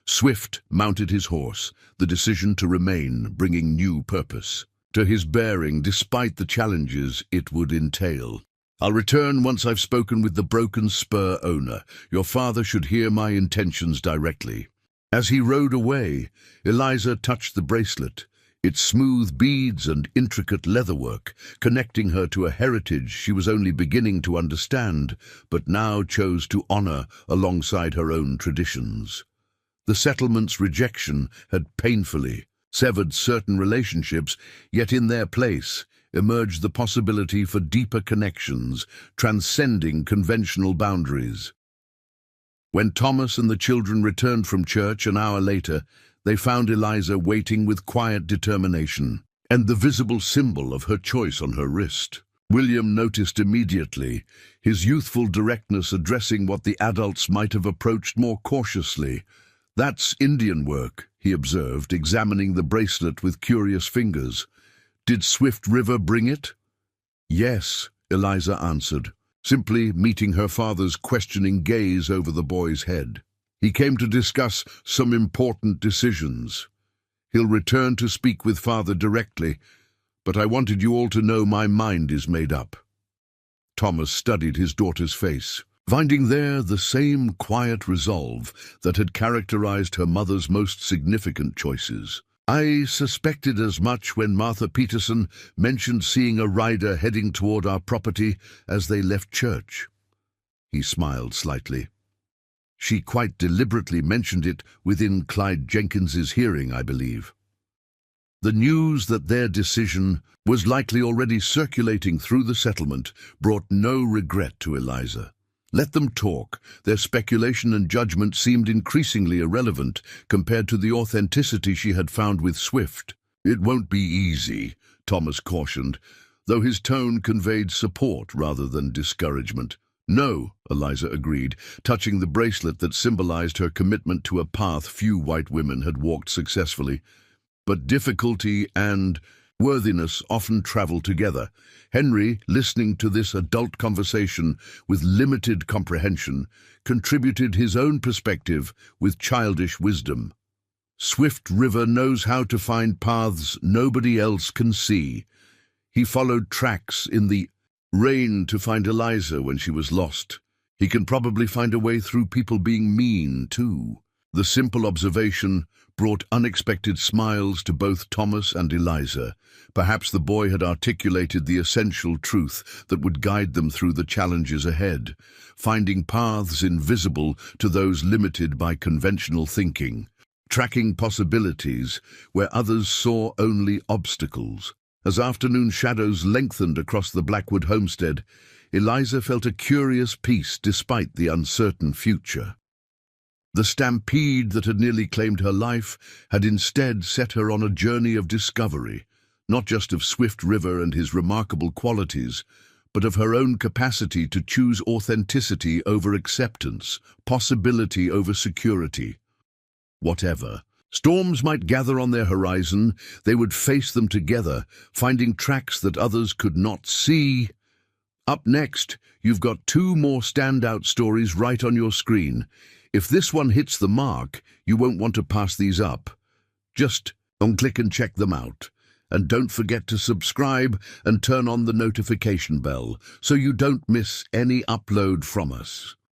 Swift mounted his horse, the decision to remain bringing new purpose to his bearing despite the challenges it would entail. "I'll return once I've spoken with the broken spur owner. Your father should hear my intentions directly." As he rode away, Eliza touched the bracelet, its smooth beads and intricate leatherwork, connecting her to a heritage she was only beginning to understand, but now chose to honor alongside her own traditions. The settlement's rejection had painfully severed certain relationships, yet in their place emerged the possibility for deeper connections, transcending conventional boundaries. When Thomas and the children returned from church an hour later, they found Eliza waiting with quiet determination, and the visible symbol of her choice on her wrist. William noticed immediately, his youthful directness addressing what the adults might have approached more cautiously. "That's Indian work," he observed, examining the bracelet with curious fingers. "Did Swift River bring it?" "Yes," Eliza answered, simply meeting her father's questioning gaze over the boy's head. "He came to discuss some important decisions. He'll return to speak with Father directly, but I wanted you all to know my mind is made up." Thomas studied his daughter's face, finding there the same quiet resolve that had characterized her mother's most significant choices. "I suspected as much when Martha Peterson mentioned seeing a rider heading toward our property as they left church." He smiled slightly. "She quite deliberately mentioned it within Clyde Jenkins's hearing, I believe." The news that their decision was likely already circulating through the settlement brought no regret to Eliza. Let them talk. Their speculation and judgment seemed increasingly irrelevant compared to the authenticity she had found with Swift. "It won't be easy," Thomas cautioned, though his tone conveyed support rather than discouragement. "No," Eliza agreed, touching the bracelet that symbolized her commitment to a path few white women had walked successfully. "But difficulty and worthiness often travel together." Henry, listening to this adult conversation with limited comprehension, contributed his own perspective with childish wisdom. "Swift River knows how to find paths nobody else can see. He followed tracks in the rain to find Eliza when she was lost. He can probably find a way through people being mean, too." The simple observation brought unexpected smiles to both Thomas and Eliza. Perhaps the boy had articulated the essential truth that would guide them through the challenges ahead, finding paths invisible to those limited by conventional thinking, tracking possibilities where others saw only obstacles. As afternoon shadows lengthened across the Blackwood homestead, Eliza felt a curious peace despite the uncertain future. The stampede that had nearly claimed her life had instead set her on a journey of discovery, not just of Swift River and his remarkable qualities, but of her own capacity to choose authenticity over acceptance, possibility over security. Whatever storms might gather on their horizon, they would face them together, finding tracks that others could not see. Up next, you've got two more standout stories right on your screen. If this one hits the mark, you won't want to pass these up. Just click and check them out. And don't forget to subscribe and turn on the notification bell so you don't miss any upload from us.